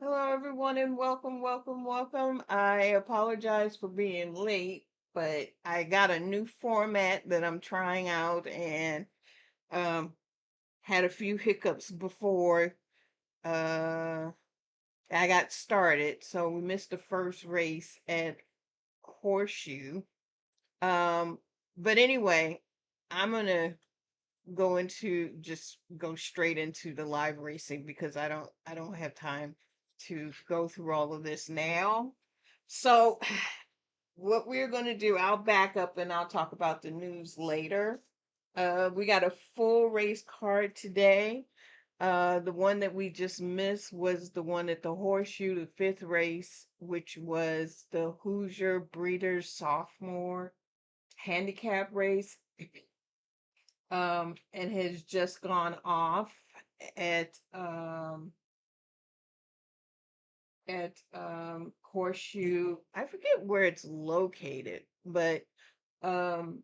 Hello, everyone, and welcome, welcome, welcome. I apologize for being late, but I got a new format that I'm trying out and um, had a few hiccups before uh, I got started. So we missed the first race at Horseshoe. Um, but anyway, I'm gonna go straight into the live racing because I don't have time to go through all of this now. So what we're going to do, I'll back up and I'll talk about the news later. We got a full race card today. The one that we just missed was the one at the Horseshoe, the fifth race, which was the Hoosier Breeders Sophomore Handicap race. And has just gone off at um Horseshoe. I forget where it's located, but um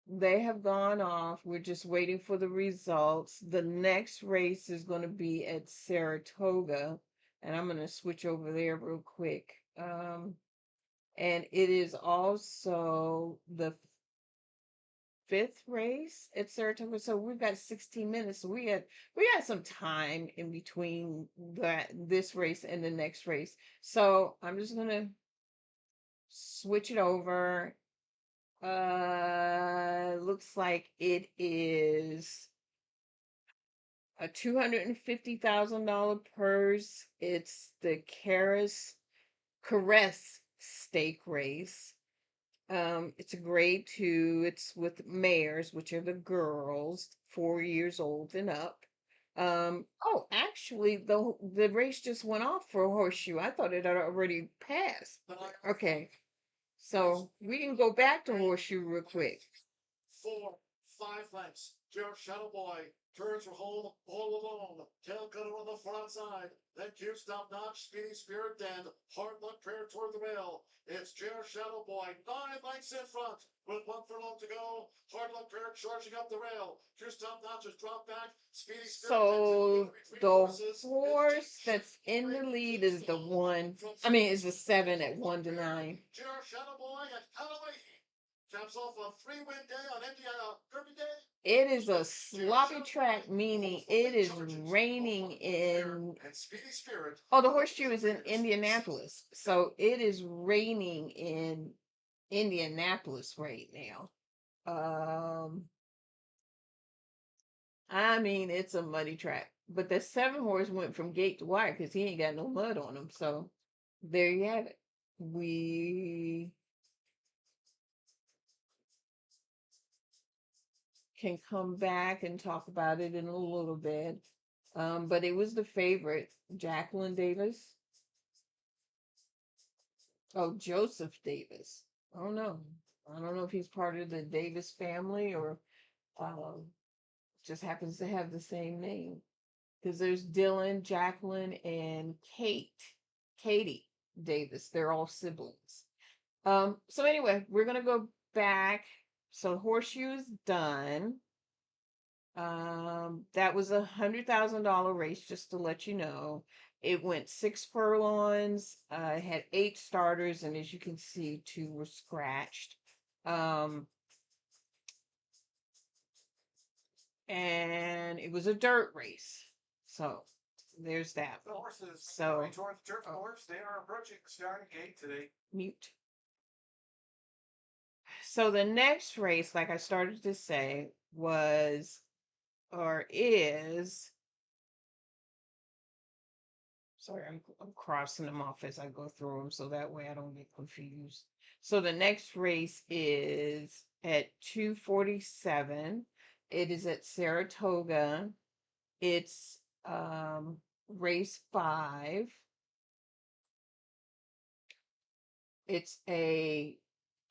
they have gone off. We're just waiting for the results. The next race is going to be at Saratoga, and I'm going to switch over there real quick. And it is also the fifth race at Saratoga. So we've got 16 minutes. So we got some time in between this race and the next race. So I'm just gonna switch it over. Looks like it is a $250,000 purse. It's the Caress stake race. It's a grade two. It's with mares, which are the girls, 4 years old and up. Oh, actually, the race just went off for a Horseshoe. I thought it had already passed. Okay, so we can go back to Horseshoe real quick. 4, 5 lengths. George Shadow Boy turns for home all alone. Tail cutter on the front side. Then cute stop notch, speedy spirit den. Hard luck prayer toward the rail. It's George Shadow Boy, 9 lengths in front. With 1 furlong to go. Hard luck prayer charging up the rail. Cute stop notch has dropped back. Speedy spirit So the horse that's in the lead is the one. I mean, is the seven at 1 to 9. George Shadow Boy and Halloween. Caps off a 3-win day on Indiana Derby Day. It is a sloppy track, meaning it is raining in. Oh, the Horseshoe is in Indianapolis, so it is raining in Indianapolis right now. I mean, it's a muddy track, but the seven horse went from gate to wire because he ain't got no mud on him. So there you have it. We can come back and talk about it in a little bit. But it was the favorite, Jacqueline Davis. Oh, Joseph Davis. I don't know. I don't know if he's part of the Davis family or um, just happens to have the same name. Because there's Dylan, Jacqueline, and Katie Davis. They're all siblings. So anyway, we're gonna go back. So Horseshoe's done. That was $100,000 race, just to let you know. It went 6 furlongs, it had 8 starters, and as you can see, 2 were scratched. Um, and it was a dirt race. So there's that. The horses So going towards the turf course. They are approaching the starting gate today. mute. So the next race, like I started to say, was or is sorry, I'm crossing them off as I go through them so that way I don't get confused. So the next race is at 2:47. It is at Saratoga. It's race 5. It's a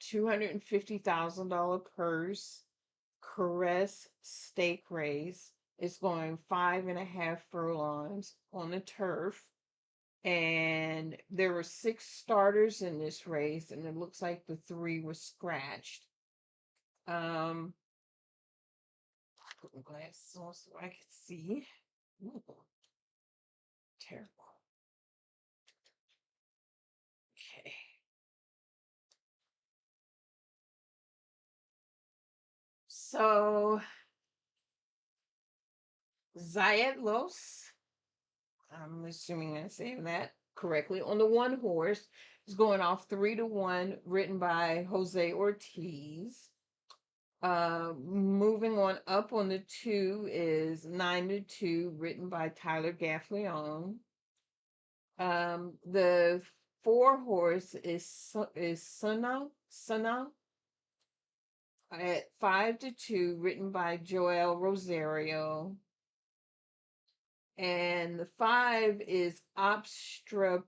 $250,000 purse caress stake race. It's going 5.5 furlongs on the turf. And there were 6 starters in this race, and it looks like the 3 were scratched. Put my glasses on so I can see. Ooh, terrible. So Zayatlos, I'm assuming I'm saying that correctly, on the one horse is going off 3-1, written by Jose Ortiz. Moving on up on the two is 9-2, written by Tyler Gaffleon. The four horse is Sunna at 5-2, written by Joel Rosario. And the five is Obstroporosis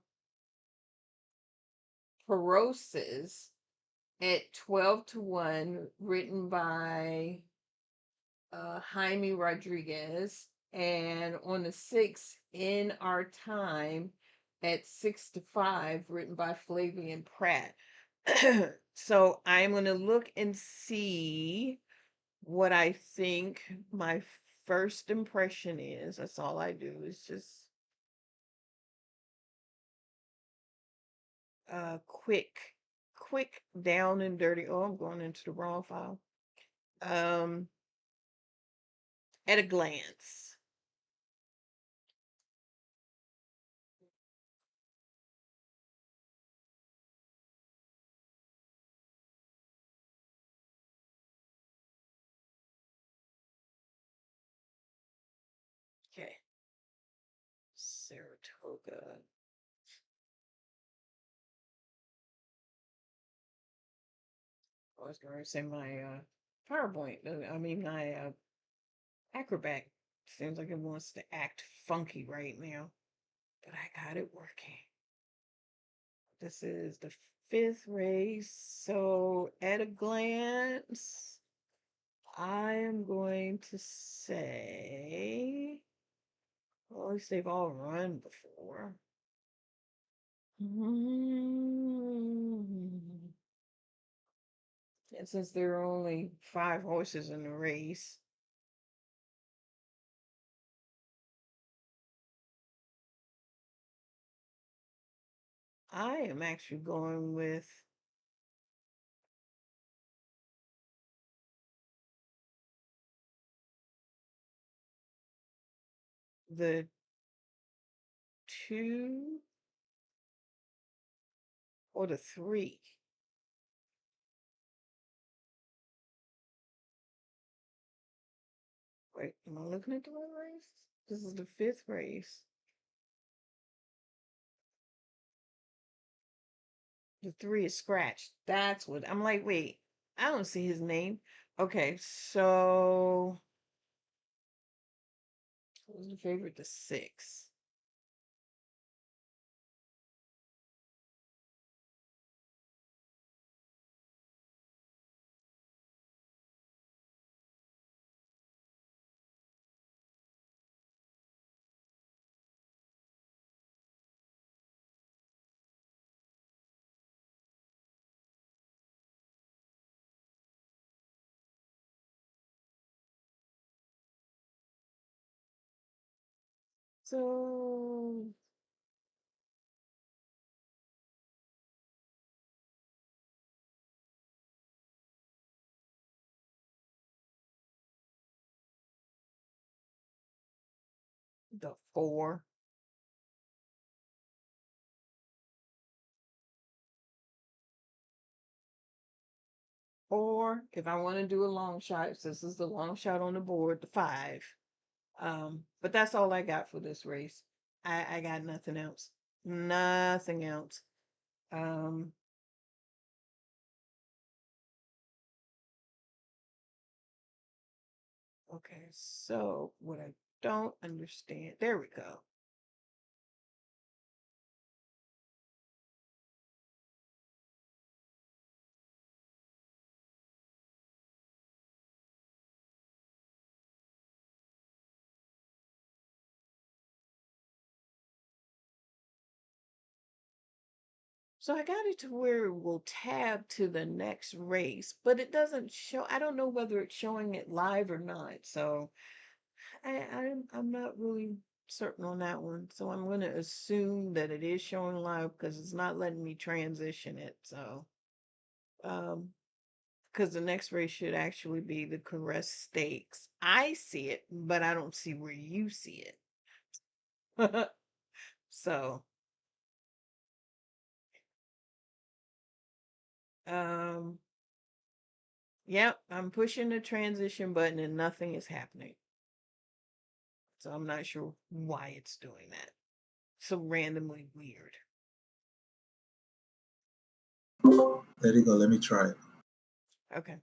at 12-1, written by Jaime Rodriguez. And on the six, In Our Time at 6-5, written by Flavian Pratt. So I'm going to look and see what I think my first impression is. That's all I do is just quick, quick down and dirty. Oh, I'm going into the wrong file. Um, at a glance. Okay, Saratoga. I was going to say my PowerPoint. I mean my Acrobat. Seems like it wants to act funky right now, but I got it working. This is the fifth race. So at a glance, I am going to say, well, at least they've all run before. Mm. And since there are only five horses in the race, I am actually going with the two or the three. Wait, am I looking at the right race? This is the fifth race. The three is scratched. That's what I'm like. Wait, I don't see his name. Okay, so what was the favorite? The six. So the four. Or if I want to do a long shot, since this is the long shot on the board, the five. But that's all I got for this race. I got nothing else. Nothing else. Um, okay, so what I don't understand, there we go. So I got it to where it will tab to the next race, but it doesn't show. I don't know whether it's showing it live or not. So I'm not really certain on that one. So I'm going to assume that it is showing live because it's not letting me transition it. So um because the next race should actually be the Caress Stakes. I see it, but I don't see where you see it. So, um, yep, I'm pushing the transition button and nothing is happening. So I'm not sure why it's doing that. So randomly weird. There you go. Let me try it. Okay.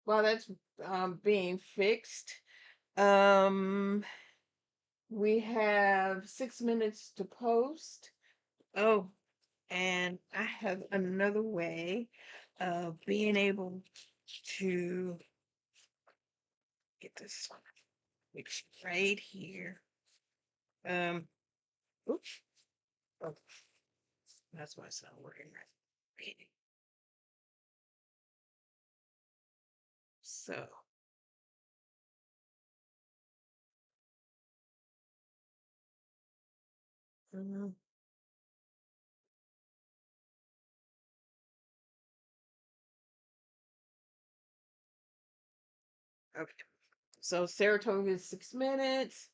Well, that's being fixed. Um, we have 6 minutes to post. Oh, and I have another way of being able to get this fixed right here. Um, oops. Oh, that's why it's not working right. Okay. So, um, okay. So Saratoga is 6 minutes.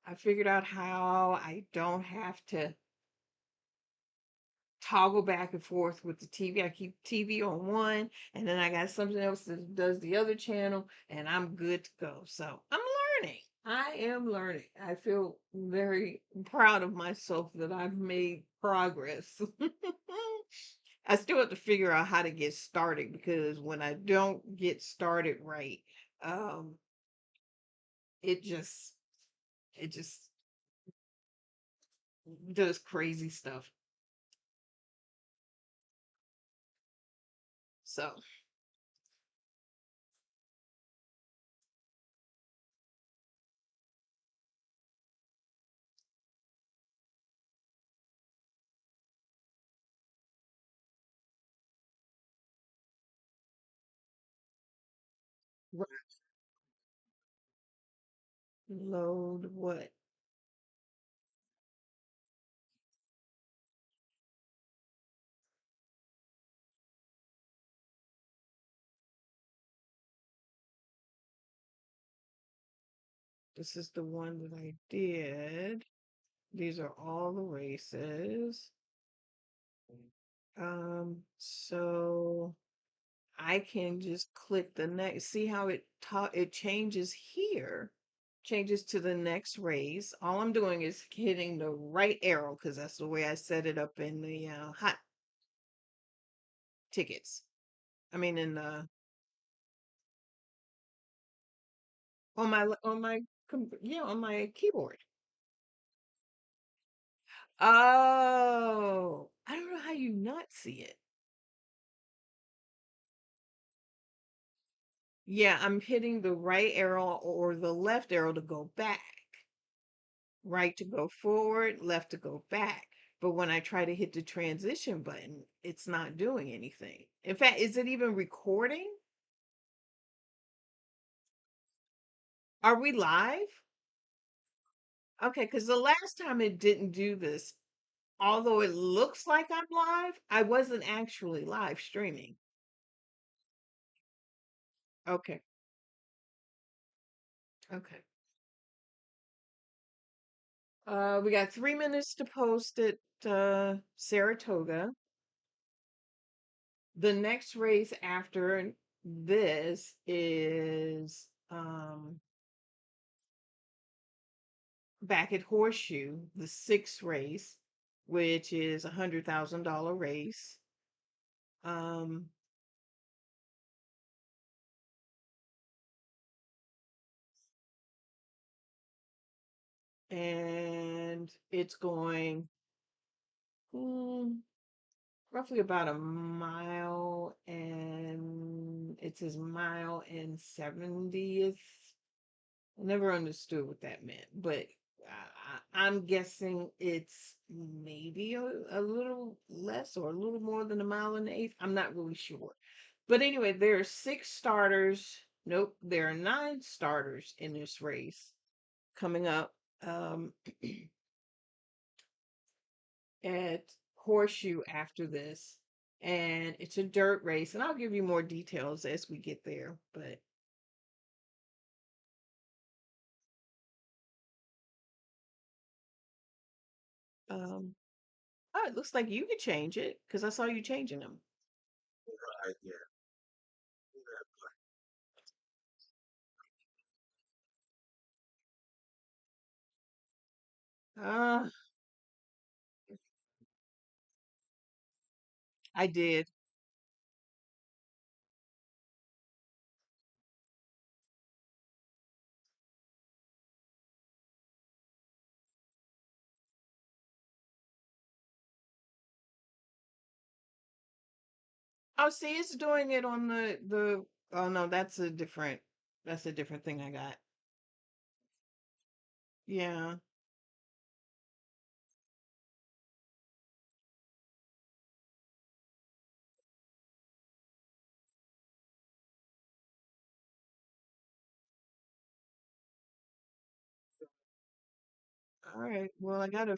I figured out how I don't have to toggle back and forth with the TV. I keep TV on one, and then I got something else that does the other channel, and I'm good to go. So I'm learning. I am learning. I feel very proud of myself that I've made progress. I still have to figure out how to get started because when I don't get started right, um, it just it just does crazy stuff. So, load what? This is the one that I did. These are all the races. So I can just click the next. See how it changes here, changes to the next race. All I'm doing is hitting the right arrow because that's the way I set it up in the hot tickets. I mean, in yeah, on my keyboard. Oh, I don't know how you not see it. Yeah, I'm hitting the right arrow or the left arrow to go back. Right to go forward, left to go back. But when I try to hit the transition button, it's not doing anything. In fact, is it even recording? Are we live? Okay, because the last time it didn't do this, although it looks like I'm live, I wasn't actually live streaming. Okay, okay. We got 3 minutes to post at Saratoga. The next race after this is back at Horseshoe, the sixth race, which is $100,000 race. Um, and it's going roughly about a mile, and it says mile and 70th. I never understood what that meant, but I'm guessing it's maybe a little less or a little more than a mile and an eighth. I'm not really sure. But anyway, there are six starters. Nope, there are nine starters in this race coming up um, at Horseshoe after this. And it's a dirt race. And I'll give you more details as we get there. But um, oh, it looks like you could change it because I saw you changing them. Right, yeah. Uh, I did. Oh, see, it's doing it on the. Oh no, that's a different thing I got. Yeah. All right. Well, I got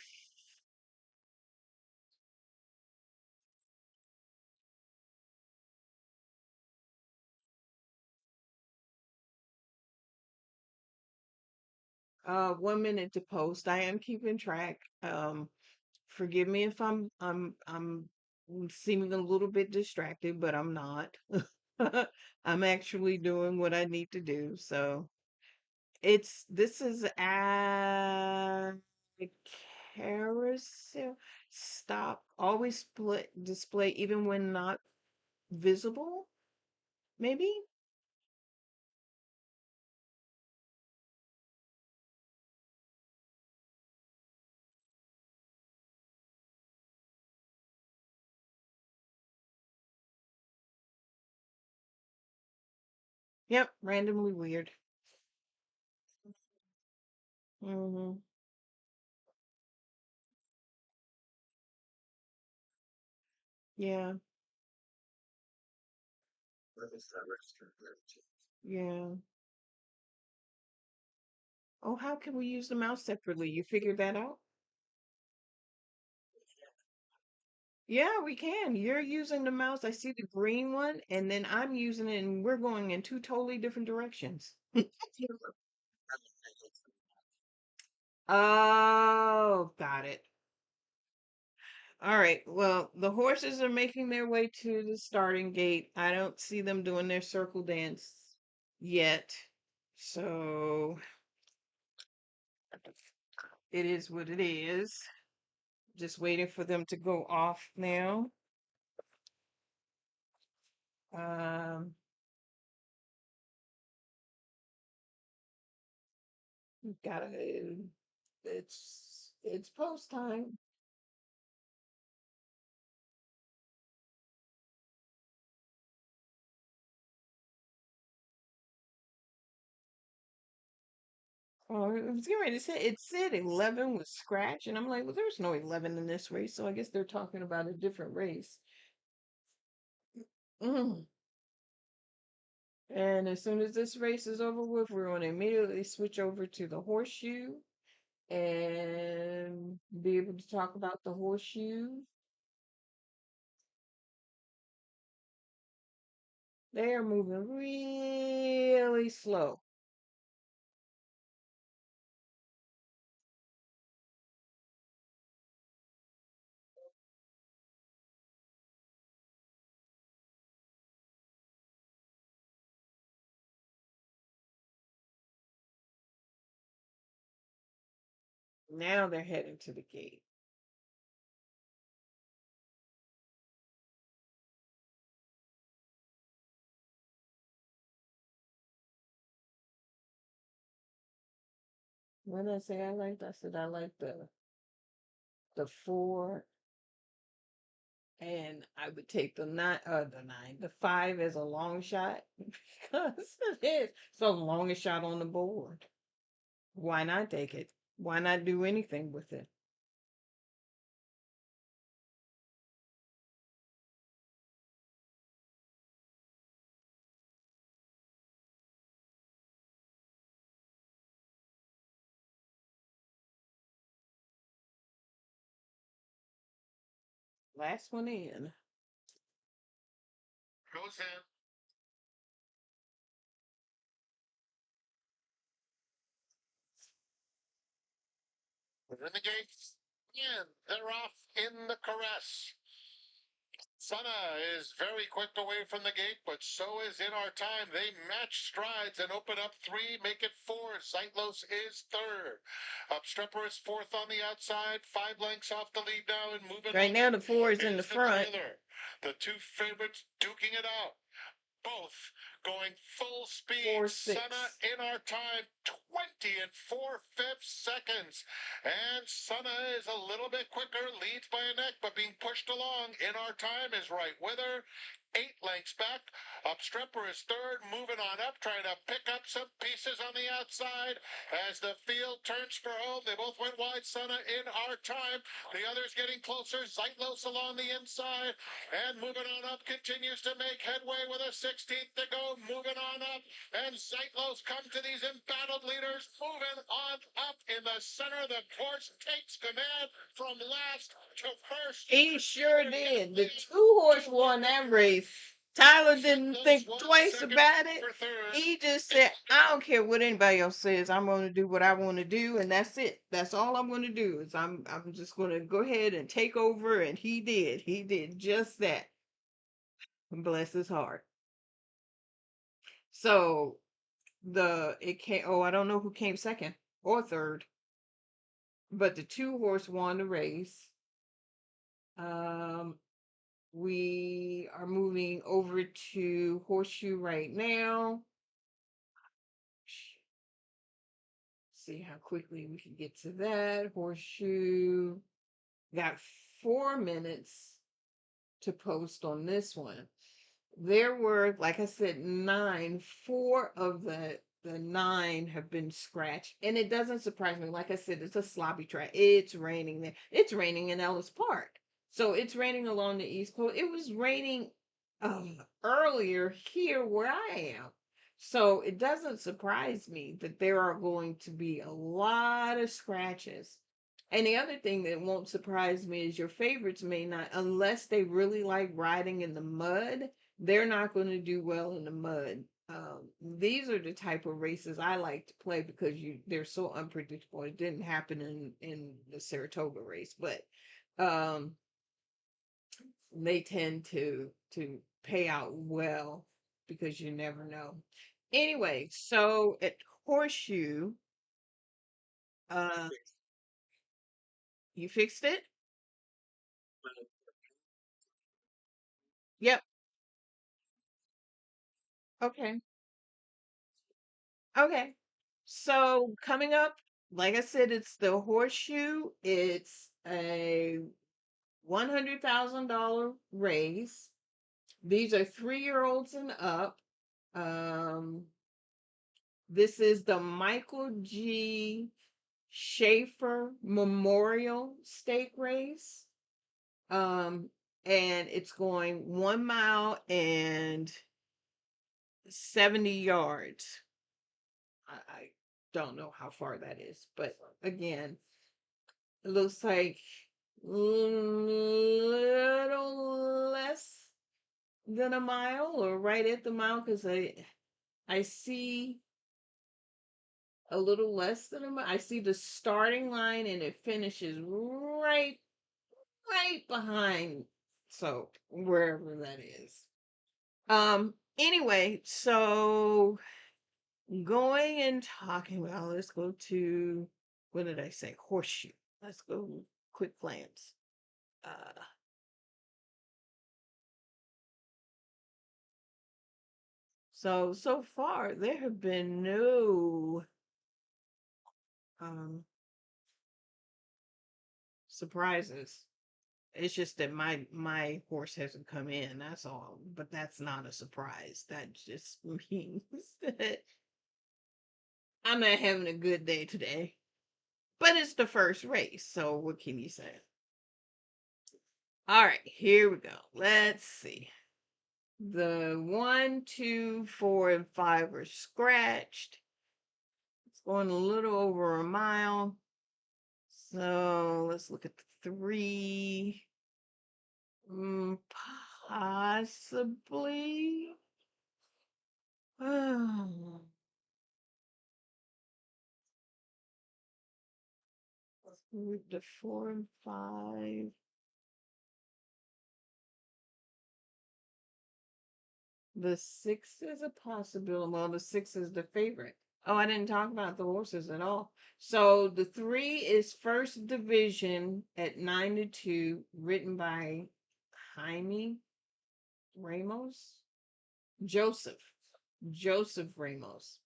one minute to post. I am keeping track. Forgive me if I'm seeming a little bit distracted, but I'm not. I'm actually doing what I need to do. So this is a carousel. Stop. Always split display even when not visible. Maybe. Yep. Randomly weird. Hmm. Yeah. Yeah. Oh, how can we use the mouse separately? You figured that out? Yeah, we can. You're using the mouse. I see the green one, and then I'm using it, and we're going in two totally different directions. Oh, got it. All right. Well, the horses are making their way to the starting gate. I don't see them doing their circle dance yet. So it is what it is. Just waiting for them to go off now. Um, gotta, it's post time. Oh, it was getting ready to say it said 11 was scratch, and I'm like, well, there's no 11 in this race, so I guess they're talking about a different race. Mm. And as soon as this race is over with, we're going to immediately switch over to the horseshoe and be able to talk about the horseshoe. They are moving really slow. Now they're heading to the gate. When I say I liked, I said I like the four, and I would take the five as a long shot because it is so longest shot on the board. Why not take it? Why not do anything with it? Last one in. Goes in. Renegade. In. They're off in the caress. Sana is very quick away from the gate, but so is In Our Time. They match strides and open up three, make it four. Zeitlos is third. Upstrepper is fourth on the outside, 5 lengths off the lead now, and moving Right on now, up the four is in the is the front. trailer. The two favorites duking it out. Both going full speed. 4-6. Sana In Our Time, 20 and 4/5 seconds. And Sana is a little bit quicker, leads by a neck, but being pushed along. In Our Time is right with her. 8 lengths back. Upstrepper is third, moving on up, trying to pick up some pieces on the outside. As the field turns for home, they both went wide. Sana In Our Time. The others getting closer. Zeitlos along the inside. And moving on up, continues to make headway with a 16th to go. Moving on up. And Zeitlos come to these embattled leaders. Moving on up in the center. The course takes command from last to first. He sure did. The two-horse won that race. Tyler didn't think twice about it. He just said, I don't care what anybody else says. I'm going to do what I want to do, and that's it. That's all I'm going to do. Is I'm just going to go ahead and take over, and he did. He did just that. Bless his heart. So it came. Oh, I don't know who came second or third, but the two-horse won the race. Um, We are moving over to Horseshoe right now. See how quickly we can get to that. Horseshoe. Got 4 minutes to post on this one. There were, like I said, nine. Four of the nine have been scratched. And it doesn't surprise me. Like I said, it's a sloppy track. It's raining there. It's raining in Ellis Park. So it's raining along the East Coast. It was raining earlier here where I am. So it doesn't surprise me that there are going to be a lot of scratches. And the other thing that won't surprise me is your favorites may not, unless they really like riding in the mud, they're not going to do well in the mud. These are the type of races I like to play because they're so unpredictable. It didn't happen in the Saratoga race, but um, they tend to pay out well because you never know. Anyway, so at Horseshoe, uh, you fixed it? Yep. Okay. Okay. So coming up, like I said, it's the Horseshoe. It's a $100,000 raise. These are 3-year-olds and up. Um, this is the Michael G. Schaefer Memorial Stake Race. Um, and it's going 1 mile and 70 yards. I don't know how far that is, but again, it looks like little less than a mile or right at the mile because I see a little less than a mile. I see the starting line and it finishes right behind, so wherever that is. Anyway, so going and talking about, let's go to, what did I say? Horseshoe. Let's go quick glance. Uh, so far there have been no um surprises. It's just that my horse hasn't come in, that's all. But that's not a surprise. That just means that I'm not having a good day today. but it's the first race. So what can you say? All right, here we go. Let's see. The 1, 2, 4, and 5 are scratched. It's going a little over a mile. So let's look at the 3. Possibly. The 4 and 5. The 6 is a possibility. Well, the 6 is the favorite. Oh, I didn't talk about the horses at all. So the 3 is first division at 9-2, written by Jaime Ramos. Joseph. Joseph Ramos.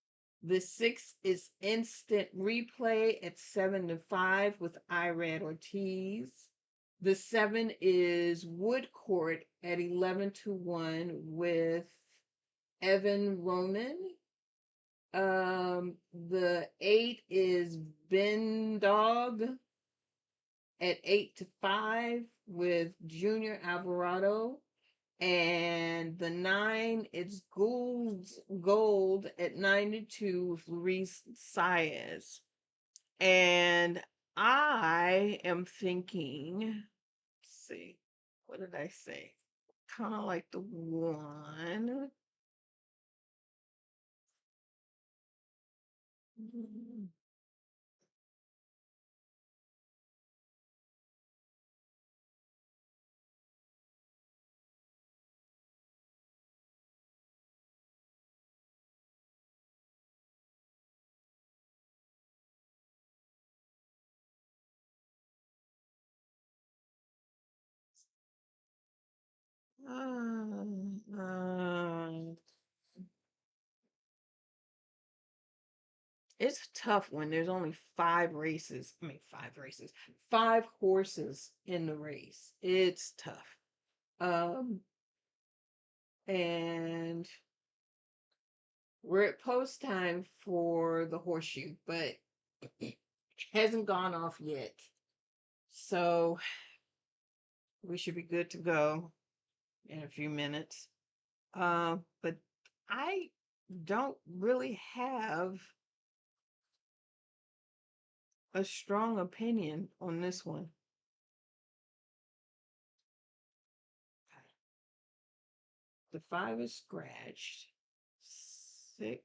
The 6 is instant replay at 7-5 with Irad Ortiz. The 7 is Wood Court at 11-1 with Evan Ronan. The 8 is Ben Dog at 8-5 with Junior Alvarado. And the 9 is Gold at 9-2 with Luis Saez. And I am thinking, let's see, what did I say? Kind of like the 1. Uh, it's a tough one. There's only 5 races. I mean, 5 races, 5 horses in the race. It's tough. Um, and we're at post time for the horseshoe, but it hasn't gone off yet. So we should be good to go in a few minutes. But I don't really have a strong opinion on this one. The 5 is scratched. 6.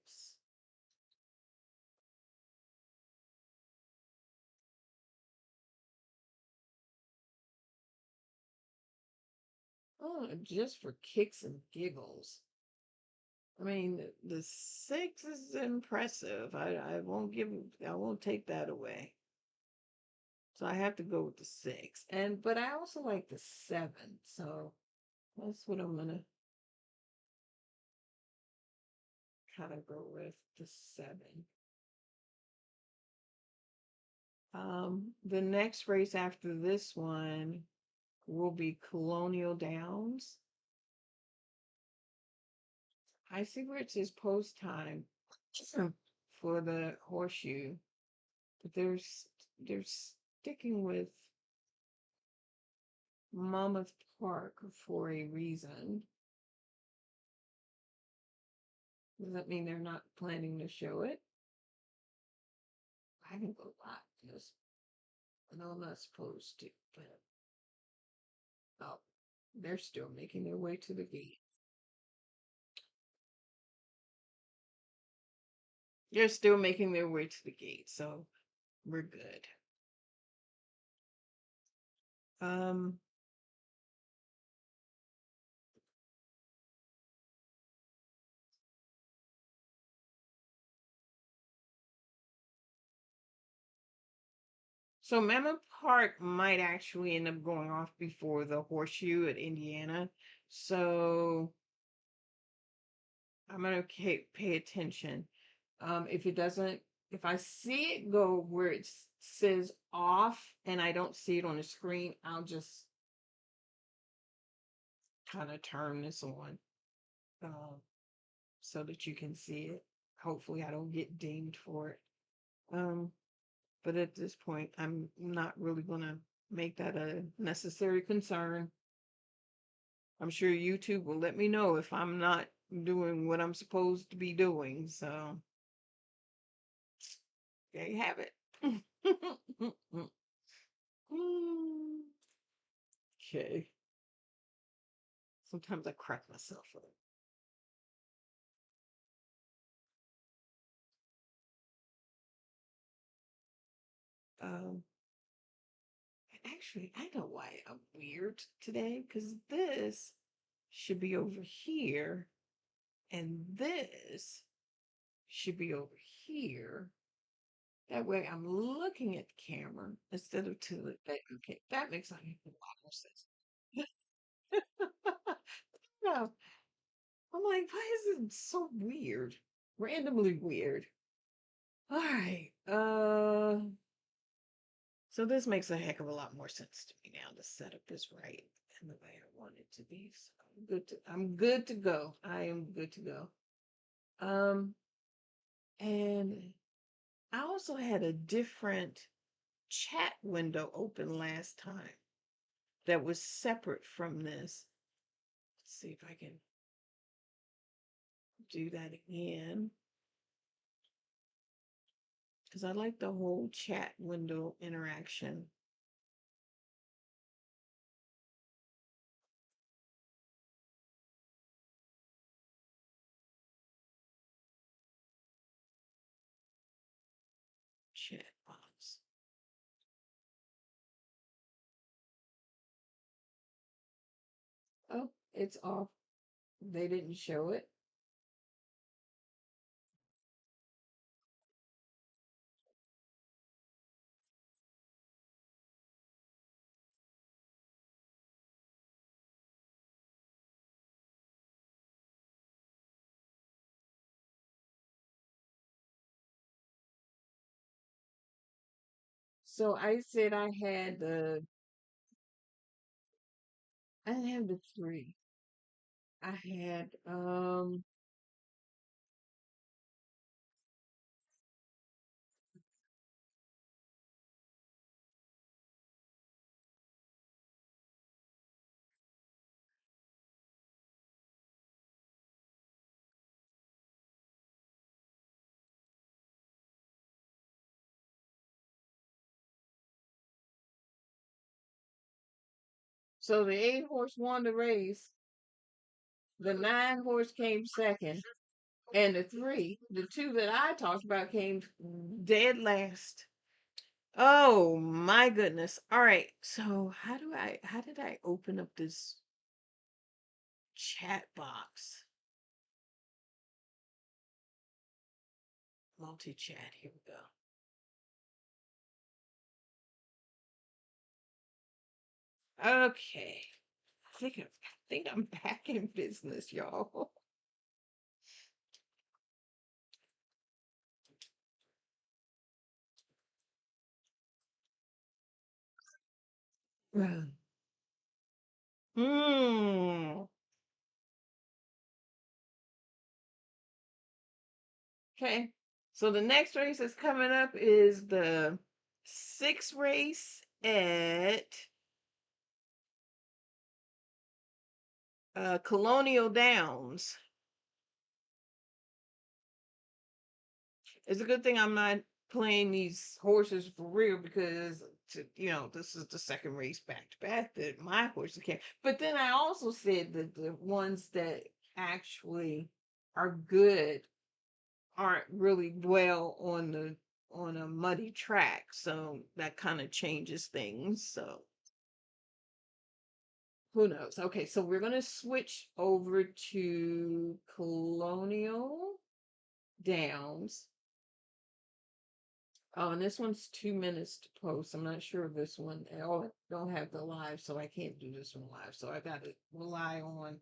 Oh, just for kicks and giggles. I mean, the 6 is impressive. I won't take that away. So I have to go with the 6. But I also like the 7. So that's what I'm gonna kind of go with, the 7. The next race after this one will be Colonial Downs. I see where it says post time for the horseshoe, but they're sticking with Monmouth Park for a reason. Does that mean they're not planning to show it? I can go live because I know I'm not supposed to, but oh, they're still making their way to the gate. They're still making their way to the gate, so we're good. Um, so Mammoth Park might actually end up going off before the horseshoe at Indiana. So I'm gonna pay attention. If it doesn't, if I see it go where it says off and I don't see it on the screen, I'll just kind of turn this on, um, so that you can see it. Hopefully, I don't get dinged for it. Um, But at this point, I'm not really going to make that a necessary concern. I'm sure YouTube will let me know if I'm not doing what I'm supposed to be doing. So there you have it. Okay. Sometimes I crack myself up. Um, Actually, I know why I'm weird today because this should be over here and this should be over here. That way I'm looking at the camera instead of to the back. Okay, that makes a lot more sense. No, I'm like, why is it so weird? Randomly weird. All right. So this makes a heck of a lot more sense to me now to set up this right and the way I want it to be. So I'm good to go. I am good to go. Um, and I also had a different chat window open last time that was separate from this. Let's see if I can do that again. Because I like the whole chat window interaction. Chat box. Oh, it's off. They didn't show it. So I said I had the three. I had so the 8 horse won the race. The 9 horse came second. And the two that I talked about came dead last. Oh my goodness. All right. So how did I open up this chat box? Multi-chat. Here we go. Okay. I think I'm back in business, y'all. Hmm. Okay. So the next race that's coming up is the sixth race at Colonial Downs. It's a good thing I'm not playing these horses for real because this is the second race back to back that my horses came. But then I also said that the ones that actually are good aren't really well on a muddy track, so that kind of changes things. So who knows? Okay, so we're gonna switch over to Colonial Downs. Oh, and this one's 2 minutes to post. I'm not sure of this one. Oh, I don't have the live, so I can't do this one live. So I got to rely on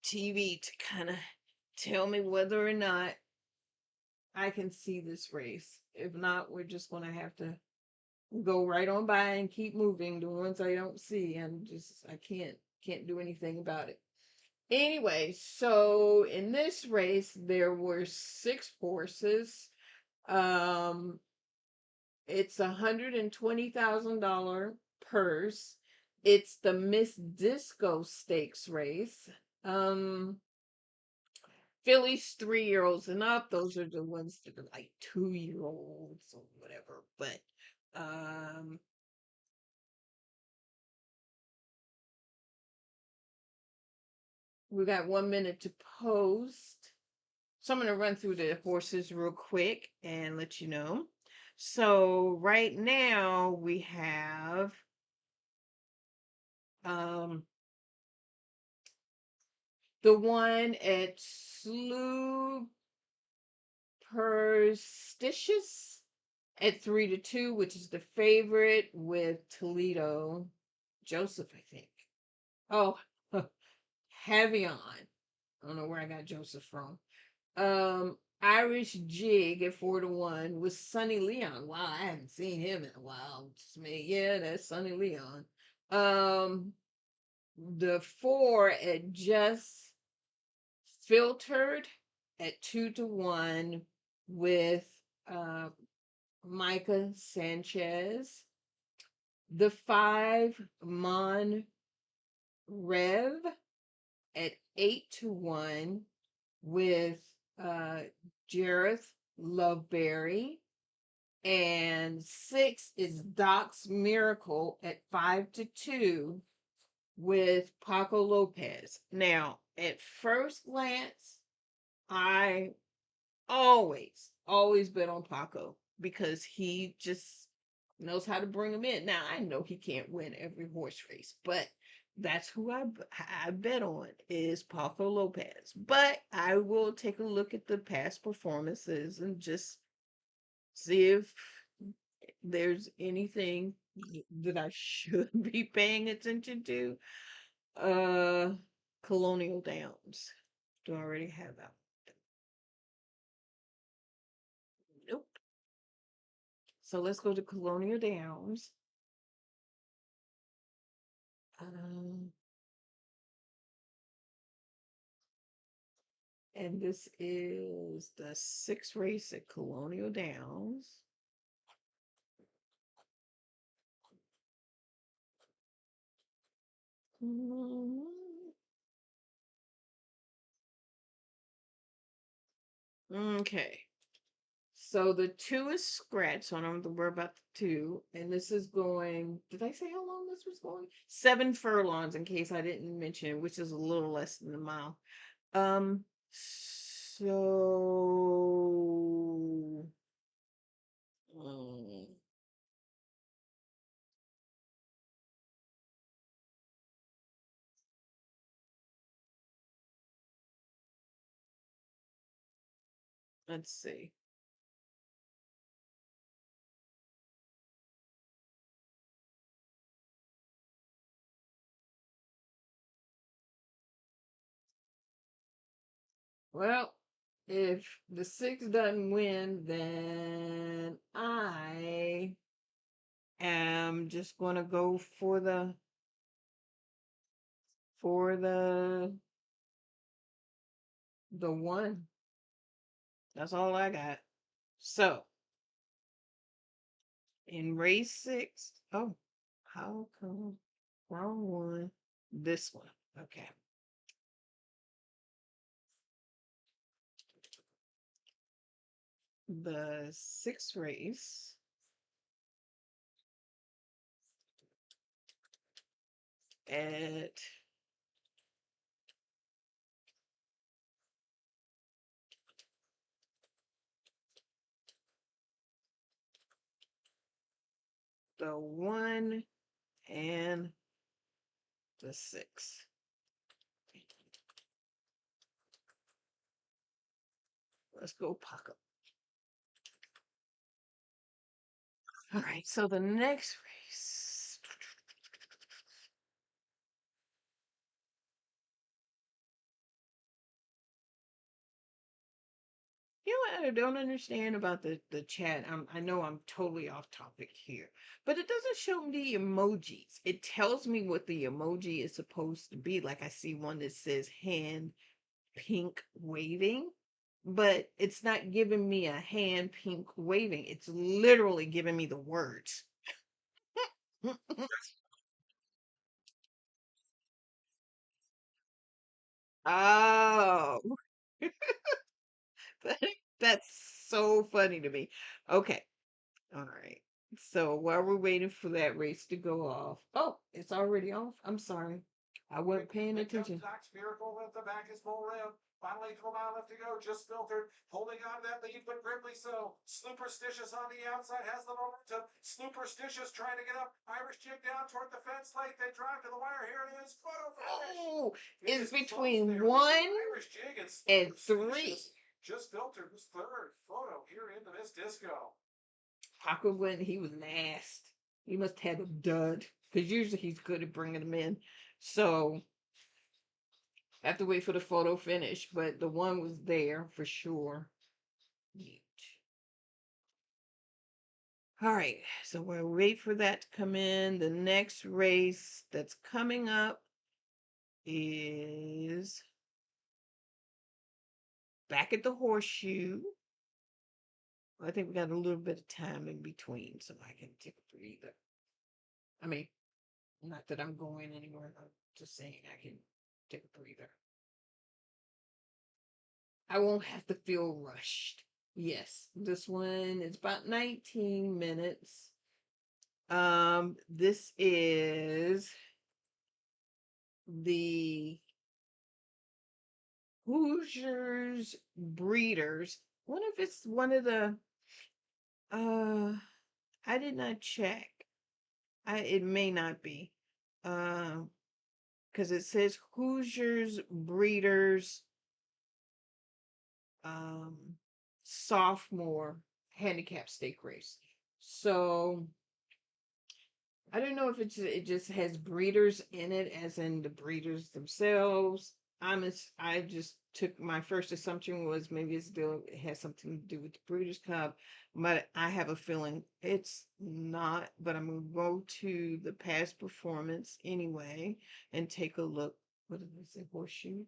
TV to kind of tell me whether or not I can see this race. If not, we're just gonna have to go right on by and keep moving. The ones I don't see, I can't do anything about it. Anyway, so in this race there were 6 horses. Um It's $120,000 purse. It's the Miss Disco Stakes race. Um, Fillies 3 year olds and up. Those are the ones that are like 2 year olds or whatever. But um, we got 1 minute to post. So I'm going to run through the horses real quick and let you know. So right now we have um, the one at Superstitious at 3-2, which is the favorite with Toledo Joseph, I think. Oh, Havion. I don't know where I got Joseph from. Irish Jig at 4-1 with Sonny Leon. Wow, I haven't seen him in a while. Just me. Yeah, that's Sonny Leon. Um, the 4 at Just Filtered at 2-1 with uh Micah Sanchez. The 5 Mon Rev at 8-1 with Jareth Loveberry. And 6 is Doc's Miracle at 5-2 with Paco Lopez. Now, at first glance, I always bet on Paco because he just knows how to bring him in. Now, I know he can't win every horse race, but that's who I bet on is Paco Lopez. But I will take a look at the past performances and just see if there's anything that I should be paying attention to. Uh, Colonial Downs. Do I already have that? Nope. So let's go to Colonial Downs. Um, and this is the 6th race at Colonial Downs. Okay. So the 2 is scratch, so I don't have to worry about the 2. And this is going, did I say how long this was going? 7 furlongs in case I didn't mention, which is a little less than a mile. So um, let's see. Well, if the 6 doesn't win, then I am just gonna go for the 1. That's all I got. So in race 6, oh, how come wrong one? This one. Okay. The 6th race at the 1 and the 6. Let's go Paco. All right, so the next race. You know what I don't understand about the chat? I know I'm totally off topic here, but it doesn't show me the emojis. It tells me what the emoji is supposed to be. Like I see one that says hand pink waving, but it's not giving me a hand pink waving. It's literally giving me the words. Oh, that's so funny to me. Okay. All right. So while we're waiting for that race to go off, oh, it's already off. I'm sorry. I wasn't paying attention. Doc's Miracle with the back is full rim. Finally, 12 mile left to go. Just filtered. Holding on to that lead, but grimly so. Superstitious on the outside has the momentum. Superstitious trying to get up. Irish jig down toward the fence late. They drive to the wire. Here it is. Photo finish. Oh, It it's is close between there. one Irish jig and and three. Superstitious. Just filtered was third. Photo here in the Miss Disco. Taco when he was last. He must have a dud because usually he's good at bringing them in. So I have to wait for the photo finish, but the one was there for sure. Neat. All right, so we'll wait for that to come in. The next race that's coming up is back at the horseshoe. I think we got a little bit of time in between, so I can take a breather. I mean, not that I'm going anywhere. I'm just saying I can take a breather. I won't have to feel rushed. Yes, this one is about 19 minutes. This is the Hoosiers Breeders. What if it's one of the uh I did not check. I It may not be. Because it says Hoosiers Breeders um sophomore handicap stake race. So I don't know if it just has breeders in it, as in the breeders themselves. I just took my first assumption was maybe it has something to do with the Breeders' Cup, but I have a feeling it's not. But I'm gonna go to the past performance anyway and take a look. What did I say? Horseshoe.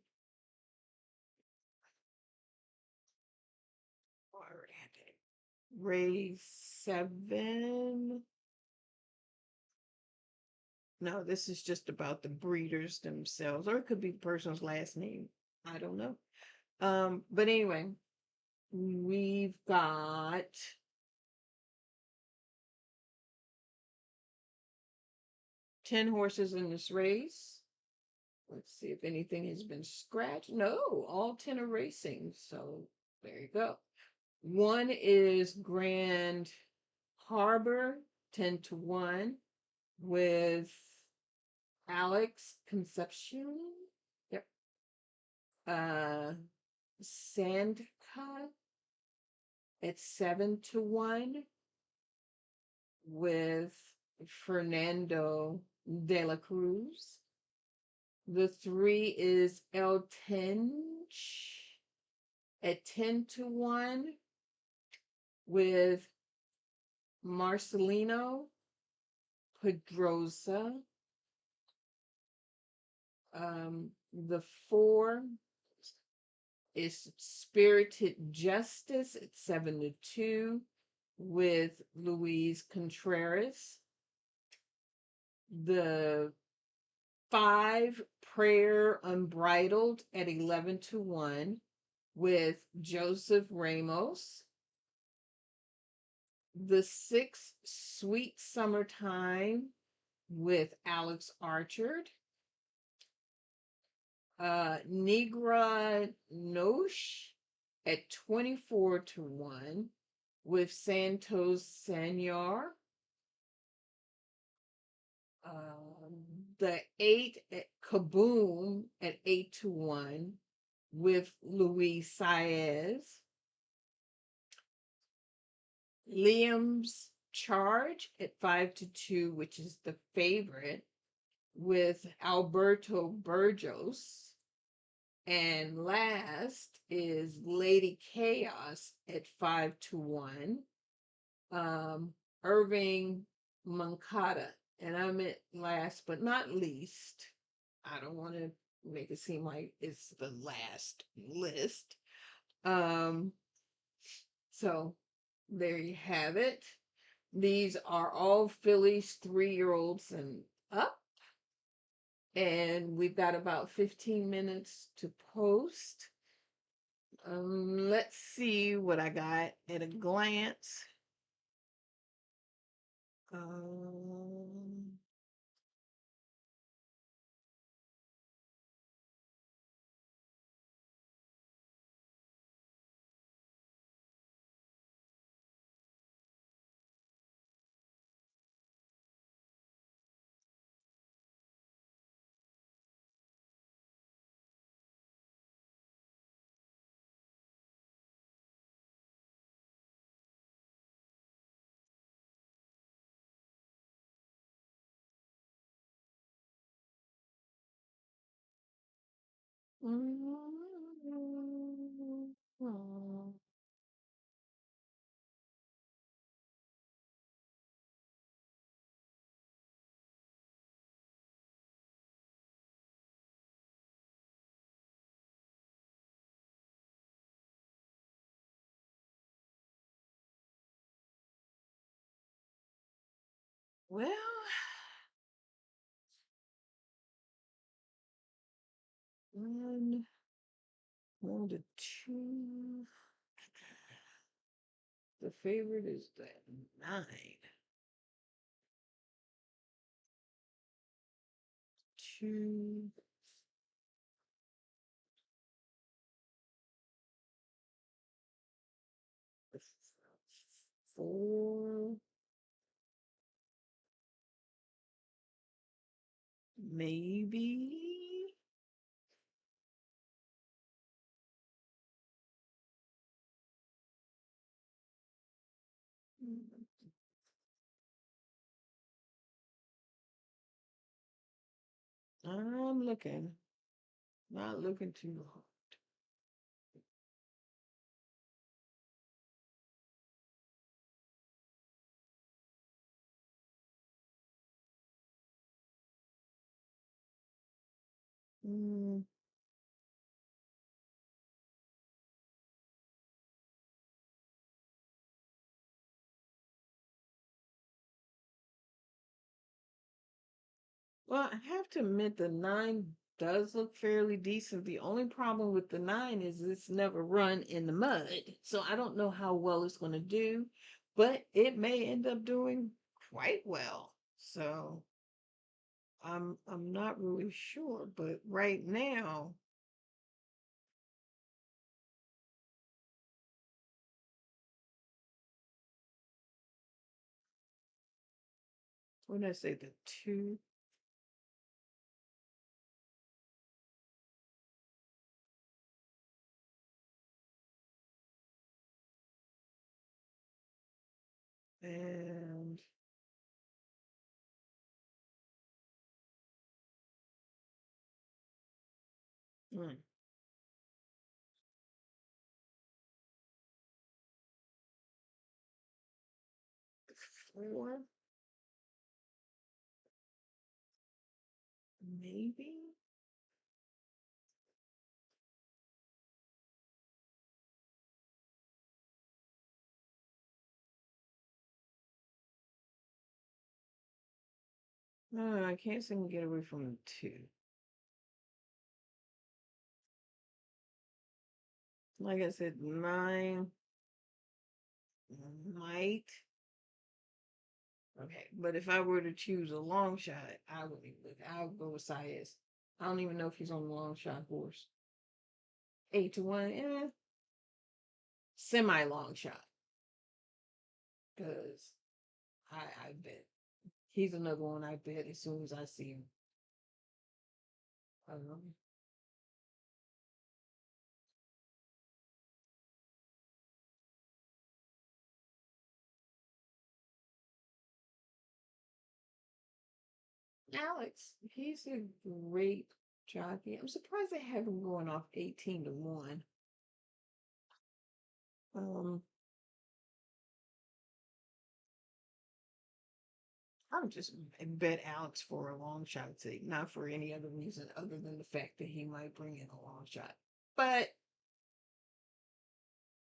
Oh, I already had that. Race 7. No, this is just about the breeders themselves, or it could be the person's last name. I don't know. But anyway, we've got 10 horses in this race. Let's see if anything has been scratched. No, all 10 are racing. So there you go. One is Grand Harbor, 10-1, with Alex Concepcion. Yep. Uh, Sandcut at 7-1 with Fernando de la Cruz. The 3 is El Tench at 10-1 with Marcelino Pedrosa. The 4 is Spirited Justice at 7-2 with Luis Contreras. The 5 Prayer Unbridled at 11-1 with Joseph Ramos. The 6 Sweet Summertime with Alex Archard. Negra Noche at 24-1 with Santos Senor. The 8 at Kaboom at 8-1 with Luis Saez. Liam's Charge at 5-2, which is the favorite, with Alberto Burgos. And last is Lady Chaos at 5-1. Irving Mancada. And I'm at last but not least. I don't want to make it seem like it's the last list. Um, so there you have it. These are all fillies, 3 year olds and up. And we've got about 15 minutes to post. Let's see what I got at a glance. Um, well, one, 1 to 2. The favorite is the 9. 2, the 4, maybe. I'm looking, not looking too hard. Mm, well, I have to admit the 9 does look fairly decent. The only problem with the 9 is it's never run in the mud. So I don't know how well it's going to do, but it may end up doing quite well. So I'm not really sure, but right now, when I say the 2 and mm, 4, maybe. No, I can't seem to get away from the 2. Like I said, 9 might. Okay, but if I were to choose a long shot, I would look. I would go with Sias. I don't even know if he's on the long shot horse. 8 to 1, semi long shot. Because I bet he's another one I bet as soon as I see him. Um, Alex, he's a great jockey. I'm surprised they have him going off 18 to 1. Um, I would just bet Alex for a long shot sake, not for any other reason other than the fact that he might bring in a long shot. But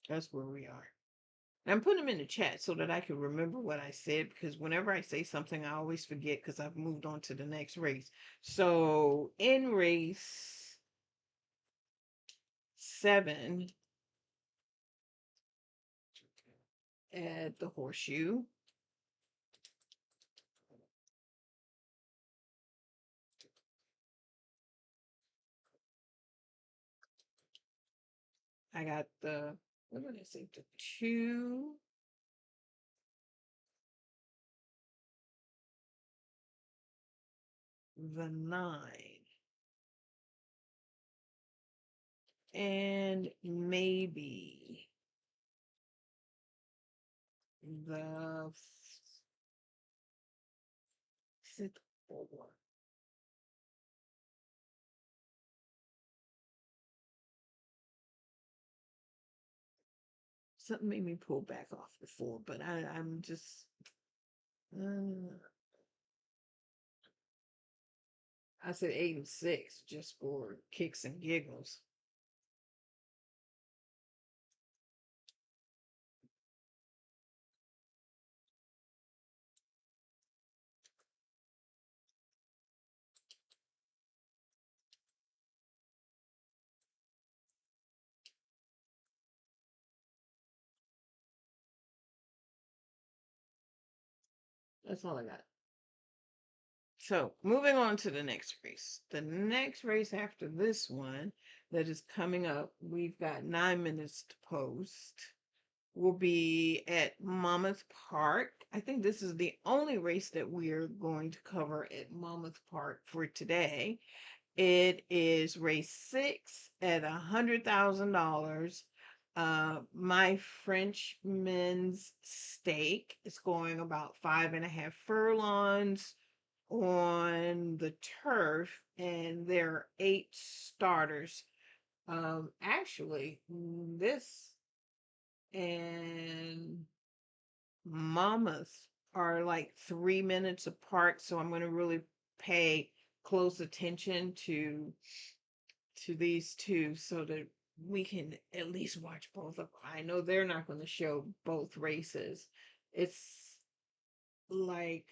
That's where we are. And I'm putting them in the chat so that I can remember what I said because whenever I say something, I always forget because I've moved on to the next race. So in race 7 at the horseshoe, I got the, what did I say? The 2, the 9, and maybe the, is it 4? Something made me pull back off the 4, but I'm just, uh, I said 8 and 6 just for kicks and giggles. That's all I got. So, moving on to the next race. The next race after this one that is coming up, we've got 9 minutes to post, will be at Monmouth Park. I think this is the only race that we're going to cover at Monmouth Park for today. It is race 6 at $100,000. My Frenchman's stake is going about 5.5 furlongs on the turf, and there are 8 starters. Actually, this and Monmouth are like 3 minutes apart, so I'm going to really pay close attention to these two so that we can at least watch both of them. I know they're not going to show both races. It's like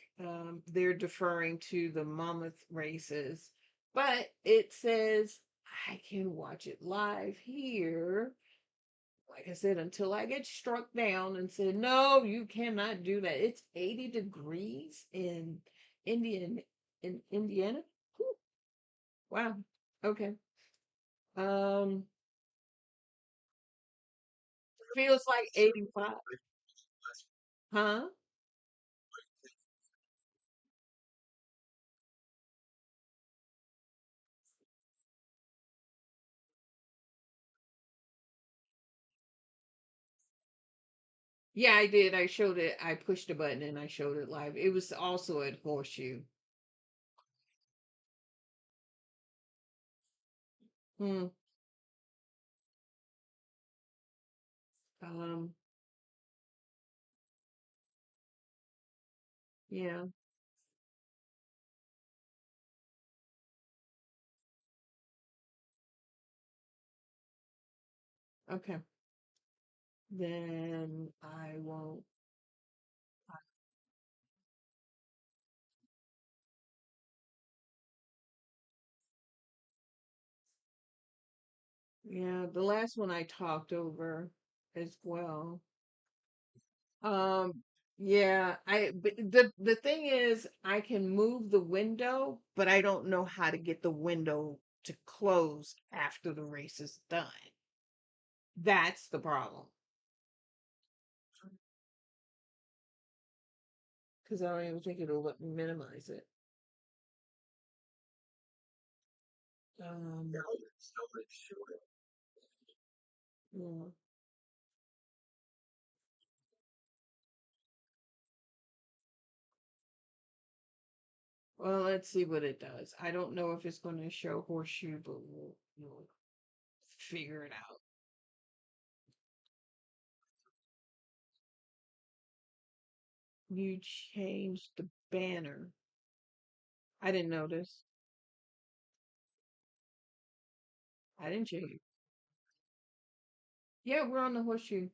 they're deferring to the Monmouth races, but it says I can watch it live here. Like I said, until I get struck down and said, no, you cannot do that. It's 80 degrees Indian in Indiana. Whew. Wow. Okay. Um, feels like 85. Huh? Yeah, I did. I showed it. I pushed a button and I showed it live. It was also at Horseshoe. Hmm. Um, yeah. Okay. Then I won't. Yeah, the last one I talked over as well. Um, yeah, but the thing is I can move the window, but I don't know how to get the window to close after the race is done. That's the problem. Because I don't even think it'll let me minimize it. Um, yeah. Well, let's see what it does. I don't know if it's going to show horseshoe, but we'll figure it out. You changed the banner. I didn't notice. I didn't change. Yeah, we're on the horseshoe.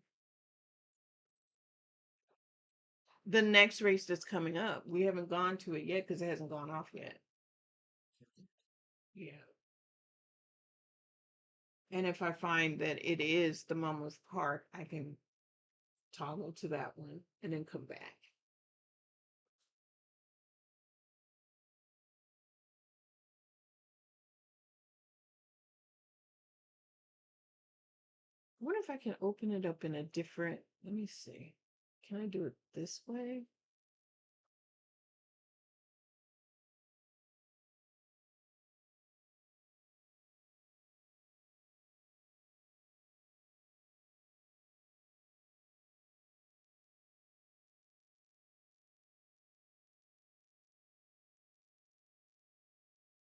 The next race that's coming up, we haven't gone to it yet because it hasn't gone off yet. Yeah. And if I find that it is the Mama's Park, I can toggle to that one and then come back. I wonder if I can open it up in a different, let me see. Can I do it this way?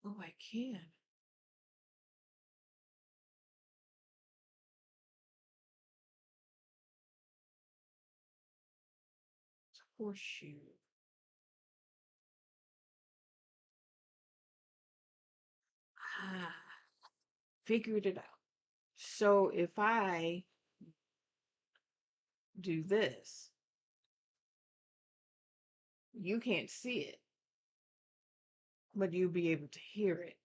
Oh, I can. It's a horseshoe. Ah, figured it out. So if I do this, you can't see it, but you'll be able to hear it.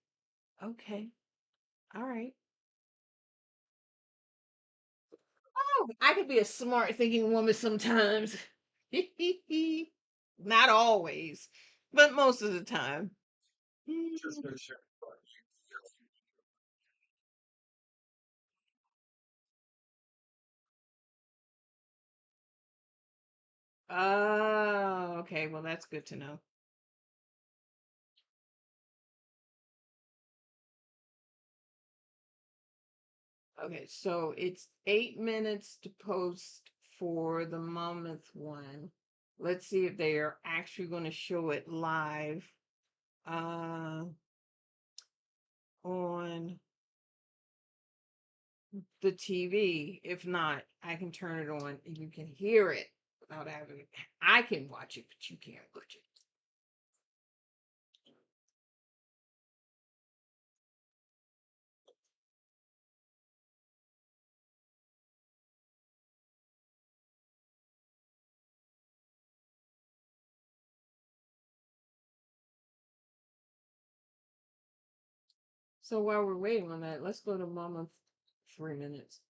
Okay. All right. Oh, I could be a smart thinking woman sometimes. Not always, but most of the time. Mm. Oh, okay. Well, that's good to know. Okay, so it's 8 minutes to post for the Monmouth one. Let's see if they are actually going to show it live uh, on the TV. If not, I can turn it on and you can hear it without having. I can watch it, but you can't watch it. So while we're waiting on that, let's go to Monmouth. 3 minutes.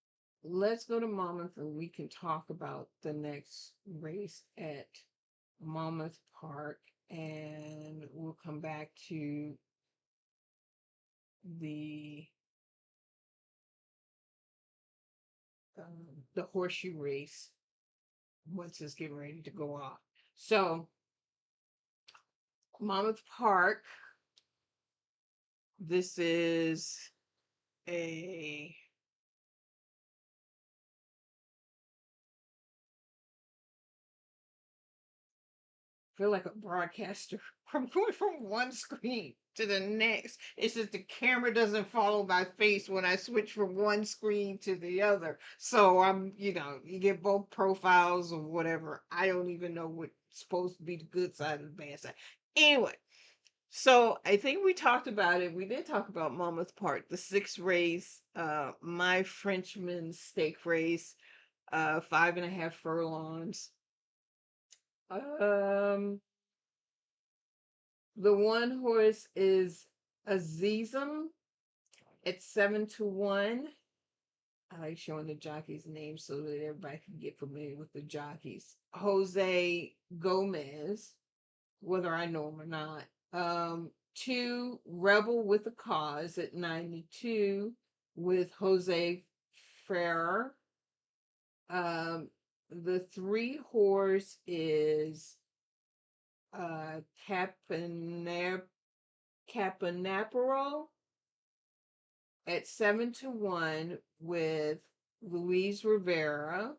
Let's go to Monmouth and we can talk about the next race at Monmouth Park, and we'll come back to the the horseshoe race once it's getting ready to go off. So Monmouth Park, this is a feel like a broadcaster. I'm going from one screen to the next. It's just the camera doesn't follow my face when I switch from one screen to the other. So you get both profiles or whatever. I don't even know what's supposed to be the good side and the bad side. Anyway, so I think we talked about it. We did talk about Monmouth Park, the sixth race, my Frenchman stake race, 5.5 furlongs. Um, The one horse is Azizum at 7-1. I like showing the jockeys' names so that everybody can get familiar with the jockeys. Jose Gomez, whether I know him or not. Two, Rebel with a Cause at 92 with Jose Ferrer. The three horse is Capanaparo at 7-1 with Luis Rivera.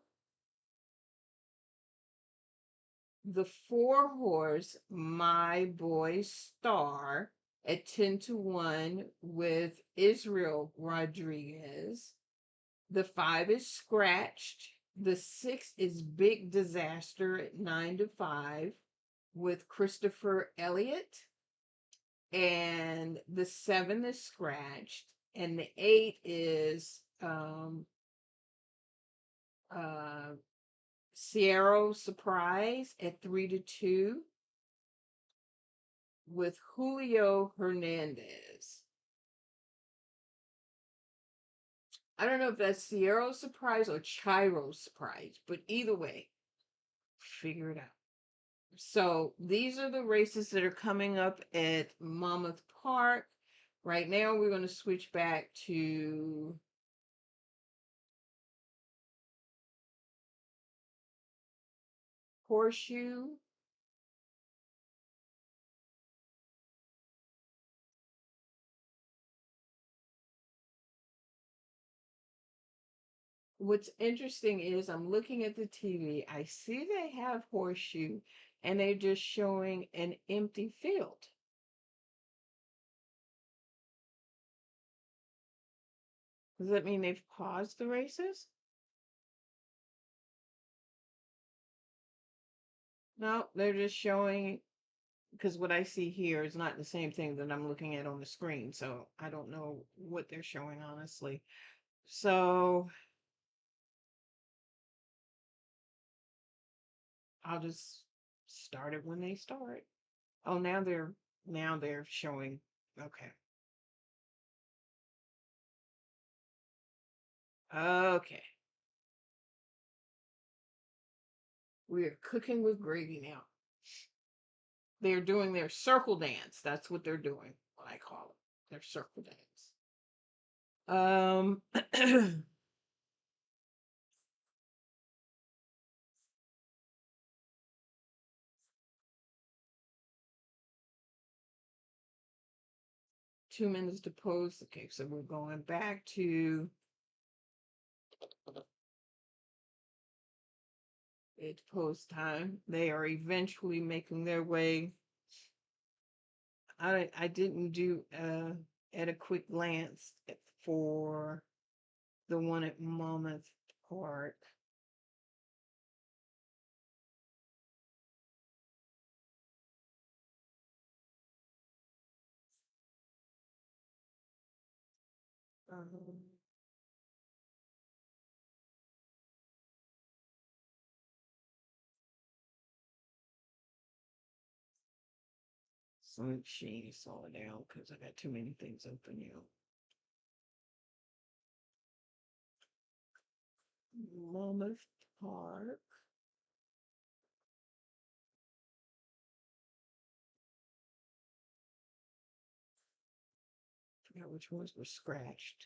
The four horse, My Boy Star, at 10-1 with Israel Rodriguez. The five is Scratched. The six is Big Disaster at 9-5 with Christopher Elliott. And the seven is Scratched. And the eight is Uh, Sierra Surprise at 3-2 with Julio Hernandez. I don't know if that's Sierra Surprise or Chiro Surprise, but either way, figure it out. So these are the races that are coming up at Monmouth Park. Right now, we're going to switch back to Horseshoe. What's interesting is I'm looking at the TV. I see they have Horseshoe and they're just showing an empty field. Does that mean they've paused the races? No, they're just showing, because what I see here is not the same thing that I'm looking at on the screen. So I don't know what they're showing, honestly. So I'll just start it when they start. Oh, now they're showing. Okay. Okay. We are cooking with gravy now. They're doing their circle dance. That's what they're doing. What I call it. Their circle dance. 2 minutes to post. Okay, so we're going back to it's post time. They are eventually making their way. I didn't do at a quick glance for the one at Monmouth Park. Um, so she saw it down because I got too many things open, Monmouth Park. Forgot which ones were scratched.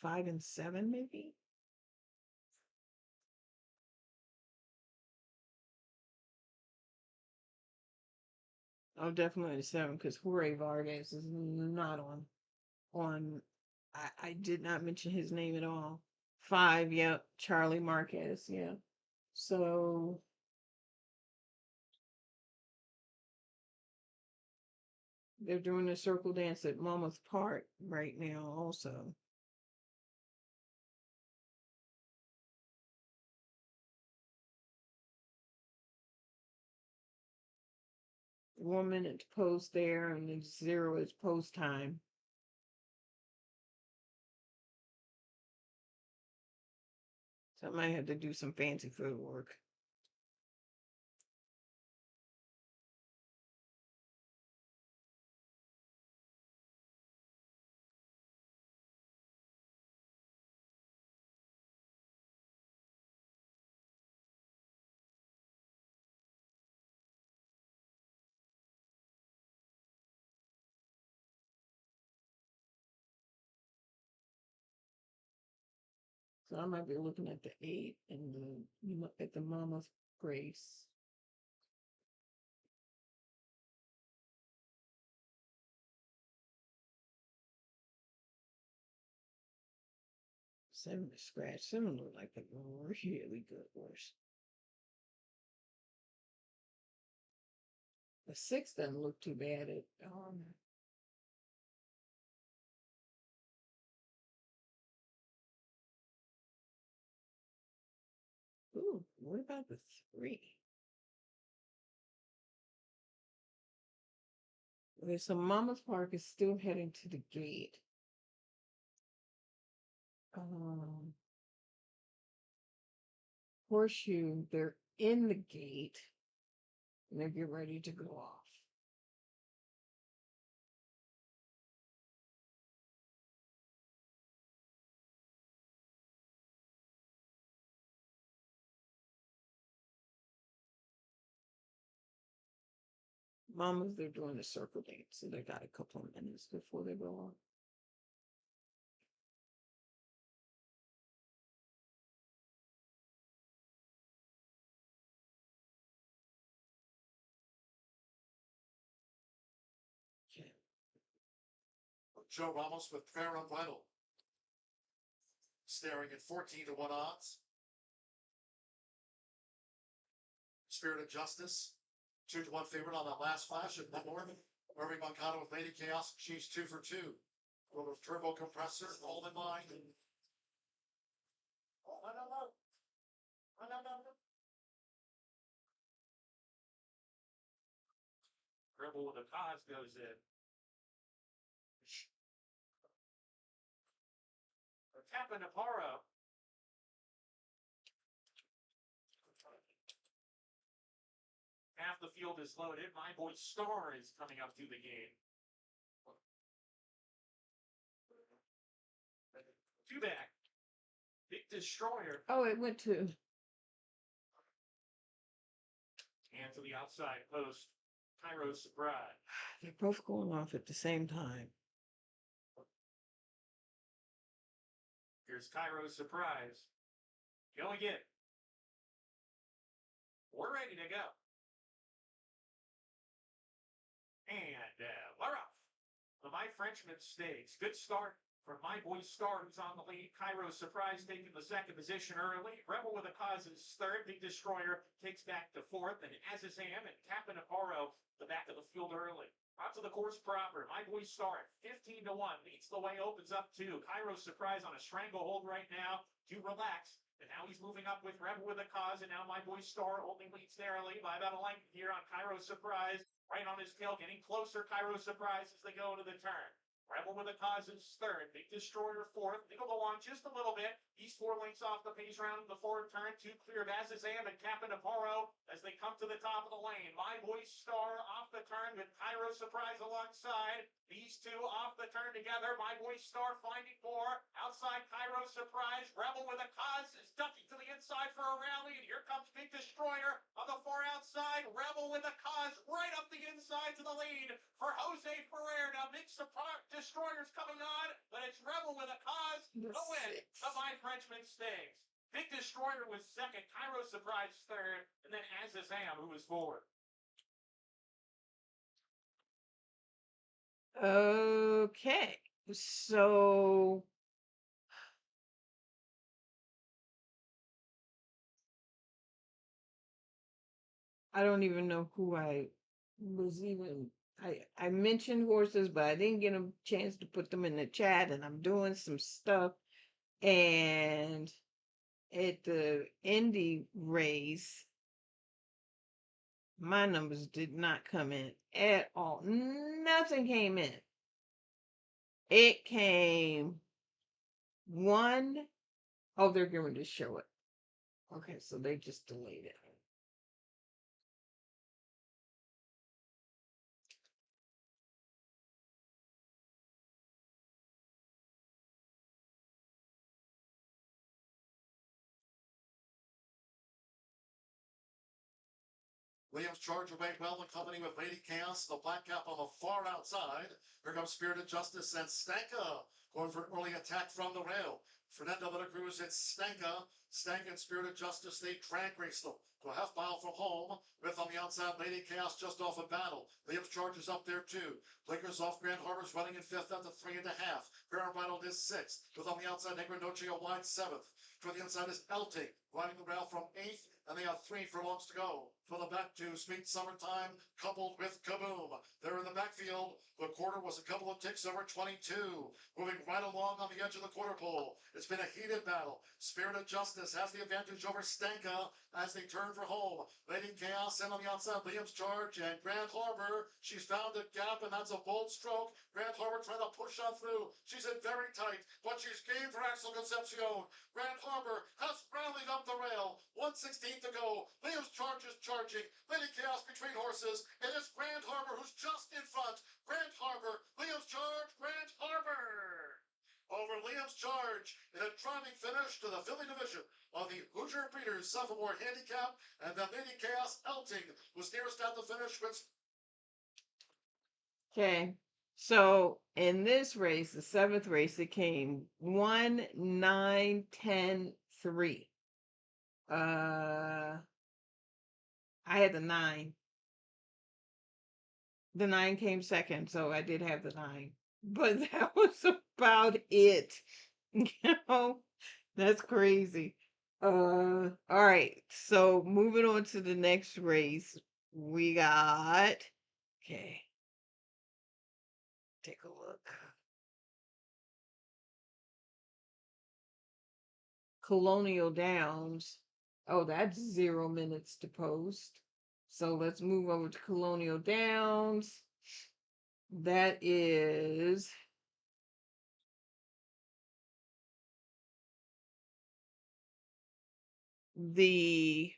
5 and 7, maybe. Oh, definitely 7 because Jorge Vargas is not on. I did not mention his name at all. 5, yep. Charlie Marquez, yeah. So they're doing a circle dance at Monmouth Park right now, also. One minute to post there, and then 0 is post time. So I might have to do some fancy footwork. So I might be looking at the 8 and at the Mama's Grace. Seven to scratch. 7 look like a really good horse. The 6 doesn't look too bad at ooh, what about the 3? Okay, so Mama's Park is still heading to the gate. Um, Horseshoe, they're in the gate and they're getting ready to go off. Mama's, they're doing a circle dance, so they got a couple of minutes before they go off. Okay. Joe Ramos with Fair and Vital. Staring at 14-1 odds. Spirit of Justice, 2-1 favorite on that last flash at the North. Irving Moncada with Lady Chaos. She's 2 for 2. With Turbo Compressor, all in line. Rebel with a cause goes in. Tapping Aparo. Half the field is loaded. My boy Star is coming up to the game. Two back. Big Destroyer. Oh, it went to. And to the outside post. Cairo Surprise. They're both going off at the same time. Here's Cairo Surprise. Go again. We're ready to go. And we're off. The My Frenchman Stakes. Good start from my boy Star, who's on the lead. Cairo Surprise taking the second position early. Rebel with a Cause is third. Big Destroyer takes back to fourth. And Azazam and Captain Aparo the back of the field early. Out to the course proper. My boy Star, 15-1. Leads the way, opens up two. Cairo Surprise on a stranglehold right now to relax. And now he's moving up with Rebel with a Cause. And now my boy Star only leads narrowly by about a length here on Cairo Surprise. Right on his tail, getting closer. Cairo Surprise as they go into the turn. Rebel with a Cause is third. Big Destroyer fourth. They'll go on just a little bit. He's 4 lengths off the pace round the fourth turn. Two clear of Azazam and Captain Aparo as they come to the top of the lane. My boy Star off the turn with Cairo Surprise alongside. These two off the turn together. My boy Star finding more. Outside Cairo Surprise. Rebel with a Cause is ducking to the inside for a rally. And here comes Big Destroyer on the far outside. Rebel with a Cause right up the inside to the lead for Jose Ferrer. Now Big Destroyer's coming on, but it's Rebel with a Cause. The win of My Frenchman Stakes. Big Destroyer was second. Cairo Surprise third. And then Azazam, who was fourth. Okay. So I don't even know who I was even. I mentioned horses, but I didn't get a chance to put them in the chat, and I'm doing some stuff. And at the Indy race, my numbers did not come in at all. Nothing came in. It came one. Oh, they're going to show it. Okay, so they just delayed it. Williams charge away well in company with Lady Chaos. The black cap on the far outside. Here comes Spirit of Justice and Stanka going for an early attack from the rail. Fernando de la Cruz, it's Stanka. Stanka and Spirit of Justice, they drag race them to a half mile from home. With on the outside, Lady Chaos just off a battle. Williams charges up there too. Blinkers off Grand Harbor's running in fifth at the 3.5. Fair and Vital is sixth. With on the outside, Negro Noche a wide seventh. To the inside is Elting. riding the rail from 8th, and they have 3 furlongs to go. For the back two, Sweet Summertime, coupled with Kaboom. They're in the backfield. The quarter was a couple of ticks over 22. Moving right along on the edge of the quarter pole. It's been a heated battle. Spirit of Justice has the advantage over Stanka as they turn for home. Lady Chaos in on the outside, Liam's Charge, and Grand Harbor. She's found a gap, and that's a bold stroke. Grand Harbor trying to push on through. She's in very tight, but she's game for Axel Concepcion. Grand Harbor has rallied up the rail. 1:16 to go. Liam's Charge is charging. Lady Chaos between horses. It is Grand Harbor who's just in front. Grand Harbor, Liam's Charge, Grand Harbor over Liam's Charge in a driving finish to the filly division of the Hoosier Breeders Sophomore Handicap, and then Lady Chaos Elting was nearest at the finish with. Okay. So in this race, the seventh race, it came 1, 9, 10, 3. I had the 9. The 9 came second, so I did have the 9. But that was about it. You know, that's crazy. All right. So moving on to the next race, we got okay. Take a look. Colonial Downs. Oh, that's 0 minutes to post. So let's move over to Colonial Downs. That is the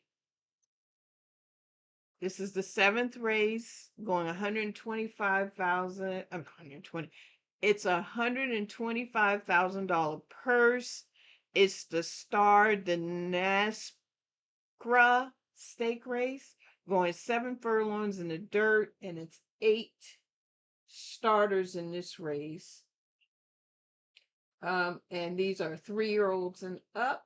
this is the seventh race going 125,000. I'm 120. It's $125,000 purse. It's the the NASCRA stake race going 7 furlongs in the dirt, and it's 8 starters in this race. And these are 3-year-olds and up.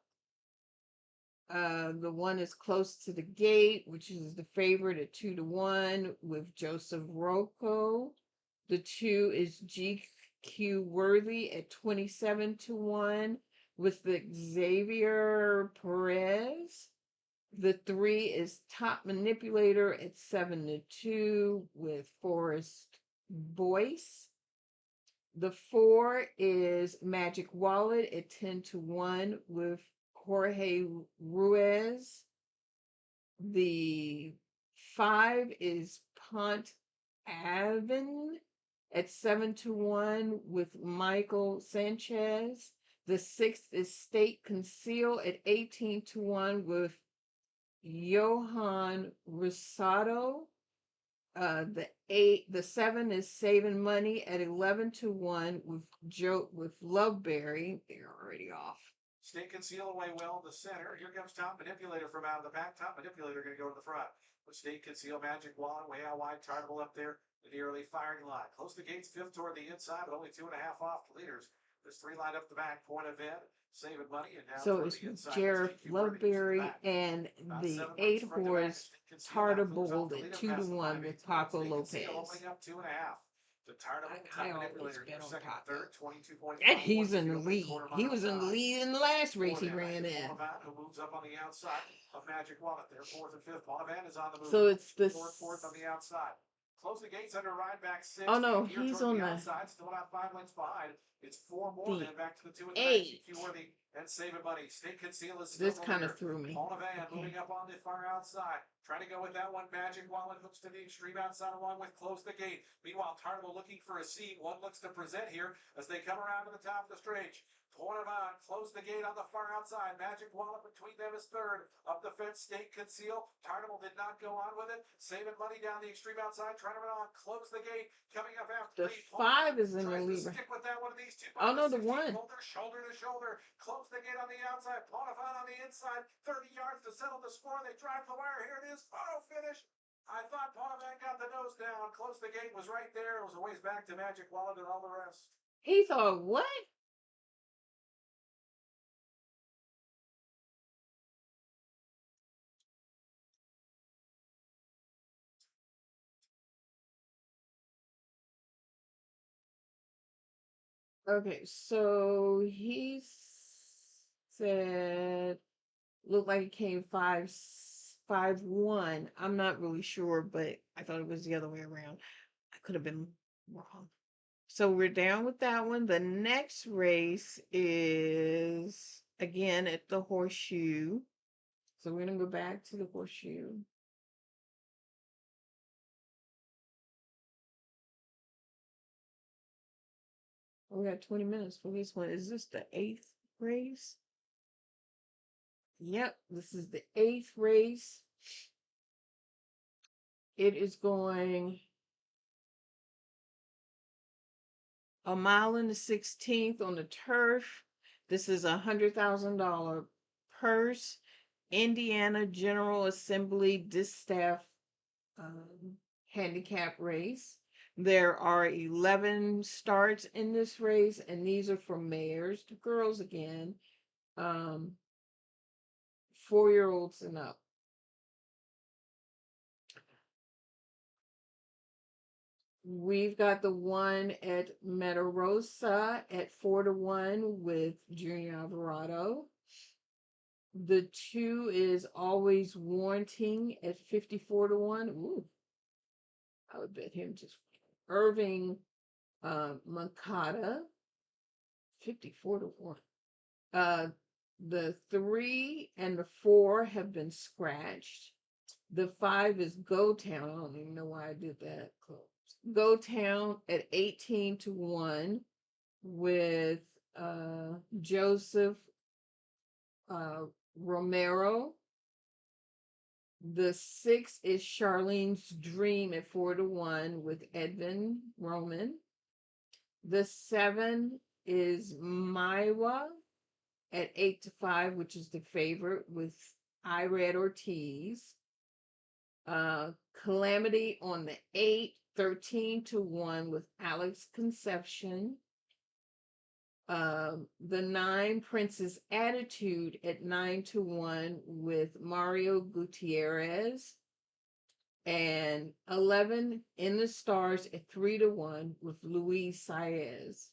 The one is close to the gate, which is the favorite at 2-1 with Joseph Rocco. The 2 is GQ Worthy at 27-1 with the Xavier Perez. The 3 is Top Manipulator at 7-2 with Forrest Boyce. The 4 is Magic Wallet at 10-1 with Jorge Ruiz. The 5 is Pont Avon at 7-1 with Michael Sanchez. The 6th is State Conceal at 18-1 with Johan Rosado. The 7 is Saving Money at 11-1 with Loveberry. They're already off. State Conceal away well in the center. Here comes Top Manipulator from out of the back. Top Manipulator going to go to the front. With State Conceal, Magic Wallet way out wide. Tartable up there in the early firing line. Close the gates, 5th toward the inside, but only 2.5 off the leaders. There's 3 lined up the back. Point of Ed, Saving Money, and now so it's the inside. Sheriff Loveberry and the 8 horse Tartable at 2-1 with Paco Lopez. Opening up 2.5. The I always bet on Paco. Third, 22.5. And he's in the lead. He was in the lead in the last race he ran in. Who moves up on the outside of Magic Wallet there. 4th and 5th. Ponavan is on the move. So it's the 4th on the outside. Close the gates under ride back 6. Oh no, he's on the outside. Still about 5 lengths behind. It's 4 more then back to the 2 and 8. Worthy and Saving Money. State Conceal is this kind of threw me. Ponavan moving up on the far outside. Trying to go with that one. Magic Wallet hooks to the extreme outside along with Close the Gate. Meanwhile, Tartable looking for a seat. One looks to present here as they come around to the top of the stretch. Ponavan, Close the Gate on the far outside. Magic Wallet between them is 3rd. Up the fence, State Conceal. Tartable did not go on with it. Saving Money down the extreme outside. Trying to run on. Close the Gate. Coming up after the 5 is in the lead. Stick with that one of these 2. Oh no, the 1. Shoulder to shoulder. Close the gate on the outside. Ponavan on the inside. 30 yards to settle the score. They drive the wire. Here it is. Photo finish. I thought Ponavan got the nose down. Close the gate was right there. It was a ways back to Magic Wallet and all the rest. He thought what? Okay, so he said Looked like it came 5-1. I'm not really sure, but I thought it was the other way around. I could have been wrong. So we're down with that one. The next race is again at the horseshoe. So we're gonna go back to the horseshoe. Oh, we got 20 minutes for this one. Is this the eighth race? Yep, this is the eighth race. It is going a mile in the 16th on the turf. This is $100,000 purse. Indiana General Assembly Distaff handicap race. There are 11 starts in this race, and these are for mayors, the girls again, 4-year-olds and up. We've got the one at Metarosa at 4-1 with Junior Alvarado. The 2 is Always Wanting at 54-1. Ooh, I would bet him just Irving Mankata, 54-1. The 3 and the 4 have been scratched. The 5 is Go Town. I don't even know why I did that. Go Town at 18-1 with Joseph Romero. The 6 is Charlene's Dream at 4-1 with Edvin Roman. The 7 is Maiwa at 8-5, which is the favorite with Irad Ortiz. Calamity on the 8, 13-1 with Alex Conception. The 9, Princess Attitude at 9-1 with Mario Gutierrez. And 11 In the Stars at 3-1 with Luis Saez.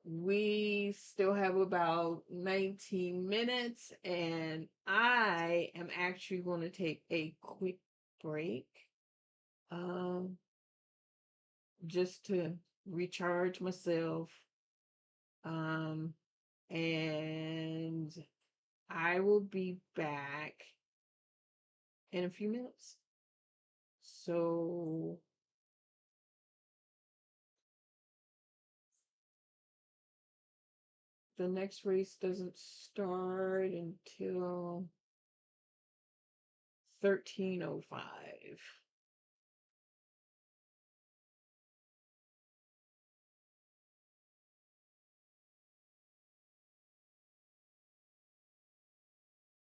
We still have about 19 minutes, and I am actually going to take a quick break just to recharge myself. And I will be back in a few minutes. So the next race doesn't start until 13:05.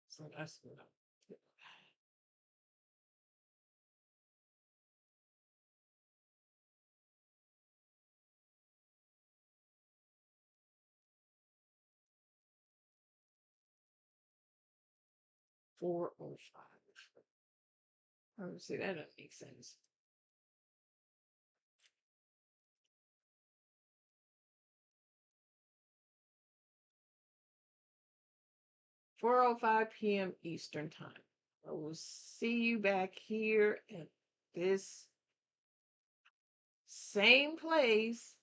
So that's good. 4:05. I would say that doesn't make sense. 4:05 p.m. Eastern Time. I will see you back here at this same place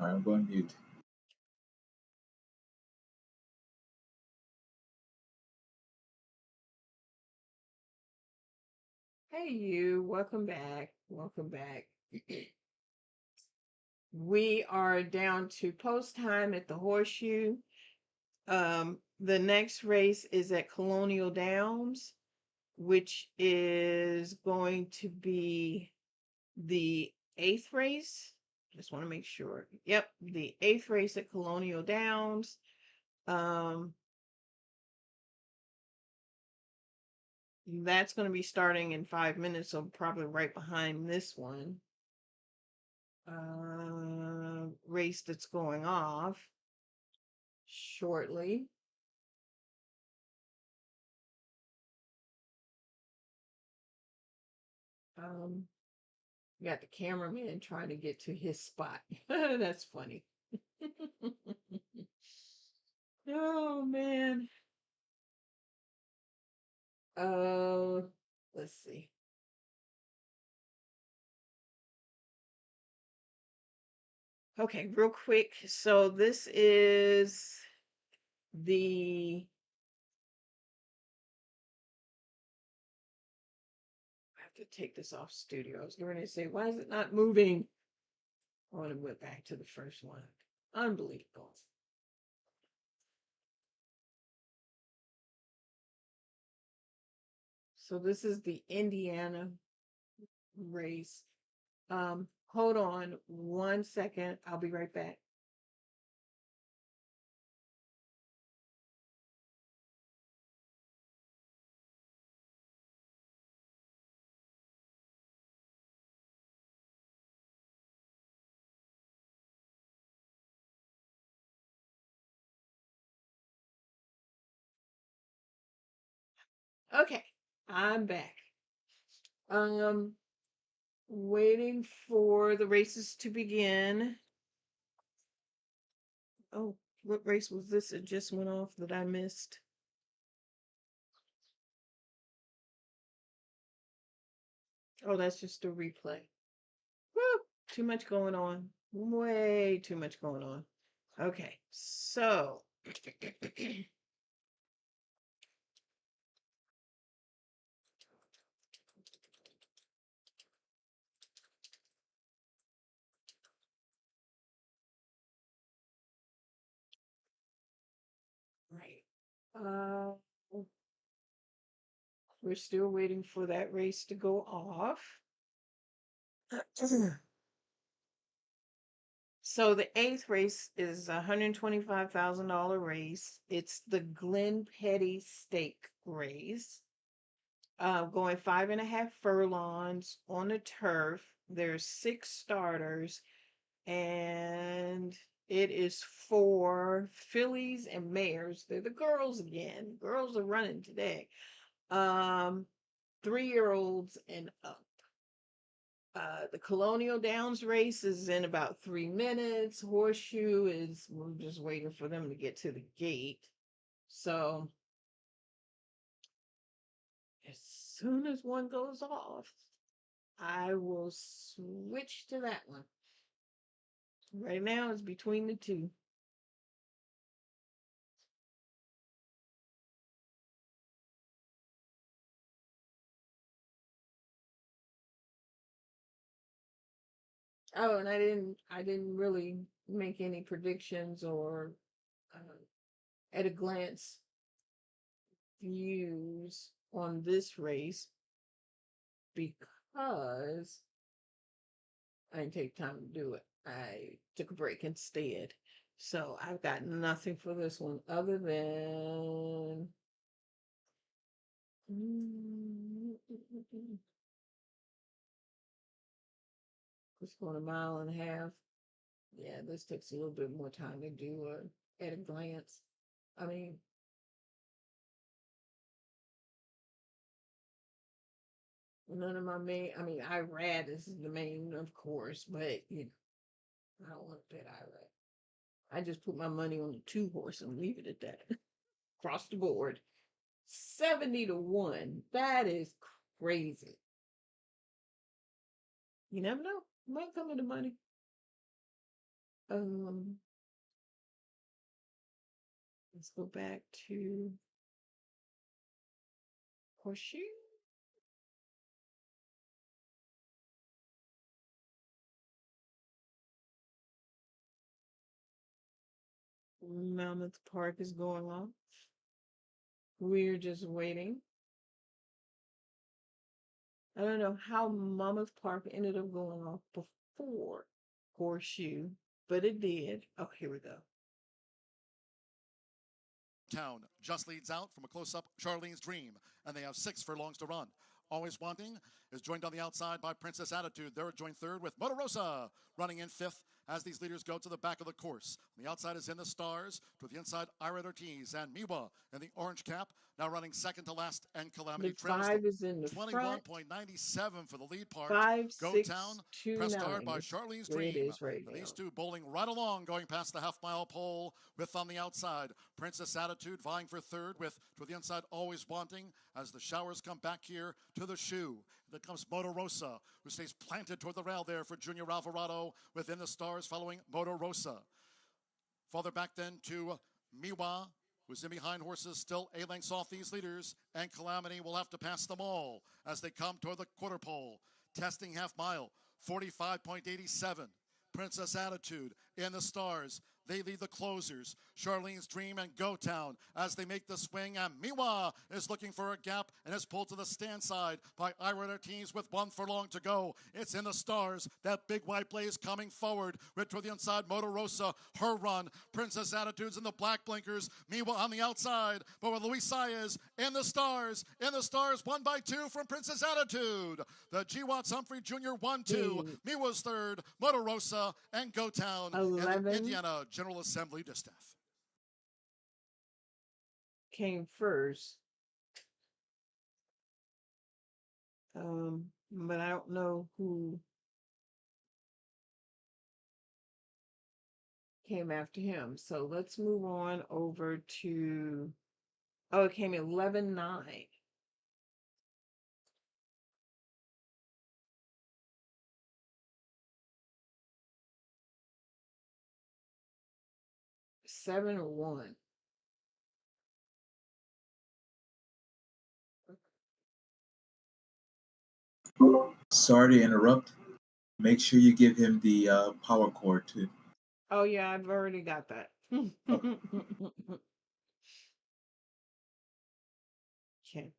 I'm going mute. Hey, you. Welcome back. Welcome back. We are down to post time at the Horseshoe. The next race is at Colonial Downs, which is going to be the eighth race. Just want to make sure. Yep, the eighth race at Colonial Downs. That's going to be starting in 5 minutes, so probably right behind this one. Race that's going off shortly. Got the cameraman trying to get to his spot. That's funny. Oh man. Uh, let's see. Okay, real quick. So this is the I have to take this off studio. I was going to say, why is it not moving? I want to go back to the first one. Unbelievable. So this is the Indiana race. Hold on 1 second. I'll be right back. Okay, I'm back. Waiting for the races to begin. Oh, what race was this? It just went off that I missed. Oh, that's just a replay. Woo! Too much going on. Way too much going on. Okay, so right. Uh, we're still waiting for that race to go off. So the eighth race is a $125,000 race. It's the Glen Petty Stake race. Going 5.5 furlongs on the turf. There's 6 starters, and it is for fillies and mares. They're the girls again. Girls are running today. 3-year-olds and up. The Colonial Downs race is in about 3 minutes. Horseshoe is, we're just waiting for them to get to the gate. So as soon as one goes off, I will switch to that one. Right now it's between the two. Oh, and I didn't really make any predictions or at a glance views on this race because I didn't take time to do it. I took a break instead. So I've got nothing for this one other than it's going 1.5 miles. Yeah, this takes a little bit more time to do at a glance. I mean, none of my main, I mean, Irad is the main, of course, but I don't want to bet Irad. I just put my money on the 2 horse and leave it at that. Across the board. 70 to 1. That is crazy. You never know. Might come into money. Um, let's go back to horseshoe. Mammoth Park is going on. We're just waiting. I don't know how Mammoth Park ended up going off before Horseshoe, but it did. Oh, here we go. Town just leads out from a close-up Charlene's Dream, and they have 6 furlongs to run. Always Wanting is joined on the outside by Princess Attitude. They're joined third with Motorosa running in fifth as these leaders go to the back of the course. On the outside is In the Stars, to the inside Ira Ortiz and Miwa in the orange cap, now running second to last, and Calamity The trails them. 5 is in the front. 21.97 for the lead part. 5, Go 6, Town, 2, press hard 9 by is Charlene's where it Dream. is right And these now. two bowling right along, going past the half-mile pole with on the outside Princess Attitude vying for third with to the inside Always Wanting as the showers come back here to the shoe. There comes Motorosa, who stays planted toward the rail there for Junior Alvarado within the stars following Motorosa. Farther back then to Miwa, who's in behind horses, still a length off these leaders, and Calamity will have to pass them all as they come toward the quarter pole. Testing half mile, 45.87. Princess Attitude in the stars. They lead the closers, Charlene's Dream and Go Town, as they make the swing, and Miwa is looking for a gap and is pulled to the stand side by Ira Ortiz with 1 furlong to go. It's In the Stars, that big white blaze coming forward with toward the inside Motorosa, her run. Princess Attitudes in the black blinkers, Miwa on the outside, but with Luis Saez In the Stars, 1 by 2 from Princess Attitude. The G. Watts Humphrey Jr. 1-2, Miwa's third, Motorosa, and Go Town in the 11 Indiana General Assembly Distaff. came first. But I don't know who came after him. So let's move on over to, oh, it came 11-9. Seven or one. Sorry to interrupt. Make sure you give him the power cord too. Oh yeah, I've already got that. Okay. Okay.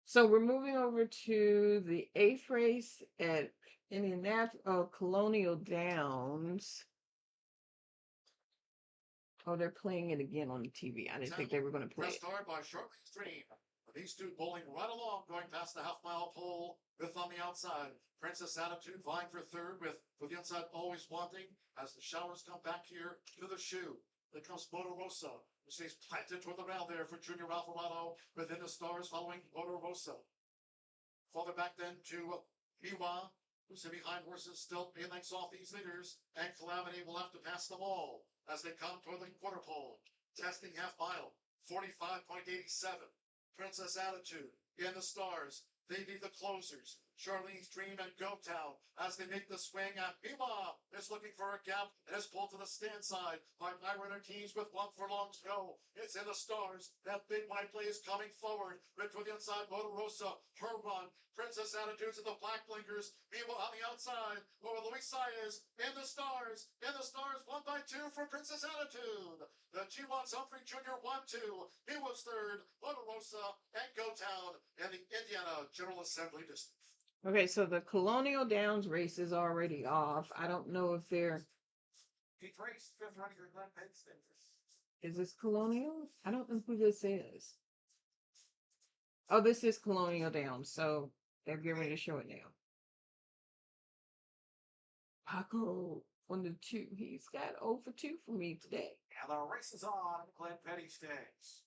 So we're moving over to the 8th race at Indianapolis, Colonial Downs. Oh, they're playing it again on the TV. I didn't think they were going to play Pressed it. hard by Charlene's Dream. These two bowling right along, going past the half-mile pole with on the outside. Princess Attitude vying for third with the inside Always Wanting as the showers come back here to the shoe. There comes Motorosa, who stays planted toward the rail there for Junior Alvarado within the stars following Motorosa. Farther back then to Miwa, who's in behind horses, still a lengths off these leaders, and Calamity will have to pass them all as they come toward the quarter pole. Testing half mile, 45.87. Princess Attitude in the stars. They be the closers. Charlene's Dream and Go Town as they make the swing, and Miwa is looking for a gap and is pulled to the stand side by Ira Ortiz with 1 furlong to go. It's In the Stars. That big white play is coming forward. Red to the inside, Motorosa, her run. Princess Attitudes in the black blinkers. Miwa on the outside. Over Luis Saez In the Stars. 1 by 2 for Princess Attitude. The G. Watts Humphrey Jr. 1-2. Miwa's third. Motorosa and Go Town in the Indiana General Assembly District. Okay, so the Colonial Downs race is already off. I don't know if they're. Eighth race, 5th running your left head status. Is this Colonial? I don't know who this is. Oh, this is Colonial Downs, so they're getting ready to show it now. Paco on the 2. He's got 0 for 2 for me today. And the race is on. Glenn Petty Stakes.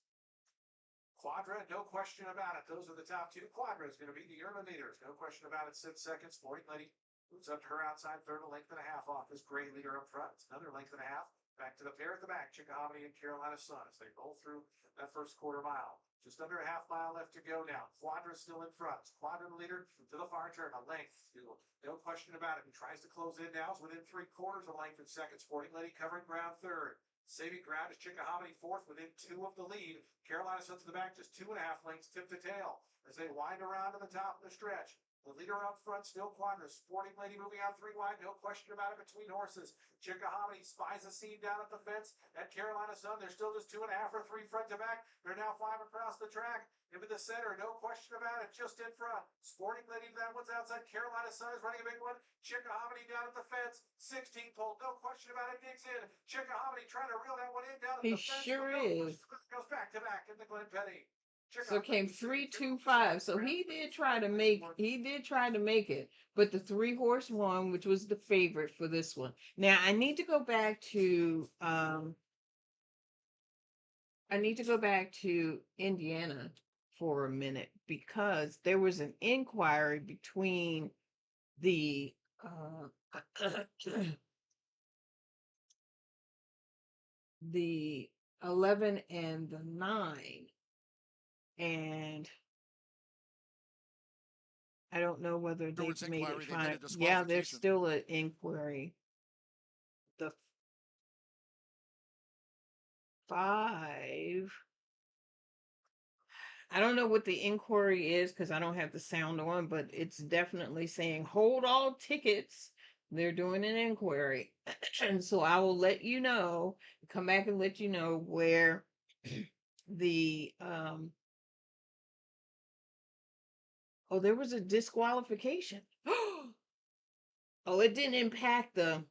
Quadra, no question about it. Those are the top 2. Quadra is going to be the early leaders. No question about it. 6 seconds. Sporting Lady moves up to her outside third, a length and a half off this gray leader up front. It's another length and a half. Back to the pair at the back, Chickahominy and Carolina Sun as they roll through that first quarter mile. Just under a half mile left to go now. Quadra still in front. Quadra the leader to the far turn. A length, no question about it. He tries to close in now. It's within 3/4 of a length in second. Sporting Lady covering ground third. Saving ground is Chickahominy fourth within 2 of the lead. Carolina Sun's in the back, just 2.5 lengths tip to tail as they wind around to the top of the stretch. The leader up front, still Quadra. Sporting Lady moving out 3 wide, no question about it between horses. Chickahominy spies a seam down at the fence at Carolina Sun. They're still just 2.5 or 3 front to back. They're now 5 across the track. Into the center, no question about it, just in front. Sporting Lady, that one's outside. Carolina Sun is running a big one. Chickahominy down at the fence. 16 pole, no question about it, digs in. Chickahominy trying to reel that one in down at He the fence. sure is. Goes back to back into Glen Petty. So came 3-2-5. So he did try to make it, but the 3-horse won, which was the favorite for this one. Now I need to go back to Indiana for a minute because there was an inquiry between the the 11 and the 9, and I don't know whether Afterwards they've made inquiry, it they made a final. Yeah, there's disqualification. still an inquiry. The 5, I don't know what the inquiry is because I don't have the sound on, but it's definitely saying hold all tickets. They're doing an inquiry. And so I will let you know, come back and let you know where the oh, there was a disqualification. Oh, it didn't impact I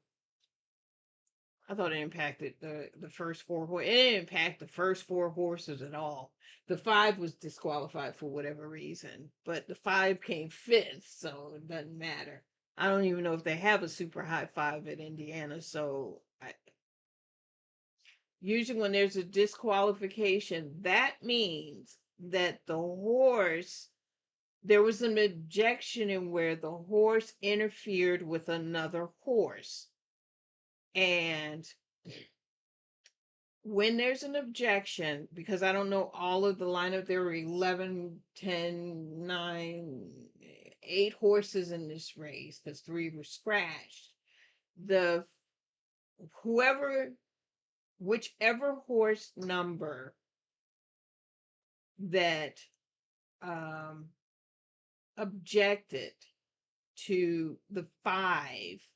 thought it impacted the first 4 horses. It didn't impact the first 4 horses at all. The 5 was disqualified for whatever reason, but the 5 came 5th, so it doesn't matter. I don't even know if they have a super high 5 at Indiana, so usually when there's a disqualification, that means that the horse, there was an objection in where the horse interfered with another horse. And when there's an objection, because I don't know all of the lineup, there were 11, 10, 9, 8 horses in this race because 3 were scratched. The whichever horse number that objected to the 5,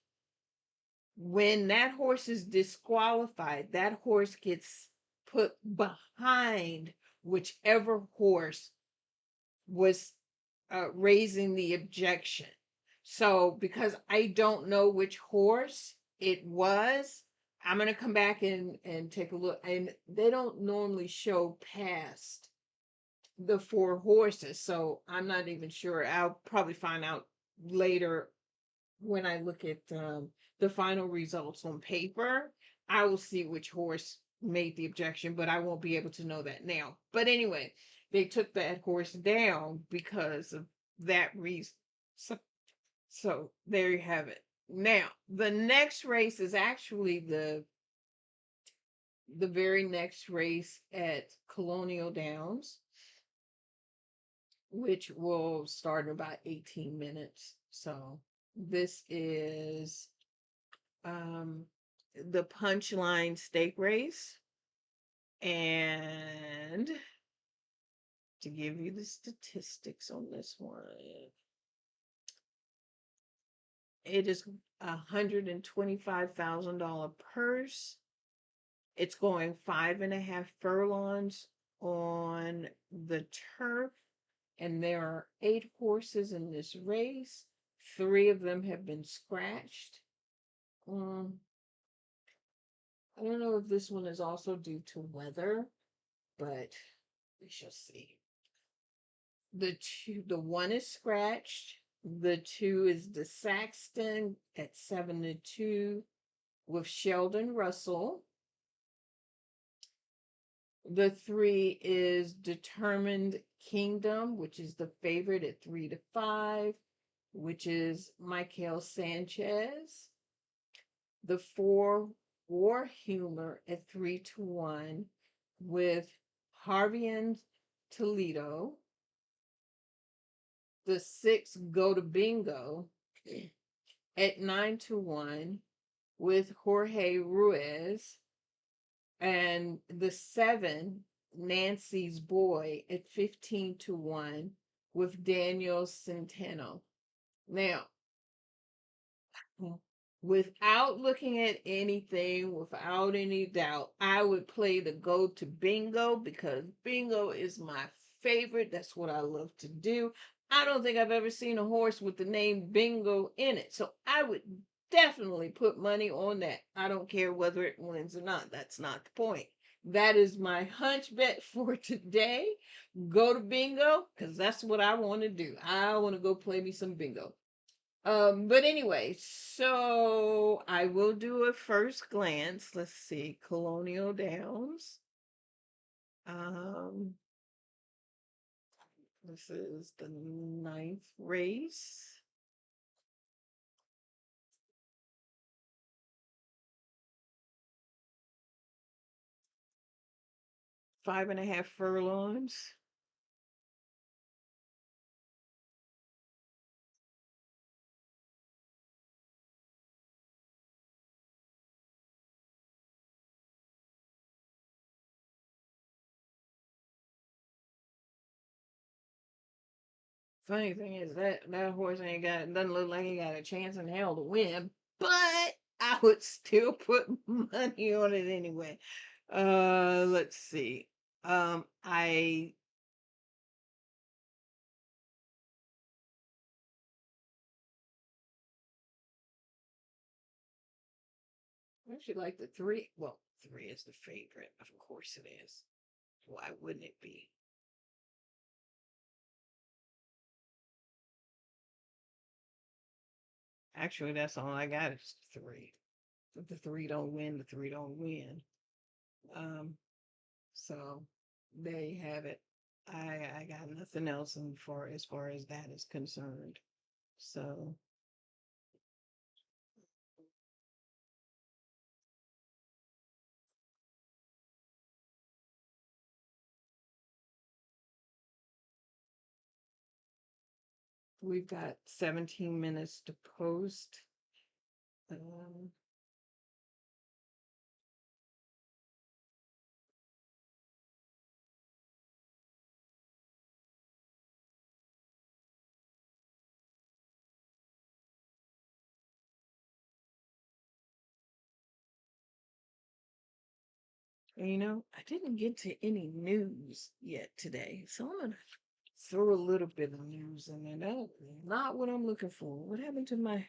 when that horse is disqualified, that horse gets put behind whichever horse was raising the objection. So because I don't know which horse it was, I'm going to come back and take a look. And they don't normally show past the 4 horses. So I'm not even sure. I'll probably find out later when I look at the final results on paper. I will see which horse made the objection, but I won't be able to know that now. But anyway, they took that horse down because of that reason. So there you have it. Now, the next race is actually the very next race at Colonial Downs, which will start in about 18 minutes. So this is the Punchline Stake Race. And to give you the statistics on this one, it is $125,000 purse. It's going 5.5 furlongs on the turf, and there are 8 horses in this race. 3 of them have been scratched. I don't know if this one is also due to weather, but we shall see. The 1 is scratched. The 2 is the Saxton at 7-2 with Sheldon Russell. The 3 is Determined Kingdom, which is the favorite at 3-5, which is Michael Sanchez. The 4 War Humor at 3-1 with Harvey and Toledo. The 6 Go to Bingo at 9-1 with Jorge Ruiz. And the 7 Nancy's Boy at 15-1 with Daniel Centeno. Now, without looking at anything, without any doubt, I would play the Go to Bingo because bingo is my favorite. That's what I love to do. I don't think I've ever seen a horse with the name Bingo in it. So I would definitely put money on that. I don't care whether it wins or not. That's not the point. That is my hunch bet for today. Go to bingo because that's what I want to do. I want to go play me some bingo. But anyway, so I will do a first glance. Let's see, Colonial Downs. Um, this is the 9th race. Five and a half furlongs. Funny thing is that horse ain't got doesn't look like he got a chance in hell to win, but I would still put money on it anyway. Let's see. I actually like the 3. Well, 3 is the favorite. Of course it is. Why wouldn't it be? Actually, that's all I got is 3. If the 3 don't win, the 3 don't win. Um, so there you have it. I got nothing else in for as far as that is concerned. So we've got 17 minutes to post. Um, I didn't get to any news yet today, so I'm gonna throw a little bit of news in there. That's not what I'm looking for. What happened to my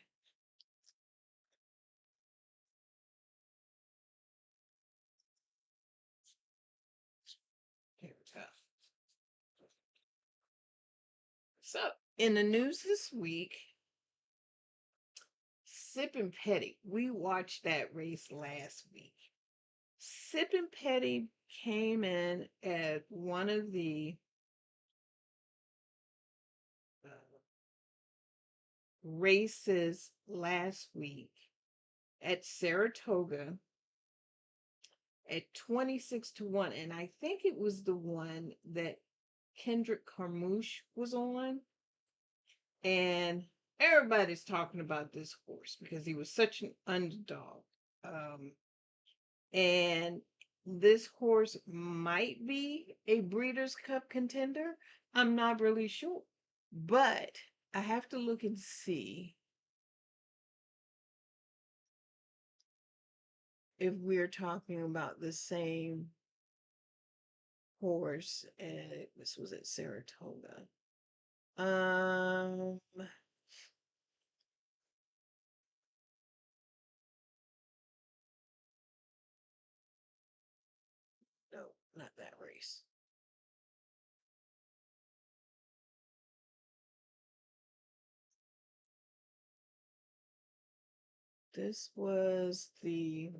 here we go. So in the news this week, Sip and Petty. We watched that race last week. Sip and Petty came in at one of the uh, races last week at Saratoga at 26-1. And I think it was the one that Kendrick Carmouche was on. And everybody's talking about this horse because he was such an underdog. Um, and this horse might be a Breeders' Cup contender. I'm not really sure, but I have to look and see if we're talking about the same horse. This was at Saratoga. Um, no, not that race. This was the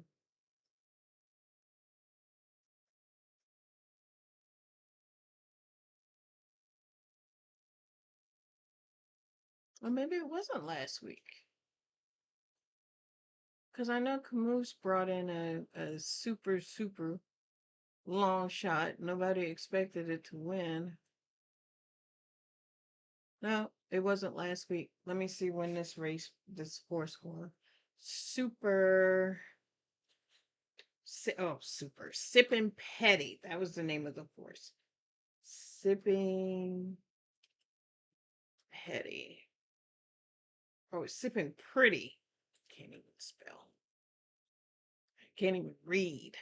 or maybe it wasn't last week Because I know Camus brought in a super, super long shot. Nobody expected it to win. No, it wasn't last week. Let me see when this horse won. Super, super. Sipping Petty. That was the name of the horse. Sipping Petty. Oh, it's Sipping Pretty. Can't even spell. Can't even read.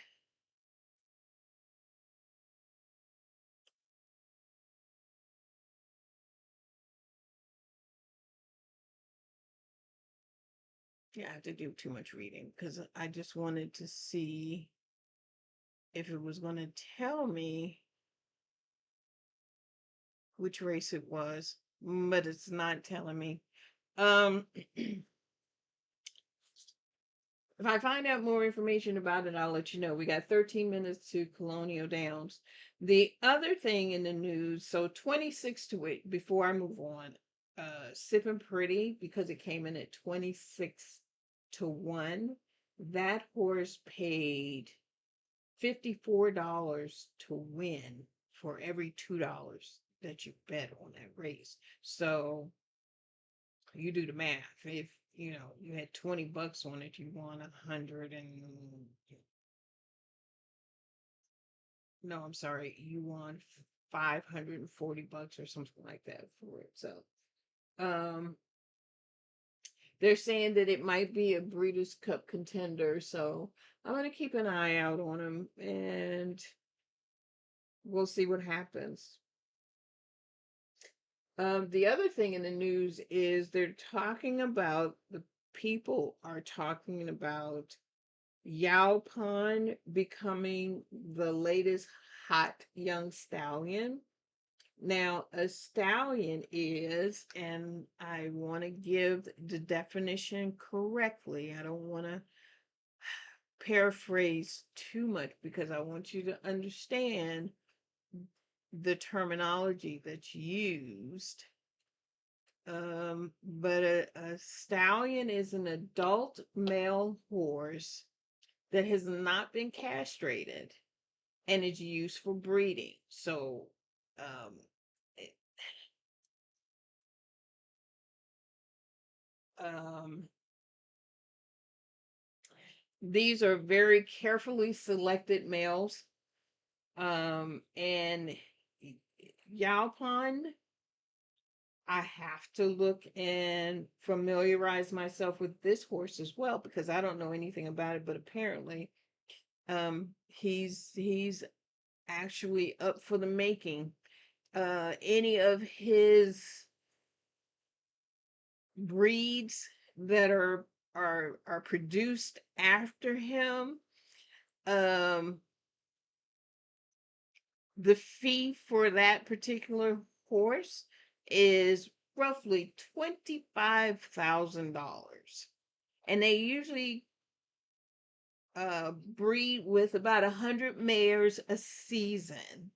Yeah, I have to do too much reading because I just wanted to see if it was going to tell me which race it was, but it's not telling me. If I find out more information about it, I'll let you know. We got 13 minutes to Colonial Downs. The other thing in the news, so 26 to it before I move on, Sipping Pretty, because it came in at 26 to 1, that horse paid $54 to win for every $2 that you bet on that race. So you do the math. If you had $20 on it, you won 100 and no, I'm sorry, you won $540 or something like that for it. So um they're saying that it might be a Breeders' Cup contender. So I'm gonna keep an eye out on him and we'll see what happens. The other thing in the news is the people are talking about Yaupon becoming the latest hot young stallion. Now, a stallion is, and I want to give the definition correctly. I don't want to paraphrase too much because I want you to understand the terminology that's used. But a stallion is an adult male horse that has not been castrated and is used for breeding. So, um, it- um, these are very carefully selected males. And Yaupon, I have to look and familiarize myself with this horse as well because I don't know anything about it, but apparently he's actually up for the making. Any of his breeds that are produced after him, um the fee for that particular horse is roughly $25,000, and they usually breed with about 100 mares a season.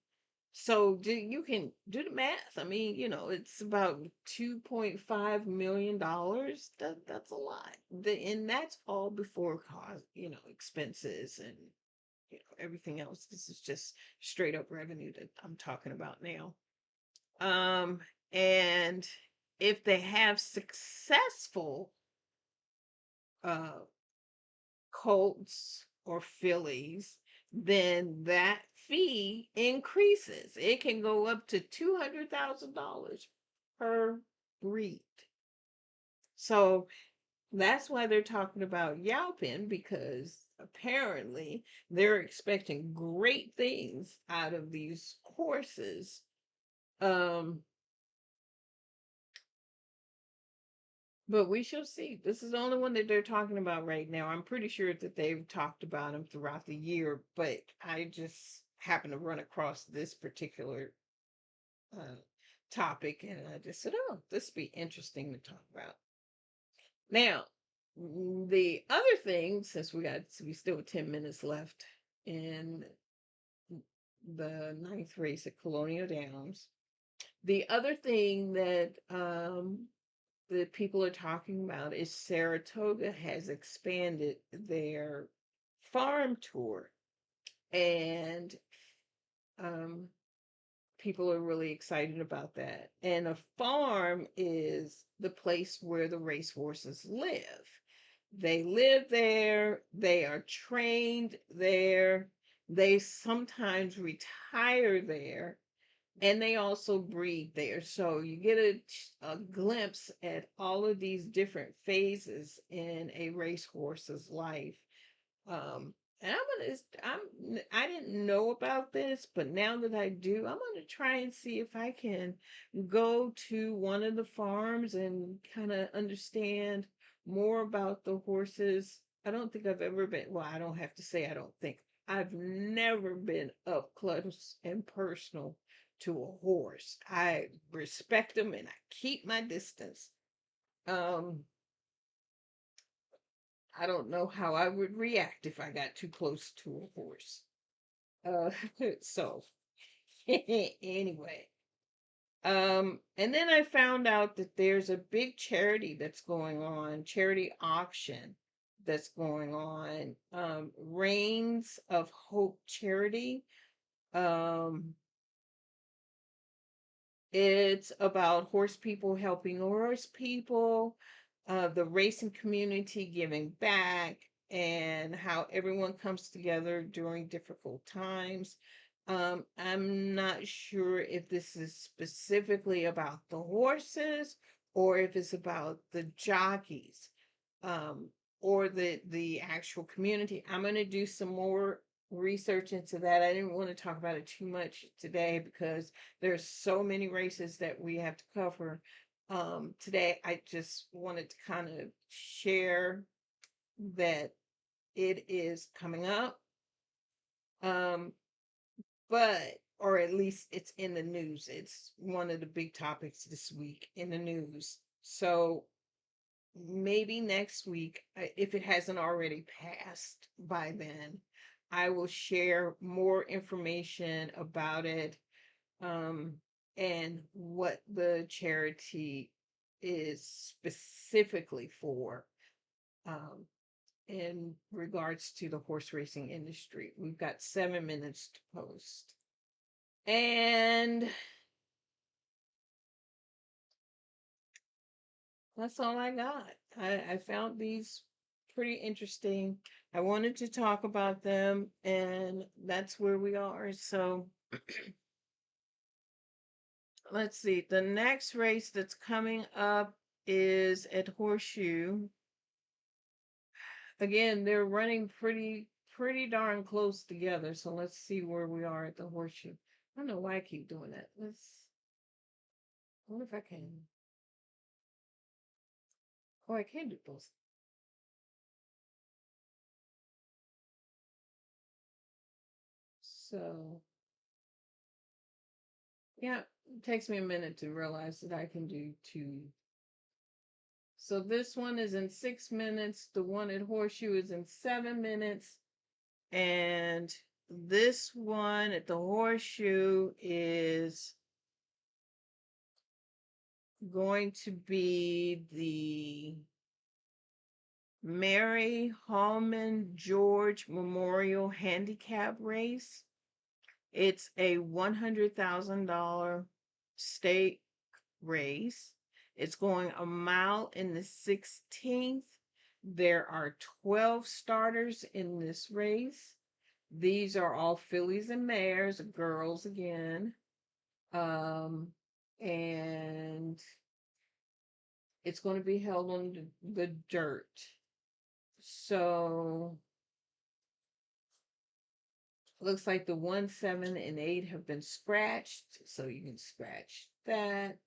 So you can do the math. I mean, it's about $2.5 million. That's a lot. And that's all before cost, expenses and everything else. This is just straight up revenue that I'm talking about now. And if they have successful uh colts or fillies, then that fee increases. It can go up to $200,000 per breed. So that's why they're talking about Yelping, because apparently they're expecting great things out of these horses. Um, But we shall see. This is the only one that they're talking about right now. I'm pretty sure that they've talked about him throughout the year, but I just happened to run across this particular uh, topic, and I just said, "Oh, this would be interesting to talk about." Now, the other thing, since we still have 10 minutes left in the ninth race at Colonial Downs, the other thing that that people are talking about is Saratoga has expanded their farm tour, and um, people are really excited about that. And a farm is the place where the racehorses live. They live there, they are trained there, they sometimes retire there, and they also breed there. So you get a glimpse at all of these different phases in a racehorse's life. Um, and I didn't know about this, but now that I do, I'm gonna try and see if I can go to one of the farms and kind of understand more about the horses. I don't think I've ever been, well, I don't have to say I don't think. I've never been up close and personal to a horse. I respect them and I keep my distance. Um, I don't know how I would react if I got too close to a horse. Uh, so anyway, and then I found out that there's a big charity that's going on, charity auction that's going on, Reigns of Hope Charity. Um, It's about horse people helping horse people, the racing community giving back, and how everyone comes together during difficult times. I'm not sure if this is specifically about the horses or if it's about the jockeys, um, or the actual community. I'm going to do some more research into that. I didn't want to talk about it too much today because there's so many races that we have to cover. Today, I just wanted to kind of share that it is coming up, um, but or at least it's in the news. It's one of the big topics this week in the news. So maybe next week, if it hasn't already passed by then, I will share more information about it, um, and what the charity is specifically for, um, in regards to the horse racing industry. We've got 7 minutes to post. And that's all I got. I found these pretty interesting. I wanted to talk about them, and that's where we are. So let's see. The next race that's coming up is at Horseshoe. Again, they're running pretty darn close together. So let's see where we are at the Horseshoe. I don't know why I keep doing that. I wonder if I can. Oh, I can do both. So yeah, it takes me a minute to realize that I can do two. So this one is in 6 minutes. The one at Horseshoe is in 7 minutes. And this one at the Horseshoe is going to be the Mary Hallman George Memorial Handicap Race. It's a $100,000 stake race. It's going a mile in the 16th. There are 12 starters in this race. These are all fillies and mares, girls again. And it's going to be held on the dirt. So looks like the 1, 7, and 8 have been scratched. So you can scratch that.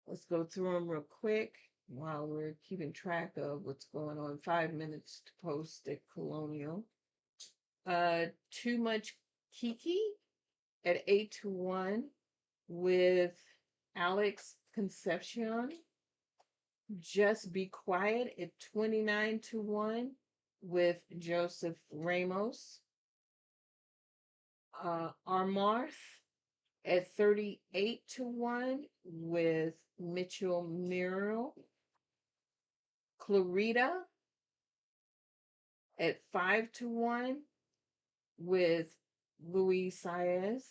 Let's go through them real quick while we're keeping track of what's going on. 5 minutes to post at Colonial. Too Much Kiki at 8-1 with Alex Concepcion. Just Be Quiet at 29-1 with Joseph Ramos. Armarth at 38 to 1 with Mitchell Muriel. Clarita at 5 to 1 with Luis Saez.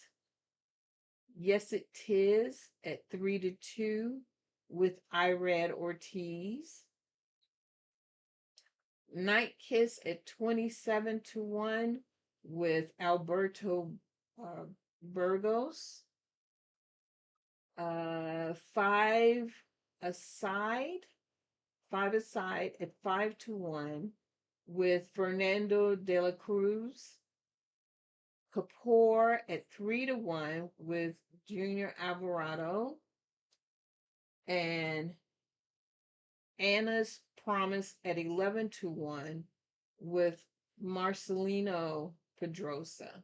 Yes It Tis at 3 to 2 with Irad Ortiz. Night Kiss at 27 to 1 with Alberto uh, Burgos. Five aside, five aside at 5 to 1 with Fernando de la Cruz. Kapoor at 3 to 1 with Junior Alvarado. And Anna's Promise at 11 to 1 with Marcelino Pedrosa.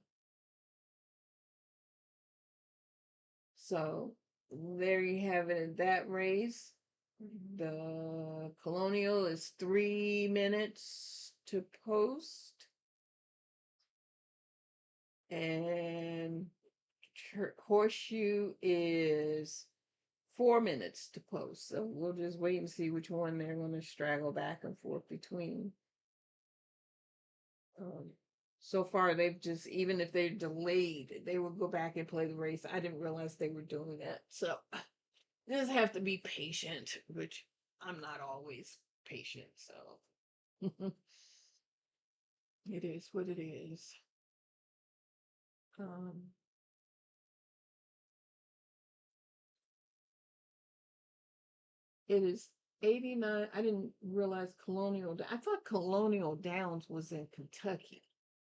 So there you have it in that race. The Colonial is 3 minutes to post. And Horseshoe is 4 minutes to post. So we'll just wait and see which one they're going to straggle back and forth between. So far, they've just, even if they're delayed, they will go back and play the race. I didn't realize they were doing that. So just have to be patient, which I'm not always patient. So it is what it is. It is 89. I didn't realize I thought Colonial Downs was in Kentucky.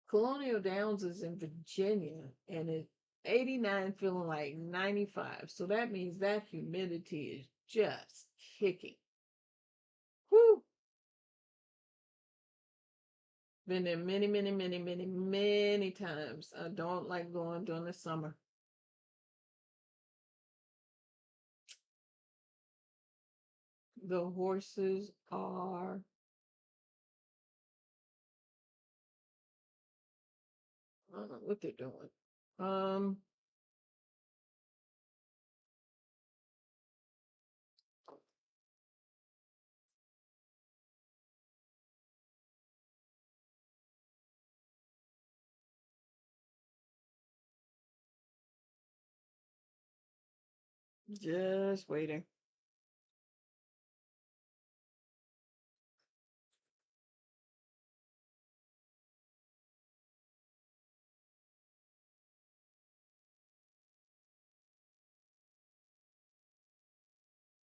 Colonial Downs is in Virginia, and it's 89 feeling like 95. So that means that humidity is just kicking. Whew. Been there many, many, many, many, many times. I don't like going during the summer. The horses are I don't know what they're doing. Just waiting.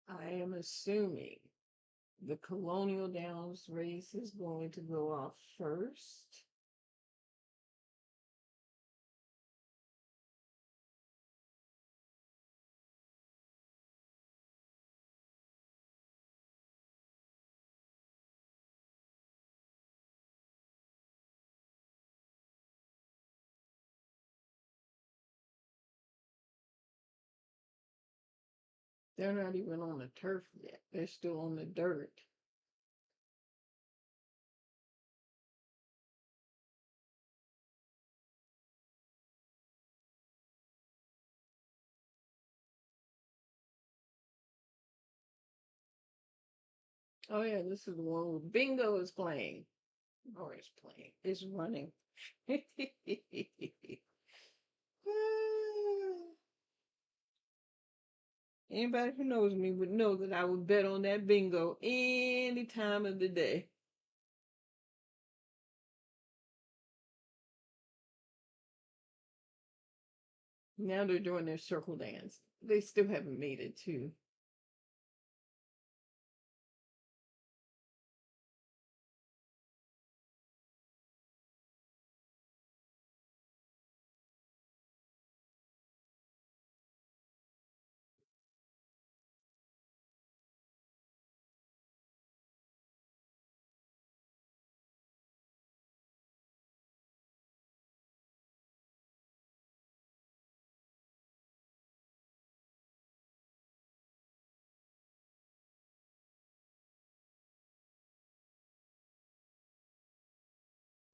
I am assuming the Colonial Downs race is going to go off first. They're not even on the turf yet. They're still on the dirt. Oh yeah, this is the one where Bingo is playing. Or is playing. Is running. Anybody who knows me would know that I would bet on that bingo any time of the day. Now they're doing their circle dance. They still haven't made it to.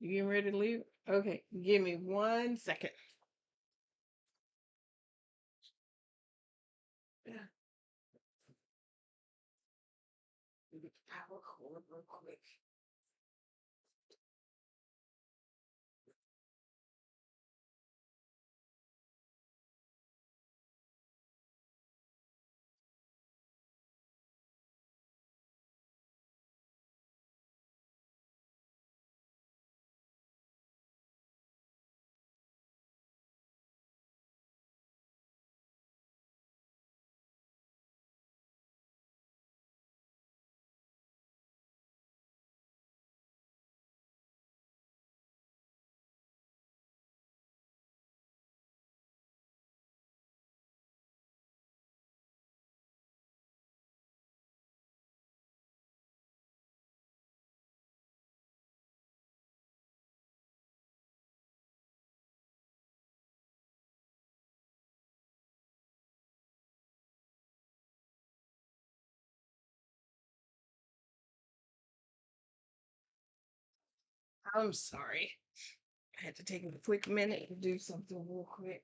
You getting ready to leave? Okay, give me 1 second. I'm sorry. I had to take a quick minute to do something real quick.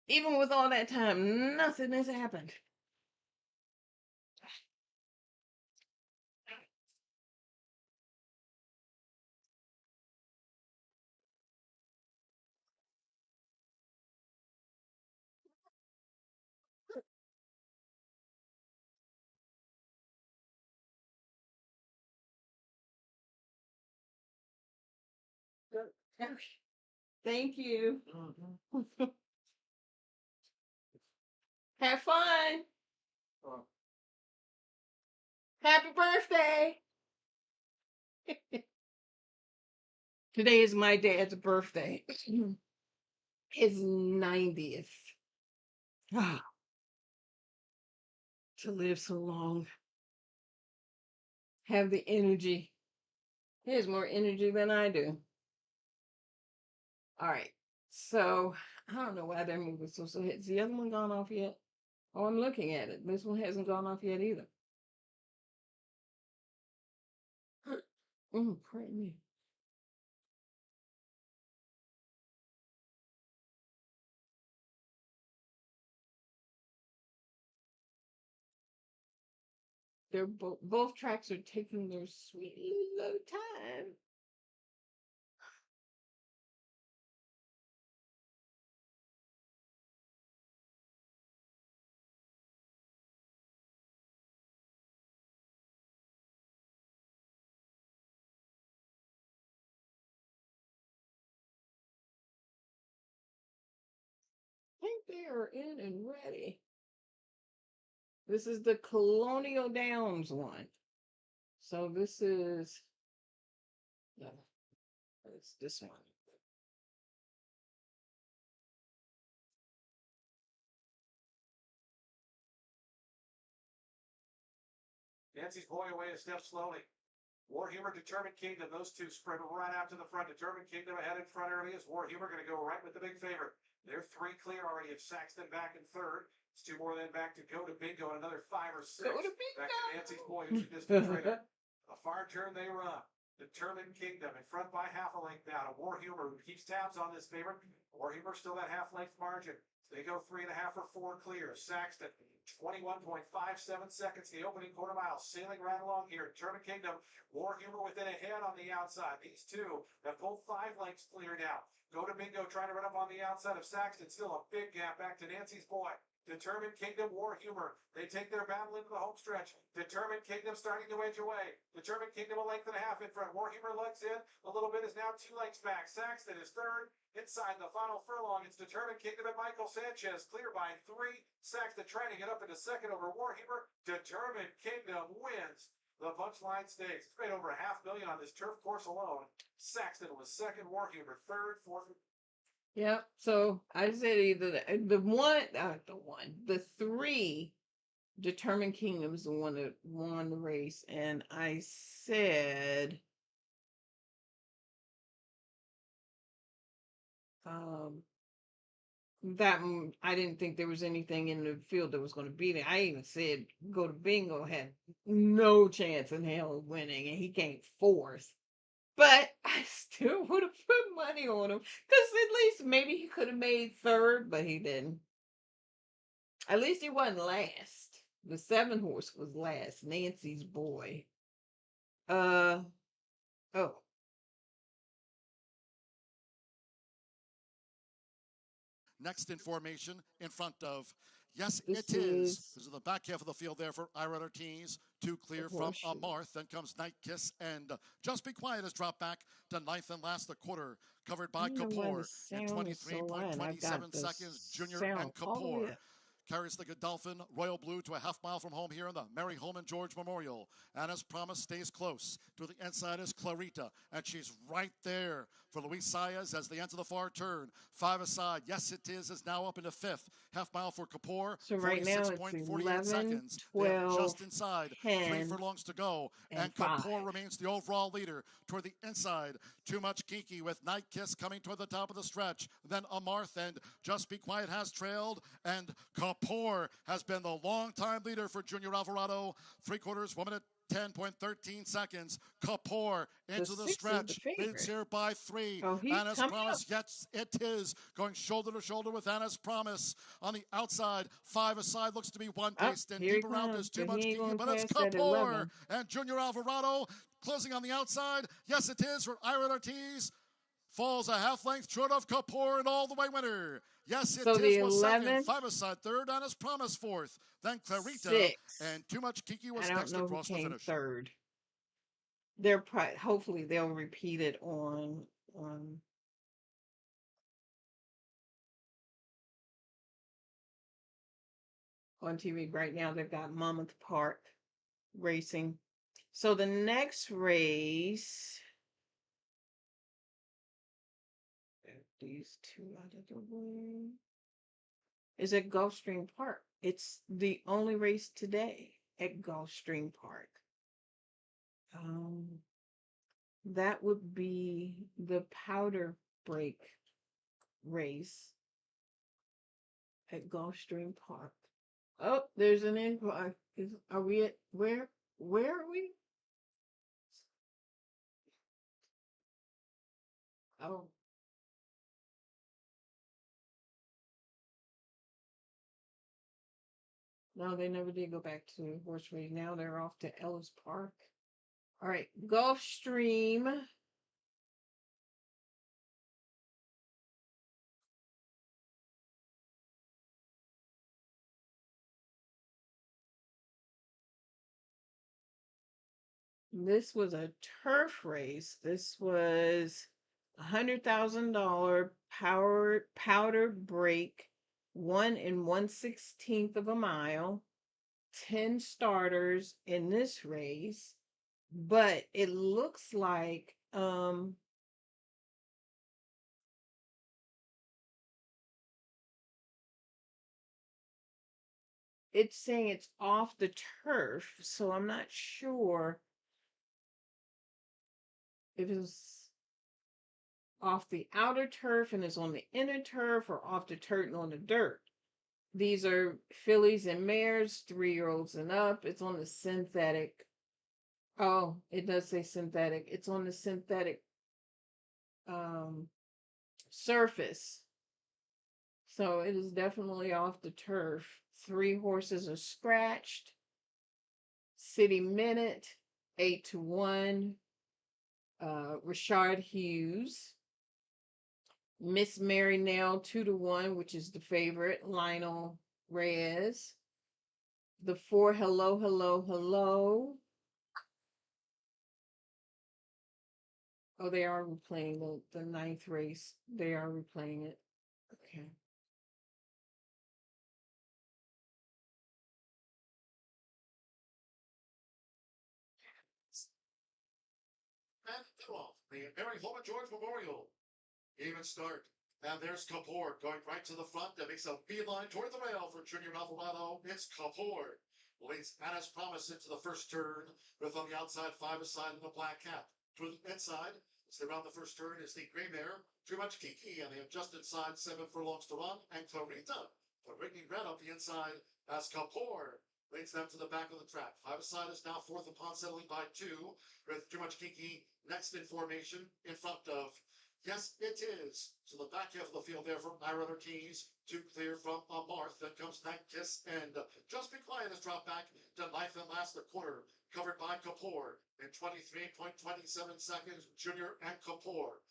Even with all that time, nothing has happened. Okay. Thank you. Have fun. Happy birthday. Today is my dad's birthday. His 90th. Ah, to live so long. Have the energy. He has more energy than I do. All right. So I don't know why they're moving so has the other one gone off yet? Oh, I'm looking at it. This one hasn't gone off yet either. Pardon me. They're both tracks are taking their sweet little time. I think they are in and ready. This is the Colonial Downs one. So this is, no, it's this one. Nancy's boy away a step slowly. War Humor, Determined Kingdom, those two spread right out to the front. Determined Kingdom ahead in front early is War Humor going to go right with the big favorite. They're three clear already of Saxton back in third. It's two more then back to Go to Bingo and another 5 or 6. Go to Bingo. Back to Nancy's boy, who's the distant trailer. A far turn they run. Determined Kingdom in front by half a length now to War Humor, who keeps tabs on this favorite. War Humor still that half length margin. They go 3.5 or 4 clear. Saxton, 21.57 seconds. The opening quarter mile, sailing right along here. Determined Kingdom, War Humor within a head on the outside. These two have both 5 lengths cleared out. Go to Bingo trying to run up on the outside of Saxton. Still a big gap back to Nancy's boy. Determined Kingdom, War Humor. They take their battle into the home stretch. Determined Kingdom starting to edge away. Determined Kingdom a length and a half in front. War Humor legs in. A little bit is now 2 lengths back. Saxton is third. Inside the final furlong, it's Determined Kingdom and Michael Sanchez. Clear by 3. Saxton trying to get up into second over War Humor. Determined Kingdom wins the Punchline Stakes. It's made over $500,000 on this turf course alone. Saxton was second. War Humor third. Fourth. Yep. So I said either the 3 Determined Kingdom is the one that won the race, and I said that I didn't think there was anything in the field that was going to beat it. I even said Go to Bingo had no chance in hell of winning, and he came fourth. But I still would have put money on him because at least maybe he could have made third, but he didn't. At least he wasn't last. The 7 horse was last. Nancy's boy. Oh. Next in formation in front of, yes, This it is. is This is the back half of the field there for Ira Ortiz. 2 clear from horseshoe. Marth. Then comes Night Kiss and Just Be Quiet has dropped back to ninth and last. The quarter covered by I don't know why the Kapoor in sound is so loud. I've got 23.27 the seconds. Junior sound and all the way Kapoor. up. carries the Godolphin Royal Blue to a half mile from home here in the Mary Holman George Memorial. And as promised, stays close. To the inside is Clarita, and she's right there for Luis Saez as they enter the far turn. 5 aside. Yes, it is now up into 5th. Half mile for Kapoor, So right now it's 46.48 11, seconds. They have 12, just inside. 3 10, furlongs to go. and Kapoor 5. remains the overall leader. Toward the inside, Too Much Kiki with Night Kiss coming toward the top of the stretch. Then Amarth and Just Be Quiet has trailed. And Kapoor has been the long-time leader for Junior Alvarado. 3/4, 1 minute 10.13 seconds. Kapoor into the 6 is stretch. the Leads favorite. here by 3. Oh, he's Anna's coming up. Promise. Yes, it is. Going shoulder to shoulder with Anna's Promise. On the outside, 5 aside looks to be one Oh, pace. And here he deep around is comes, Too but he Much ain't Kiki. going But it's past that Kapoor 11. and Junior Alvarado closing on the outside. Yes, it is for Ira Ortiz. Falls a half length short of Kapoor and all the way winner. Yes, it So the is was second. 11th, 5 aside third. Anna's Promise fourth. Then Clarita 6. and Too Much Kiki I was don't next know who across the came finish. third. They're probably, hopefully they'll repeat it on TV. Right now they've got Monmouth Park racing. So the next race, get these two out of the way, is at Gulfstream Park. It's the only race today at Gulfstream Park. That would be the powder break race at Gulfstream Park. Oh, there's an invite. Are we at where? Where are we? Oh, no, they never did go back to horse racing. Now they're off to Ellis Park. All right, Gulfstream. This was a turf race. This was $100,000 powder break, 1 1/16 of a mile, 10 starters in this race, but it looks like it's saying it's off the turf, so I'm not sure if it's off the outer turf and is on the inner turf or off the turf and on the dirt. These are fillies and mares, 3-year-olds and up. It's on the synthetic. Oh, it does say synthetic. It's on the synthetic um, surface. So it is definitely off the turf. 3 horses are scratched. City Minute, 8-1. Rashard Hughes. Miss Mary Nell, 2-1, which is the favorite. Lionel Reyes. The 4, Hello, Hello, Hello. Oh, they are replaying the 9th race. They are replaying it. Okay. And tip off the Mary Holman George Memorial. Even start. And there's Kapoor going right to the front that makes a beeline toward the rail for Junior Alvarado. It's Kapoor. Leads Anna's Promise into the first turn with on the outside 5 aside and the black cap. To the inside, as they round the first turn, is the gray mare, Too Much Kiki, and the adjusted side 7 furlongs to run, and Clarita. The ringing red up the inside as Kapoor leads them to the back of the track. 5 aside is now fourth upon settling by 2, with Too Much Kiki next in formation in front of Yes, it is. So the back half of the field there from Ira Ortiz, 2 clear from Amarth. Then comes Night Kiss and Just Be Quiet has dropped back to Life and Last the quarter, covered by Kapoor in 23.27 seconds. Junior and Kapoor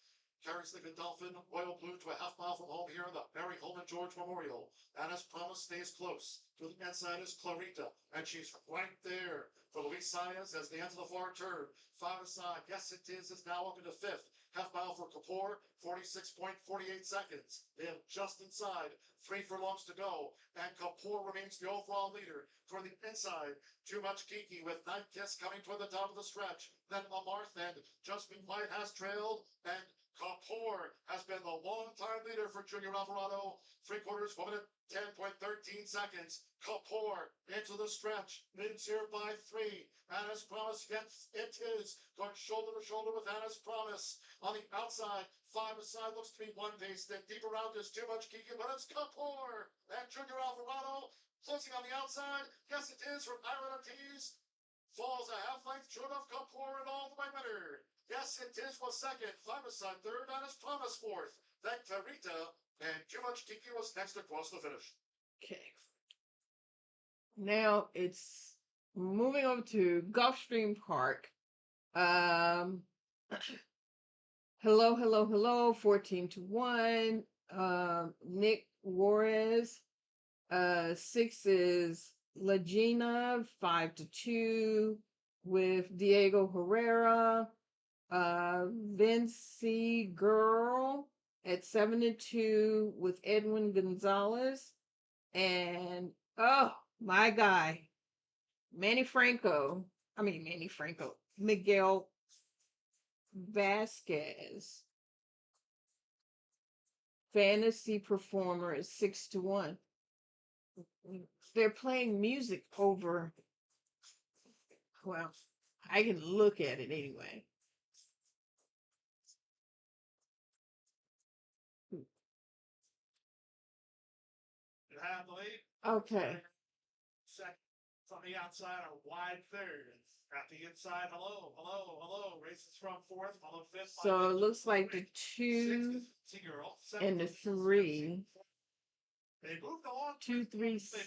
carries the Godolphin Royal Blue to a half mile from home here in the Mary Holman George Memorial. And as promised, stays close. To the inside is Clarita, and she's right there for Luis Saez as they enter the far turn. 5 aside, yes it is now up into 5th. Half mile for Kapoor, 46.48 seconds. They have just inside 3 furlongs to go, and Kapoor remains the overall leader. Toward the inside, Too Much Kiki with Night Kiss coming toward the top of the stretch. Then Amarth and Just Been Quiet has trailed, and Kapoor has been the long-time leader for Junior Alvarado. 3/4, 1 minute, 10.13 seconds. Kapoor into the stretch, leads here by 3. Anna's Promise, yes, it is. Going shoulder to shoulder with Anna's Promise. On the outside, 5 aside, looks to be 1 pace. Then deep around is Too Much Kiki, but it's Kapoor. And Junior Alvarado closing on the outside. Yes, it is from Iron Ortiz. Falls a half length short of Kapoor and all the way winner. Yes, it is was second. 5 aside third, Anna's Promise fourth. Then Clarita and Too Much Kiki was next across the finish. Okay. Now it's moving over to Gulfstream Park. Hello, hello, hello. 14-1. Nick Juarez. 6 is Legina. 5-2 with Diego Herrera. Vinci Girl at 7-2 with Edwin Gonzalez. And oh, my guy, Miguel Vasquez. Fantasy Performer is 6-1. They're playing music over. Well, I can look at it anyway. You have the lead. Okay. Second from the outside, a wide third. At the inside, hello, hello, hello. Races from fourth, follow fifth. So it looks like the 2 and the 3. They moved along 2, 3, 6.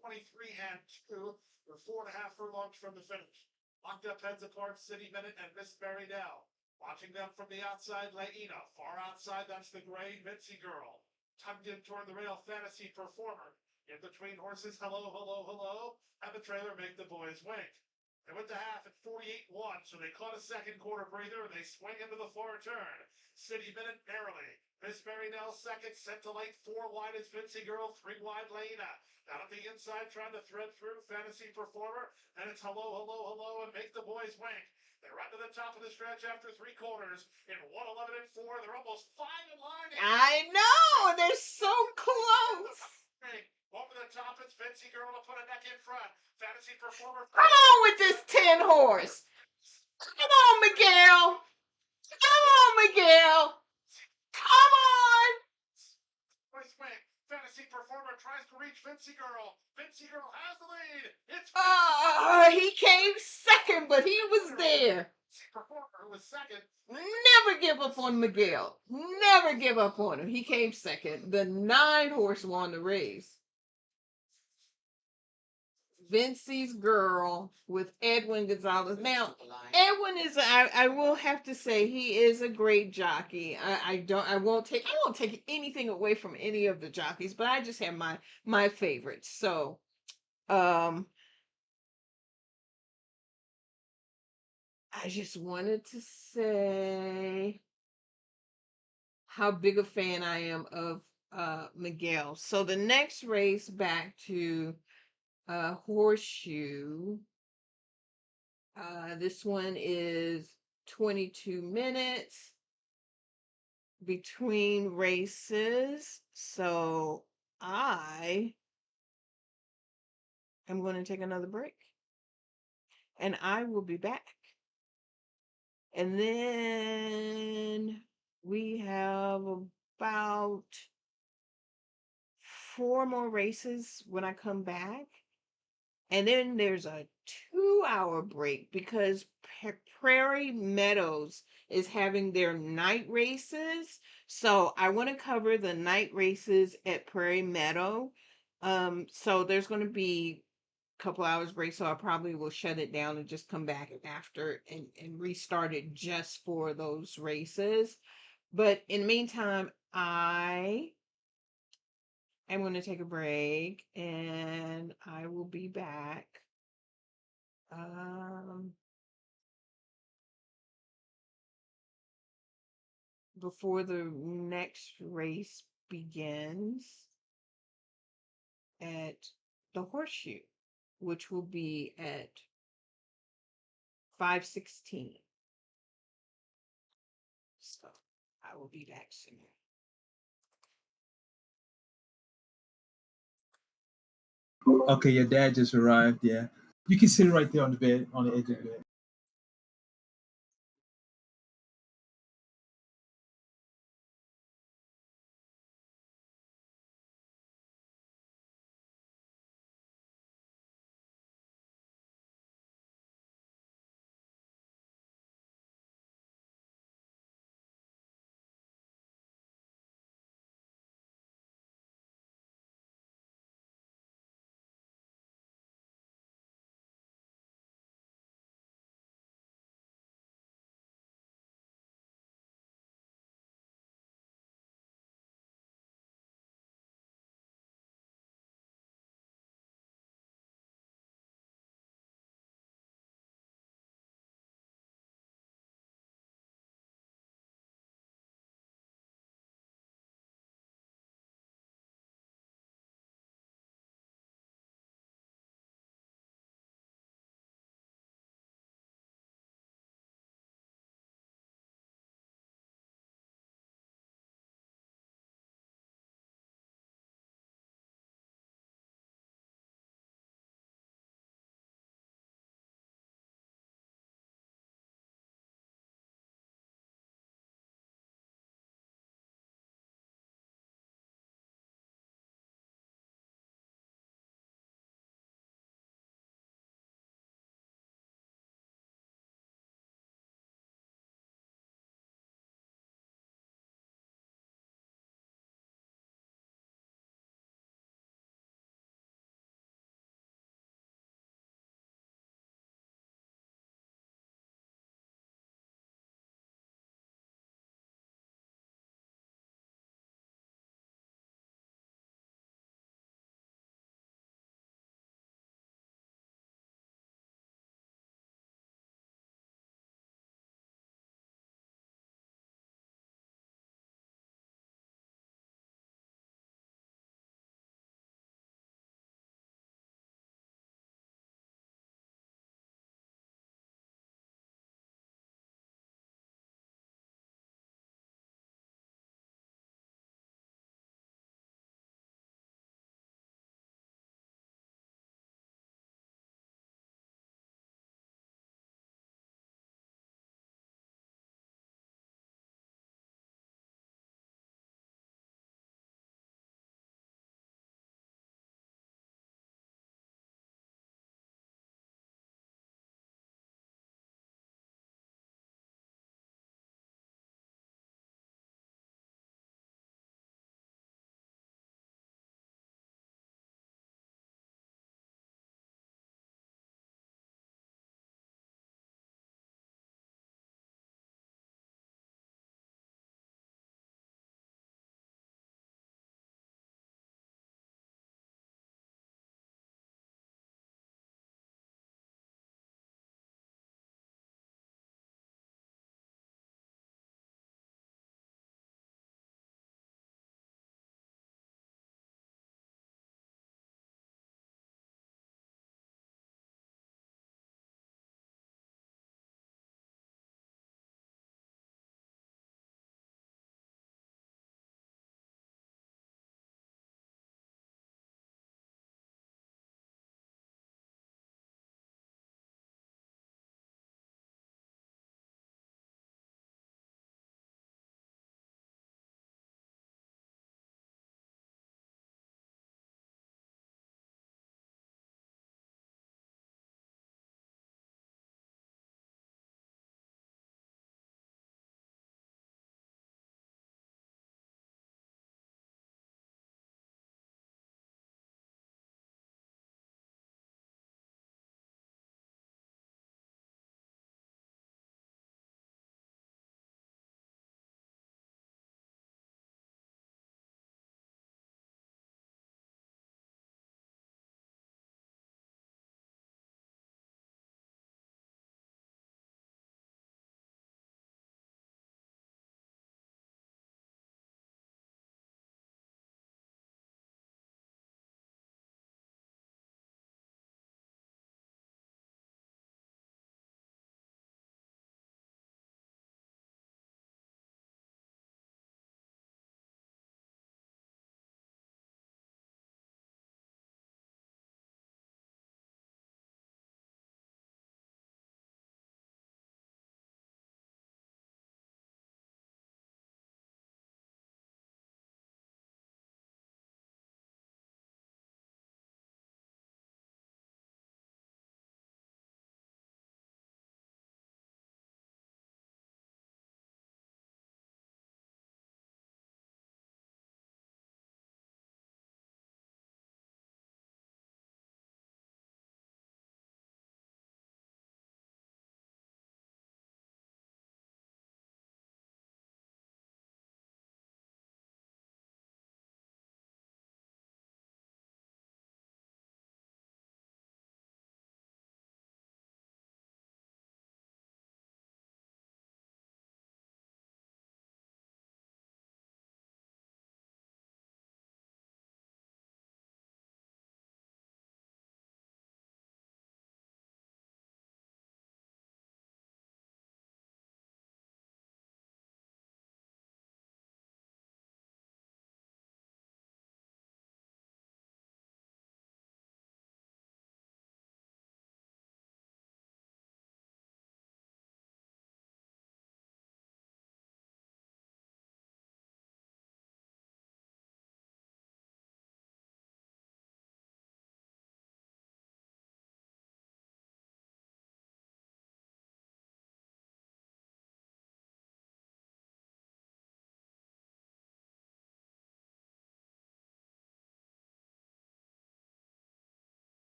23 and 2. We're 4.5 furlongs from the finish. Locked up heads apart, City Minute and Miss Mary now. Watching them from the outside, Laina. Far outside, that's the gray Mitzi Girl. Tugged in toward the rail, Fantasy Performer. In between horses, hello, hello, hello. Have a trailer make the boys wink. They went to half at 48-1, so they caught a second quarter breather and they swing into the far turn. City Minute narrowly. Miss Mary Nell second, set to late. 4 wide is Vinci Girl, 3 wide Laina. Down at the inside, trying to thread through Fantasy Performer, and it's hello, hello, hello, and make the boys wink. They're right to the top of the stretch after 3 quarters. In 1:11 and 4, they're almost 5 in line. I know, they're so close. Over the top, it's Vinci Girl to put a neck in front. Fantasy Performer. Come on with this 10 horse. Come on, Miguel. Come on, Miguel. Come on. Swing. Fantasy Performer tries to reach Vinci Girl. Vinci Girl has the lead. It's he came second, but he was there. Performer was second. Never give up on Miguel. Never give up on him. He came second. The 9 horse won the race. Vinci's Girl with Edwin Gonzalez. Now, Edwin is, I will have to say, he is a great jockey. I won't take anything away from any of the jockeys, but I just have my favorites. So, I just wanted to say how big a fan I am of Miguel. So the next race back to Horseshoe. This one is 22 minutes between races. So I am going to take another break. And I will be back. And then we have about 4 more races when I come back. And then there's a 2-hour break because Prairie Meadows is having their night races. So I want to cover the night races at Prairie Meadow. So there's going to be a couple hours break. So I probably will shut it down and just come back after and restart it just for those races. But in the meantime, I'm going to take a break and I will be back. before the next race begins at the Horseshoe, which will be at 5:16. So I will be back soon. Okay, your dad just arrived. Yeah, you can sit right there on the bed, on the edge of the bed.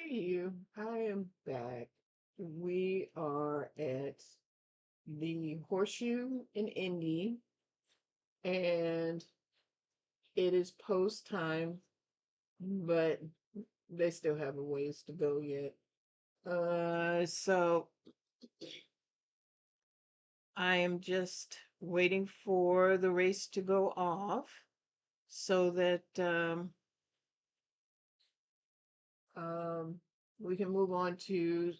you. I am back. We are at the Horseshoe in Indy, and it is post time, but they still have a ways to go yet. So I am just waiting for the race to go off so that um, we can move on to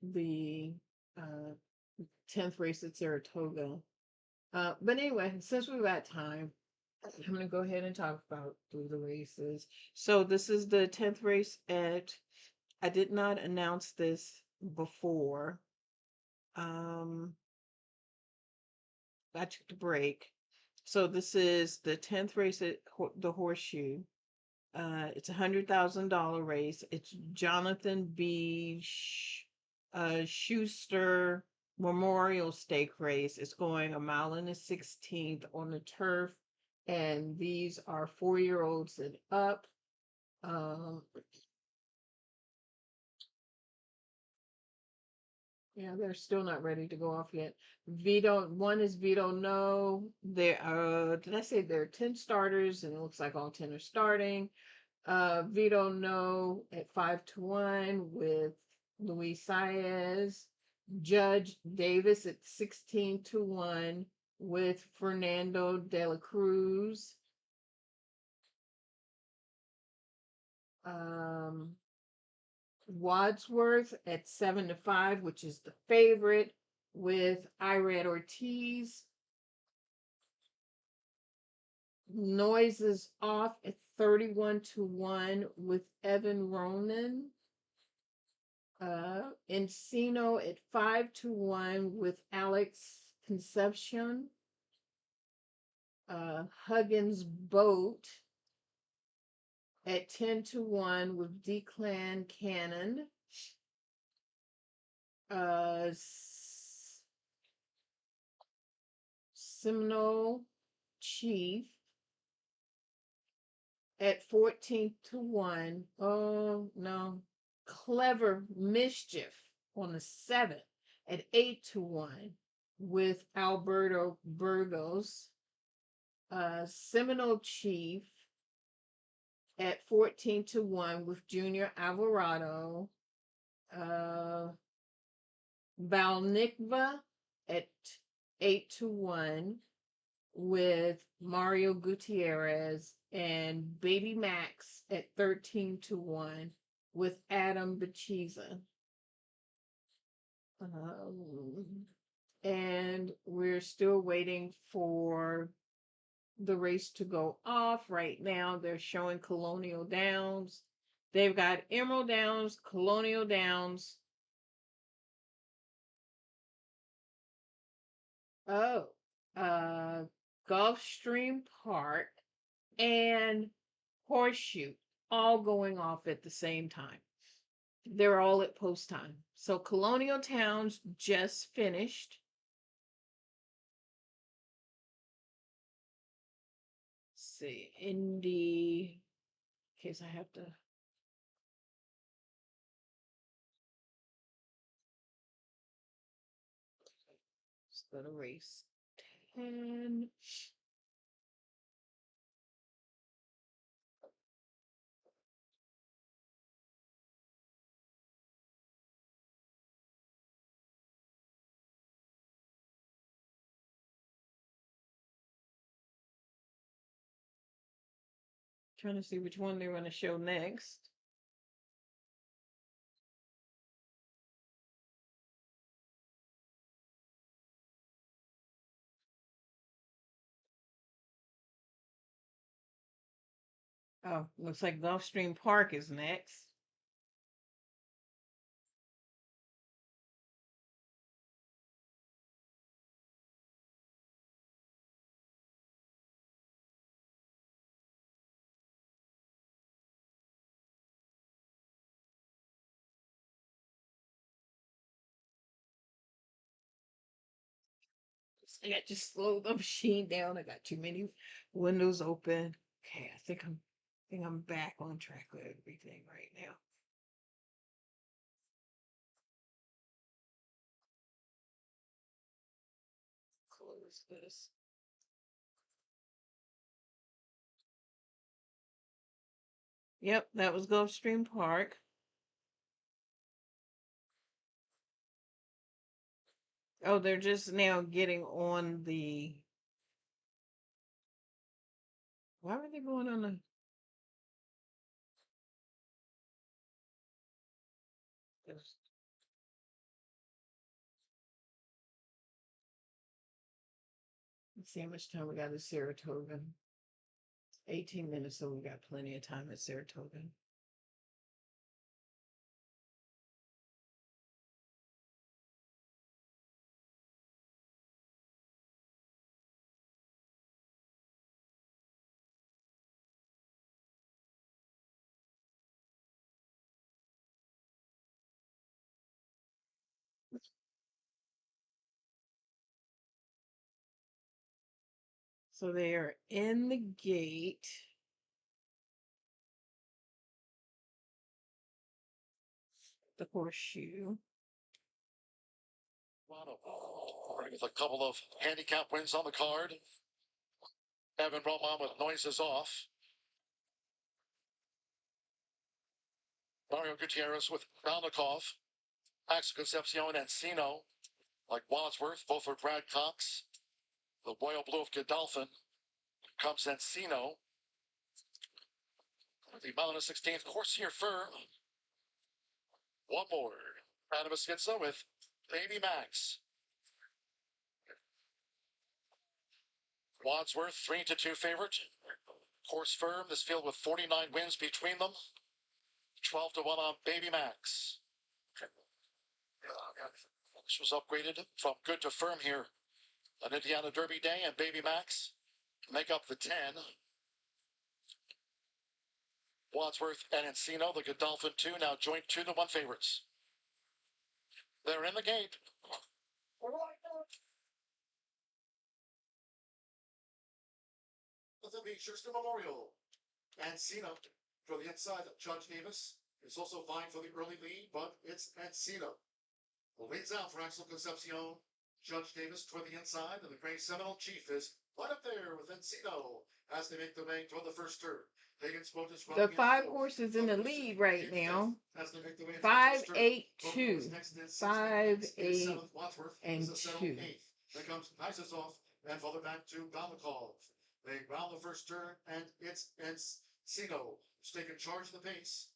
the uh, 10th race at Saratoga. But anyway, since we've got time, I'm going to go ahead and talk about through the races. So this is the 10th race at, I did not announce this before. I took the break. So this is the 10th race at the Horseshoe. It's $100,000 race. It's Jonathan B. Schuster Memorial Stake Race. It's going a mile and a 16th on the turf, and these are 4-year-olds and up. Yeah, they're still not ready to go off yet. Vito, one is Vito No. There did I say there are 10 starters and it looks like all 10 are starting. Vito No at 5-1 with Luis Saez. Judge Davis at 16-1 with Fernando de la Cruz. Wadsworth at 7-5, which is the favorite, with Irad Ortiz. Noise is off at 31-1 with Evan Ronan. Encino at 5-1 with Alex Concepcion. Huggins Boat at 10-1 with Declan Cannon. Seminole Chief at 14-1. Oh no. Clever Mischief on the 7th at 8-1 with Alberto Burgos. Seminole Chief at 14-1 with Junior Alvarado. Balnikva at 8-1 with Mario Gutierrez, and Baby Max at 13-1 with Adam Bachiza. And we're still waiting for the race to go off. Right now, they're showing Colonial Downs. They've got Emerald Downs, Colonial Downs. Oh, Gulfstream Park and Horseshoe all going off at the same time. They're all at post time. So Colonial Towns just finished. Let's see, Indy, in case I have to. Let's go to race 10. Trying to see which one they're going to show next. Oh, looks like Gulfstream Park is next. I got to slow the machine down. I got too many windows open. Okay, I think I'm think I'm back on track with everything right now. Close this. Yep, that was Gulfstream Park. Oh, they're just now getting on the. Why were they going on the? Let's see how much time we got at Saratoga. 18 minutes, so we got plenty of time at Saratoga. So they are in the gate. The horseshoe. With a couple of handicap wins on the card. Evan Roman with Noises Off. Mario Gutierrez with Balnikov. Axel Concepcion and Sino, like Wadsworth, both are Brad Cox. The Royal Blue of Godolphin comes Encino. The Mountain 16th, Corsair Fur. One more. Adam Skitza with Baby Max. Wadsworth, 3-2 favorite. Course firm, this field with 49 wins between them. 12-1 on Baby Max. This was upgraded from good to firm here on Indiana Derby Day, and Baby Max make up the 10. Wadsworth and Encino, the Godolphin 2, now joint 2-1 favorites. They're in the gate. The Schuster Memorial. Encino for the inside. Judge Davis is also vying for the early lead, but it's Encino. The leads out for Axel Concepcion. Judge Davis toward the inside, and the Gray Seminole Chief is right up there with Encino as they make the way toward the first turn. The 5 horses in the lead right now. 5, 8, 2. 5, 8, and 2. Then comes Nicesoff and further back to Balnikov. They round the first turn, and it's Encino who's taking charge of the pace.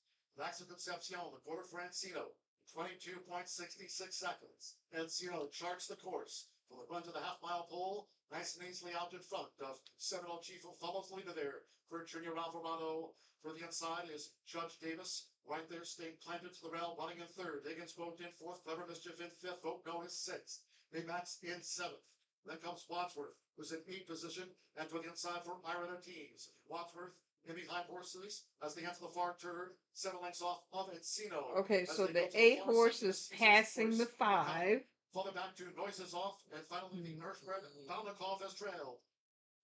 Axel Concepcion, the quarter for Encino. 22.66 seconds. Encino charts the course from the run to the half-mile pole. Nice and easily out in front of Seminole Chief, who follows the leader there for Junior Alvarado. For the inside is Judge Davis. Right there, staying planted to the rail, running in third. Higgins Boat in fourth. Clever Mischief in fifth. Vote No is sixth. Big Max in seventh. Then comes Wadsworth, who's in 8th position. And to the inside for Iron and Teams. Wadsworth in behind horses as they enter the far turn, 7 lengths off of Encino. Okay, so the 8 horse is passing the 5. Further back to Noises Off, and finally the Earthbred Balnikov has trailed.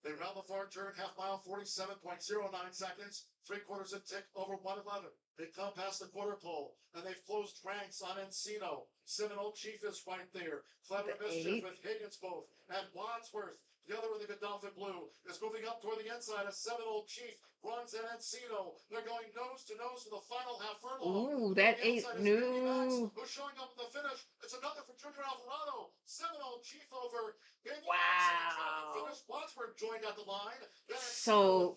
They round the far turn, half mile, 47.09 seconds, 3/4 a tick over 111. They come past the quarter pole, and they've closed ranks on Encino. Seminole Chief is right there. Clever Mischief with Higgins both, and Wadsworth. The other in the Godolphin Blue is moving up toward the inside. A Seminole Chief runs in Encino. They're going nose to nose for the final half furlong. Ooh, that ain't new. Who's showing up at the finish? It's another for Junior Alvarado. Seminole Chief over. Wow. Wadsworth joined at the line. So,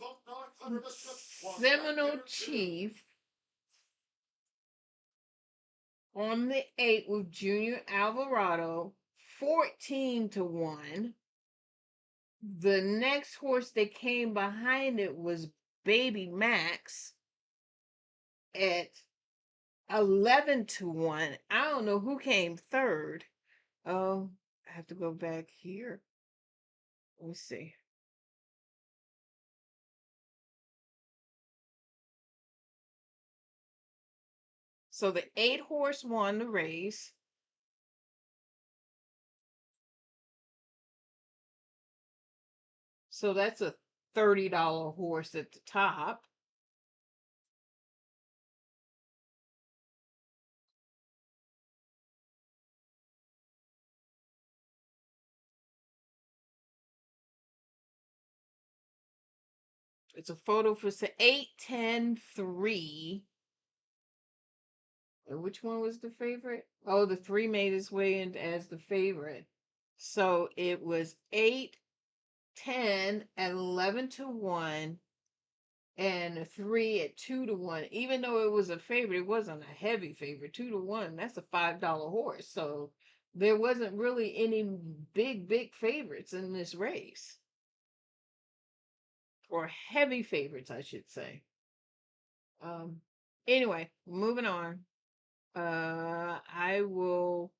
Seminole Chief on the 8 with Junior Alvarado, 14-1. The next horse that came behind it was Baby Max at 11-1. I don't know who came third. Oh, I have to go back here. Let me see. So the 8 horse won the race. So that's a $30 horse at the top. It's a photo for 8-10-3. And which one was the favorite? Oh, the 3 made its way in as the favorite. So it was 8, 10 at 11-1, and a 3 at 2-1. Even though it was a favorite, it wasn't a heavy favorite. 2-1, that's a $5 horse. So there wasn't really any big favorites in this race. Or heavy favorites, I should say. Anyway, moving on. I will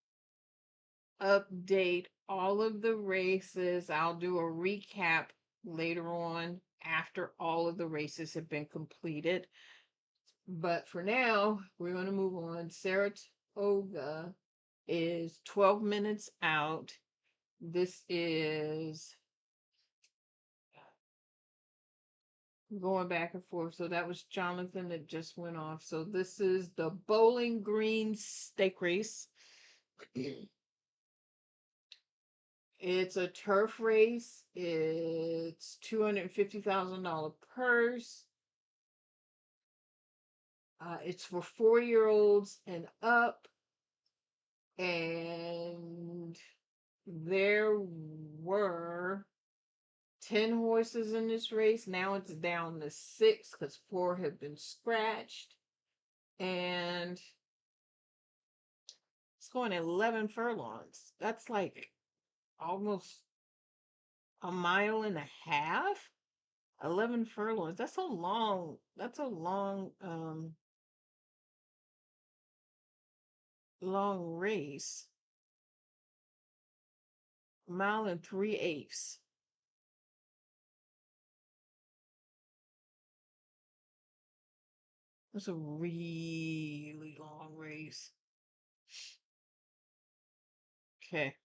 update all of the races. I'll do a recap later on after all of the races have been completed. But for now, we're going to move on. Saratoga is 12 minutes out. This is going back and forth. So that was Jonathan that just went off. So this is the Bowling Green Stake Race. It's a turf race. It's $250,000 purse. It's for 4-year-olds and up. And there were 10 horses in this race. Now it's down to 6 because 4 have been scratched. And it's going 11 furlongs. That's like almost a mile and a half. 11 furlongs. That's a long, long race. Mile and 3/8. That's a really long race. Okay.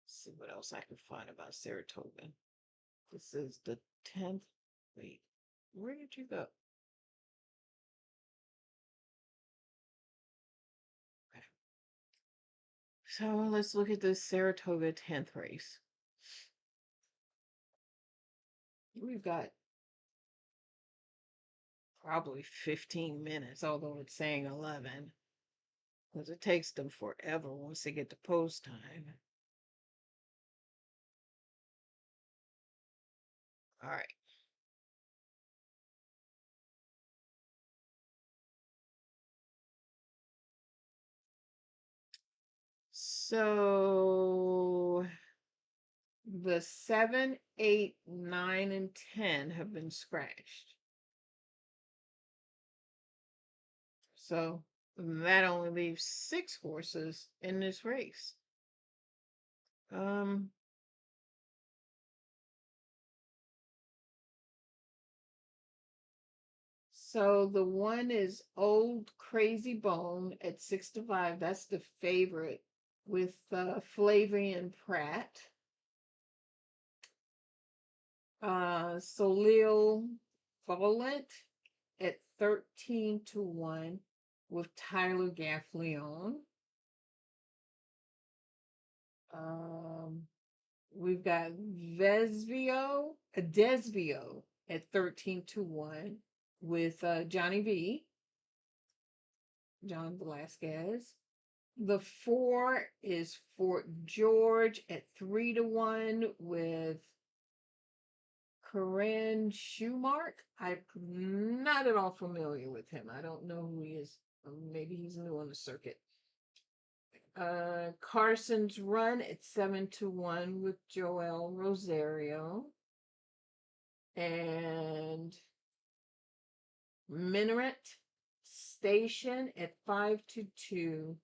Let's see what else I can find about Saratoga. This is the 10th. Wait, where did you go? Okay. So let's look at the Saratoga 10th race. We've got probably 15 minutes, although it's saying 11. Because it takes them forever once they get to post time. All right. So the 7, 8, 9, and 10 have been scratched. So that only leaves 6 horses in this race. So the one is Old Crazy Bone at 6-5. That's the favorite with Flavian Pratt. Solil Volant at 13-1 with Tyler Gaffleon. We've got Desvio at 13-1 with Johnny V. John Velasquez. The 4 is Fort George at 3-1 with Corinne Schumark. I'm not at all familiar with him. I don't know who he is. Maybe he's new on the circuit. Carson's Run at 7-1 with Joel Rosario. And Minaret Station at 5-2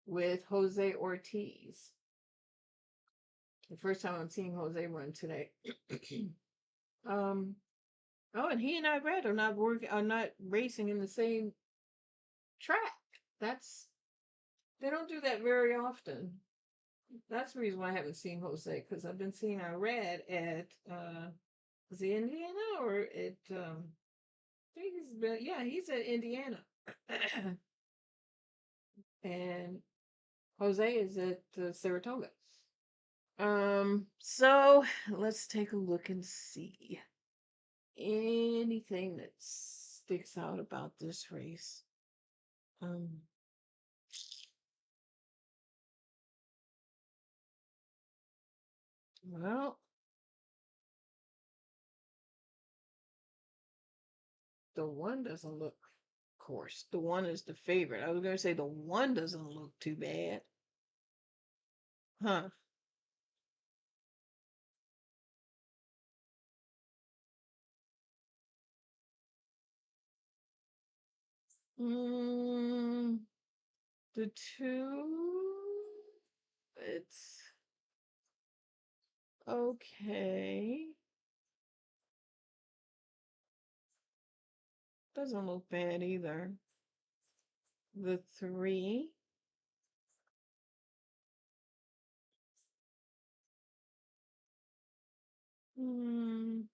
with Jose Ortiz. The first time I'm seeing Jose run today. Oh, and he and I read are not racing in the same track. They don't do that very often. That's the reason why I haven't seen Jose, because I've been seeing Irad at is he Indiana or at I think he's at Indiana. And Jose is at Saratoga. So let's take a look and see anything that sticks out about this race. Um, well, the one doesn't look, of course, the one is the favorite. I was going to say the one doesn't look too bad. Huh. Mm, the two, it's okay. Doesn't look bad either. The three, mm,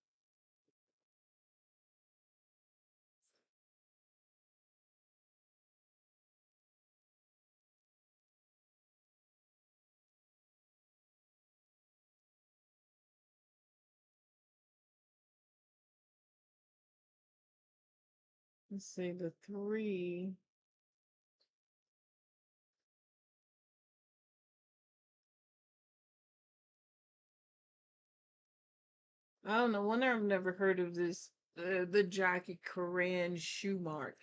let's see, the three. I don't know. Wonder I've never heard of this. The jockey Corinne Schumark,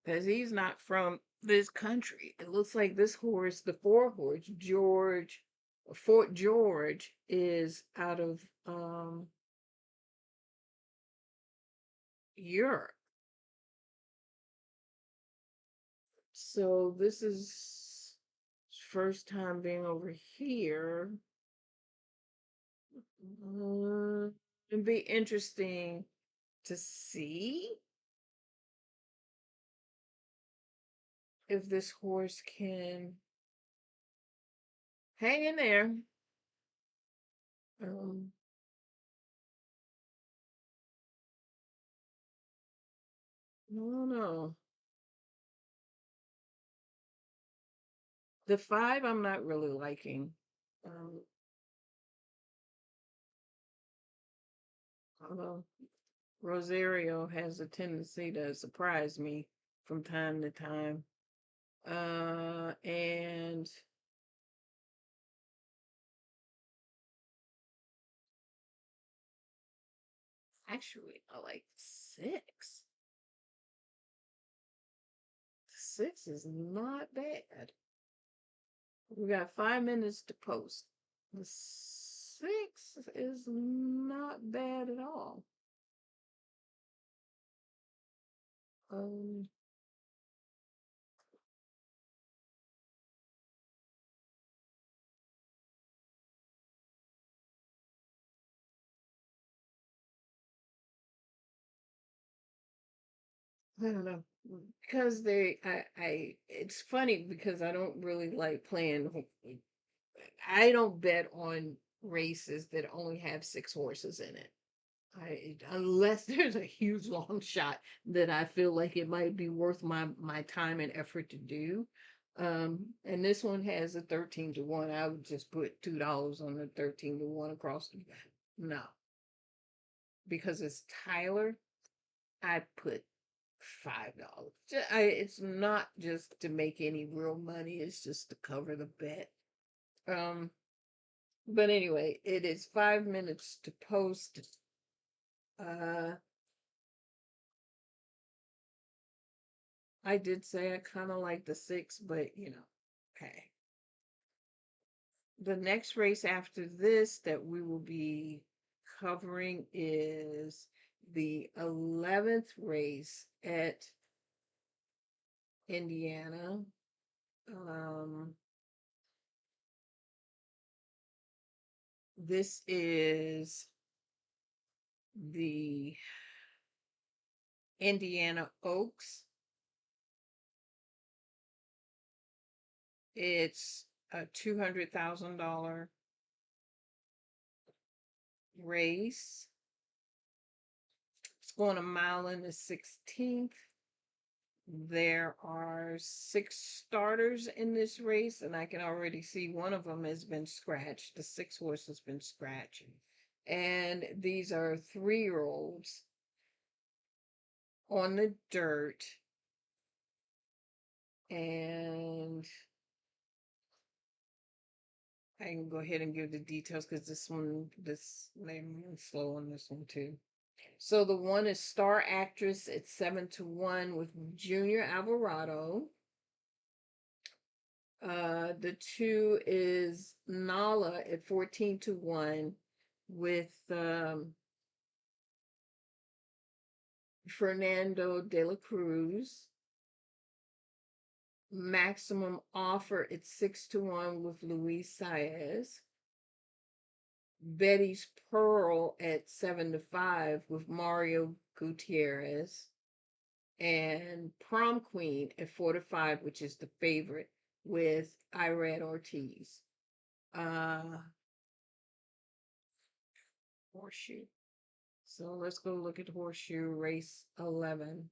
because he's not from this country. It looks like this horse, the four horse George, Fort George, is out of Europe. So this is his first time being over here. It'd be interesting to see if this horse can hang in there. Um, I don't know. The five, I'm not really liking. Um, although Rosario has a tendency to surprise me from time to time. And actually, I like six. Six is not bad. We got 5 minutes to post. The six is not bad at all. Um, I don't know because it's funny because I don't really like playing. I don't bet on races that only have six horses in it. Unless there's a huge long shot that I feel like it might be worth my time and effort to do. And this one has a 13-1. I would just put $2 on the 13-1 across the no, because it's Tyler. I put $5. It's not just to make any real money. It's just to cover the bet. Um, but anyway, it is 5 minutes to post. Uh, I did say I kind of like the six, but okay. The next race after this that we will be covering is the 11th race at Indiana. This is the Indiana Oaks. It's a $200,000 race. It's going a mile in the 16th. There are 6 starters in this race, and I can already see one of them has been scratched. The 6 horse has been scratched. And these are 3-year-olds on the dirt. And I can go ahead and give the details because this name is slow on this one too. So the one is Star Actress at 7-1 with Junior Alvarado. The 2 is Nala at 14-1 with Fernando de la Cruz. Maximum Offer at 6-1 with Luis Saez. Betty's Pearl at 7-5 with Mario Gutierrez. And Prom Queen at 4-5, which is the favorite, with Irad Ortiz. Horseshoe. So let's go look at Horseshoe race 11.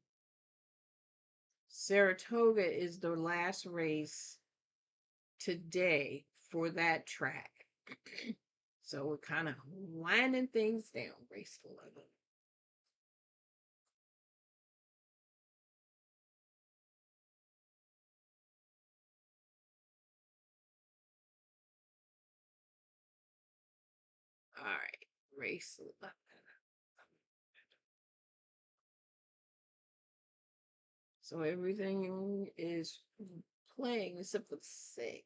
Saratoga is the last race today for that track. So we're kind of winding things down, race 11. All right, race 11. So everything is playing except for 6.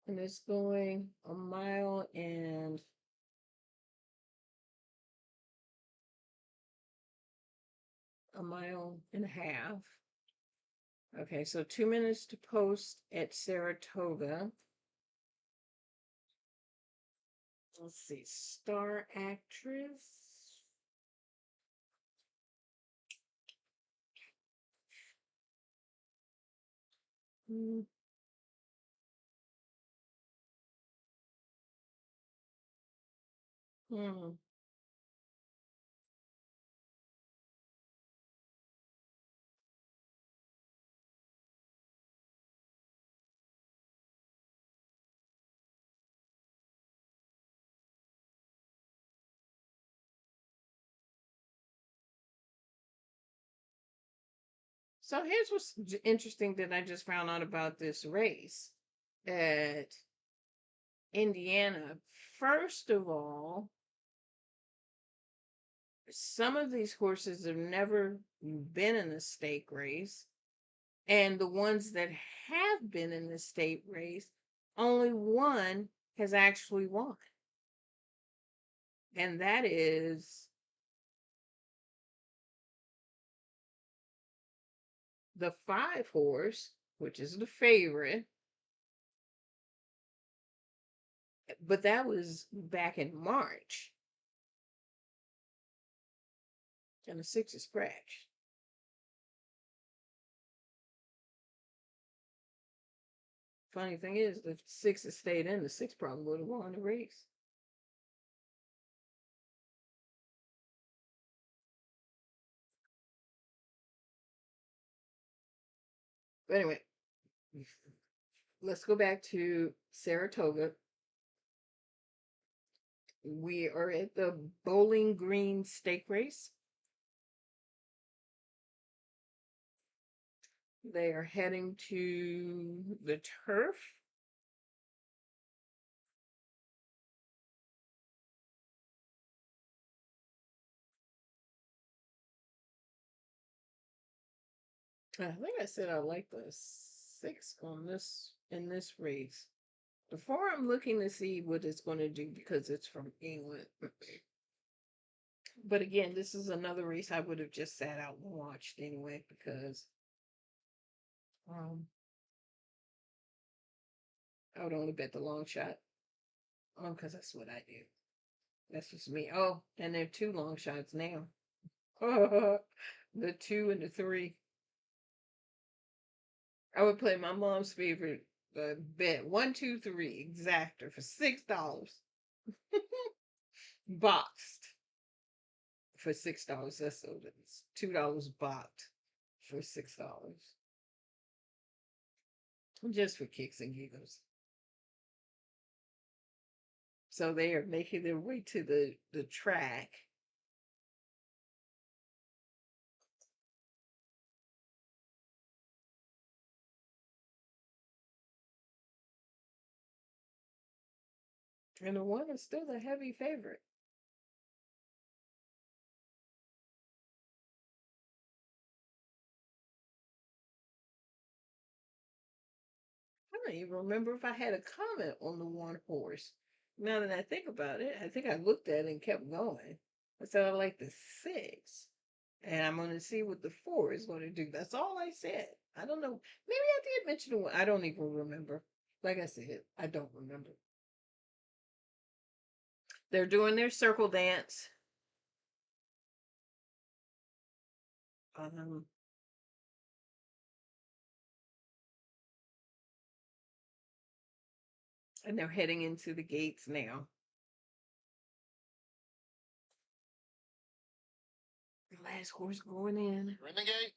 And it's going a mile and a half. Okay, so 2 minutes to post at Saratoga. Let's see, Star Actress. Hmm. Hmm. So here's what's interesting that I just found out about this race at Indiana. First of all, some of these horses have never been in a stake race, and the ones that have been in the state race, only one has actually won, and that is the 5 horse, which is the favorite, but that was back in March, and the 6 is scratched. Funny thing is, if 6 had stayed in, the 6 probably would have won the race. But anyway, let's go back to Saratoga. We are at the Bowling Green stake race. They are heading to the turf. I think I said I like the 6 on this in this race. Before I'm looking to see what it's going to do because it's from England. But again, this is another race I would have just sat out and watched anyway because I would only bet the long shot. Because that's what I do. That's just me. Oh, and there are 2 long shots now. The 2 and the 3. I would play my mom's favorite bet 1, 2, 3 exactor for $6. Boxed for $6. That's so that's $2 boxed for $6. Just for kicks and giggles. So they are making their way to the track. And the one is still a heavy favorite. I don't even remember if I had a comment on the one horse. Now that I think about it, I think I looked at it and kept going. I said I like the 6. And I'm going to see what the 4 is going to do. That's all I said. I don't know. Maybe I did mention the one. I don't even remember. Like I said, I don't remember. They're doing their circle dance. Um, and they're heading into the gates now. The last horse going in. You're in the gate.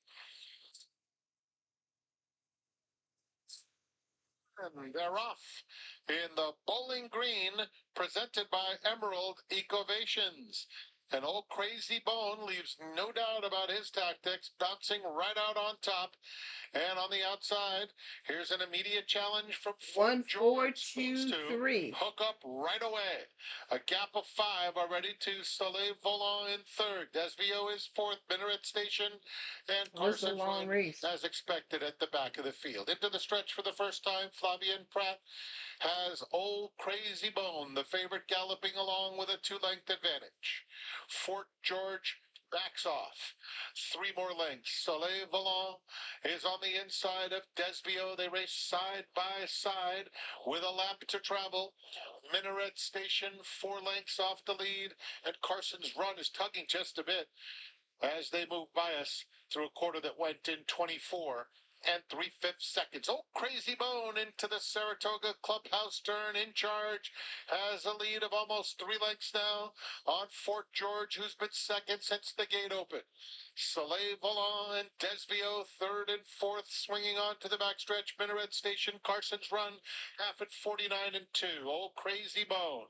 And they're off in the Bowling Green, presented by Emerald Ecovations. An old crazy bone leaves no doubt about his tactics, bouncing right out on top. And on the outside, here's an immediate challenge from 1, 4, George. 2, 3. Hook up right away. A gap of 5 already to Soleil Volant in third. Desvio is fourth. Minaret Station and What's a Carson's long Run, race? as expected, at the back of the field. Into the stretch for the first time, Flavien Prat has Old Crazy Bone, the favorite, galloping along with a 2-length advantage. Fort George backs off 3 more lengths. Soleil Volant is on the inside of Desvio. They race side by side with a lap to travel. Minaret Station 4 lengths off the lead, and Carson's Run is tugging just a bit as they move by us through a quarter that went in 24 and 3/5 seconds. Oh, Crazy Bone into the Saratoga Clubhouse turn, in charge, has a lead of almost 3 lengths now on Fort George, who's been second since the gate opened. Soleil Volant and Desvio third and fourth, swinging on to the backstretch. Minaret Station, Carson's Run, half at 49 and 2. Oh, Crazy Bone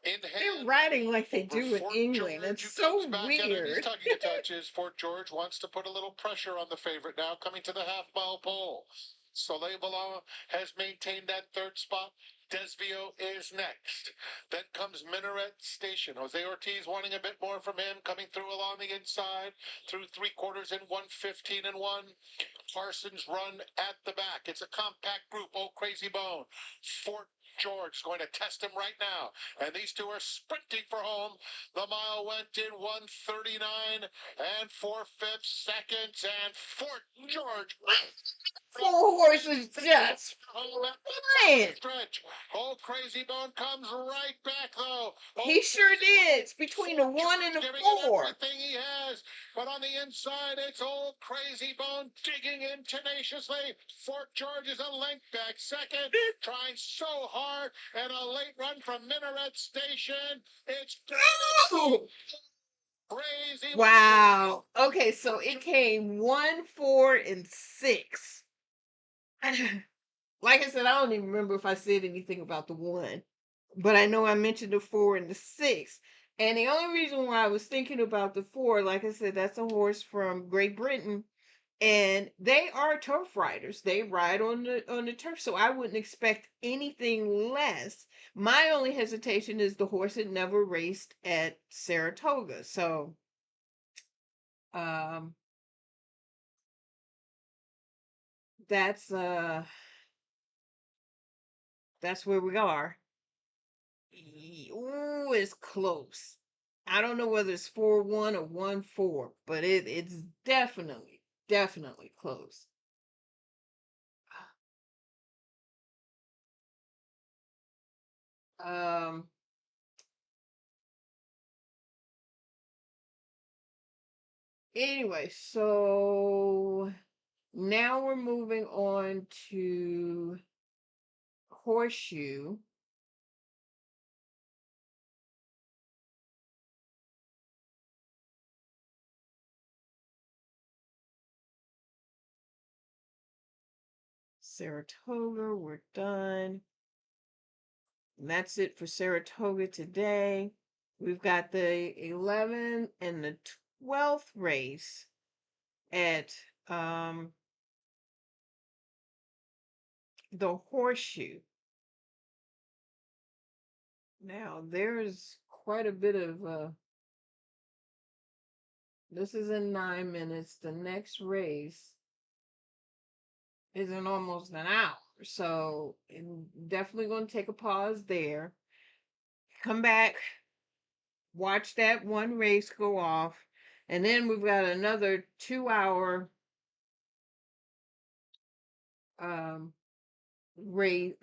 in They're hand. riding like they Over do in Fort England. George, It's who comes so back at it. He's weird. tugging a touch. As Fort George wants to put a little pressure on the favorite now, coming to the half-mile pole. Soleil Volant has maintained that third spot. Desvio is next. Then comes Minaret Station. Jose Ortiz wanting a bit more from him, coming through along the inside, through 3/4 in 1:15 and 1. Carson's Run at the back. It's a compact group. Oh, Crazy Bone. Fort George is going to test him right now. And these two are sprinting for home. The mile went in 1:39 and 4/5 seconds. And Fort George 4 horses just flying. stretch. Oh, Crazy Bone comes right back, though. Oh, He sure Crazy Bone. did. It's between the 1 and the Giving it 4. everything he has. But on the inside, it's Old Crazy Bone digging in tenaciously. Fort George is a length back second, trying so hard, and a late run from Minaret Station. It's Crazy. Wow. Okay, so it came 1, 4, and 6. Like I said, I don't even remember if I said anything about the 1, but I know I mentioned the 4 and the 6. And the only reason why I was thinking about the 4, like I said, that's a horse from Great Britain, and they are turf riders. They ride on the turf, so I wouldn't expect anything less. My only hesitation is the horse had never raced at Saratoga, so um, that's that's where we are. Ooh, it's close. I don't know whether it's 4-1 or 1-4, but it's definitely close. Um, anyway, so now we're moving on to Horseshoe. Saratoga, we're done. And that's it for Saratoga today. We've got the 11th and the 12th race at the Horseshoe. Now, there's quite a bit of this is in 9 minutes. The next race is in almost an hour. So, definitely going to take a pause there. Come back, watch that one race go off, and then we've got another 2 hour um race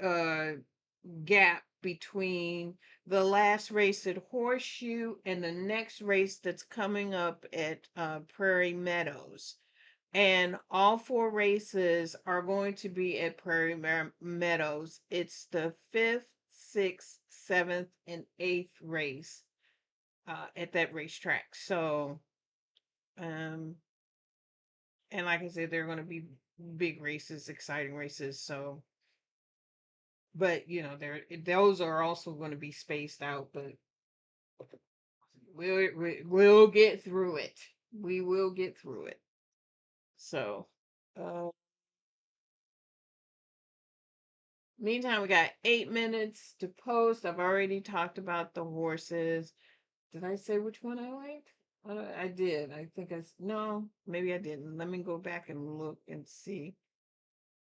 gap between the last race at Horseshoe and the next race that's coming up at Prairie Meadows. And all four races are going to be at Prairie Meadows. It's the 5th, 6th, 7th, and 8th race at that racetrack. So, and like I said, they're going to be big races, exciting races. So, but those are also going to be spaced out. But we'll get through it. We will get through it. So, uh, meantime, we got 8 minutes to post. I've already talked about the horses. Did I say which one I liked? I did. I think no, maybe I didn't. Let me go back and look and see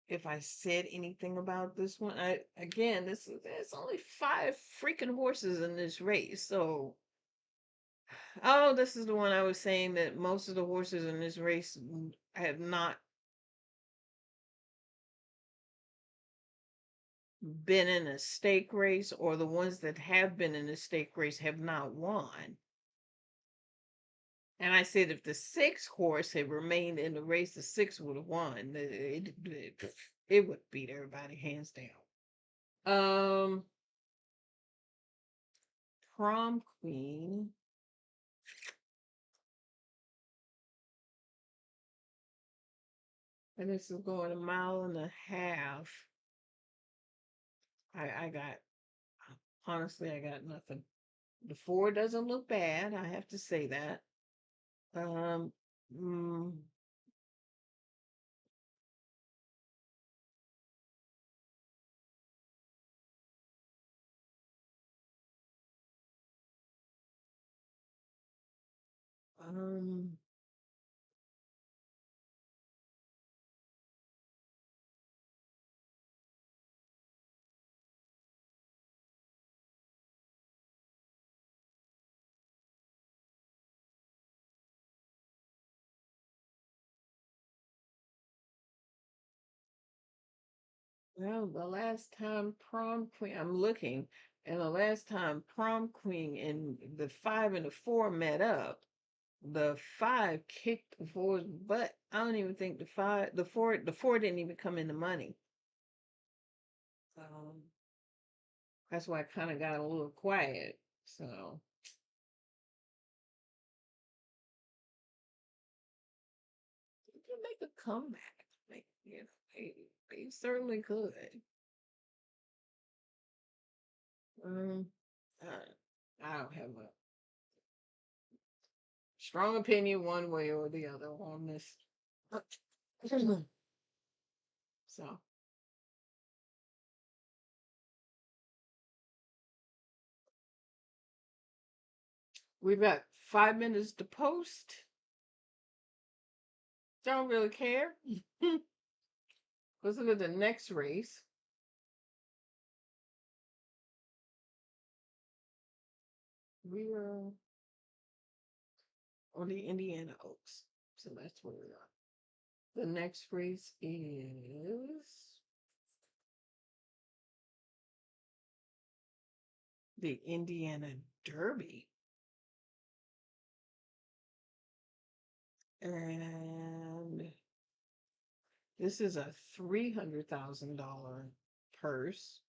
if I said anything about this one. Again, there's only 5 freaking horses in this race. So, oh, this is the one I was saying that most of the horses in this race have not been in a stake race, or the ones that have been in a stake race have not won. And I said if the 6th horse had remained in the race, the 6th would have won. It would beat everybody hands down. Prom Queen. And this is going 1.5 miles. I got, honestly, I got nothing. The 4 doesn't look bad. I have to say that. Um, mm, um, well, the last time Prom Queen, I'm looking, and the last time Prom Queen and the 5 and the 4 met up, the 5 kicked the 4's butt. I don't even think the 4 didn't even come in the money. That's why I kind of got a little quiet. So, you can make a comeback. They certainly could. Um, I don't have a strong opinion one way or the other on this. So, we've got 5 minutes to post. Don't really care. Let's look at the next race. We are on the Indiana Oaks. So that's where we are. The next race is the Indiana Derby. And this is a $300,000 purse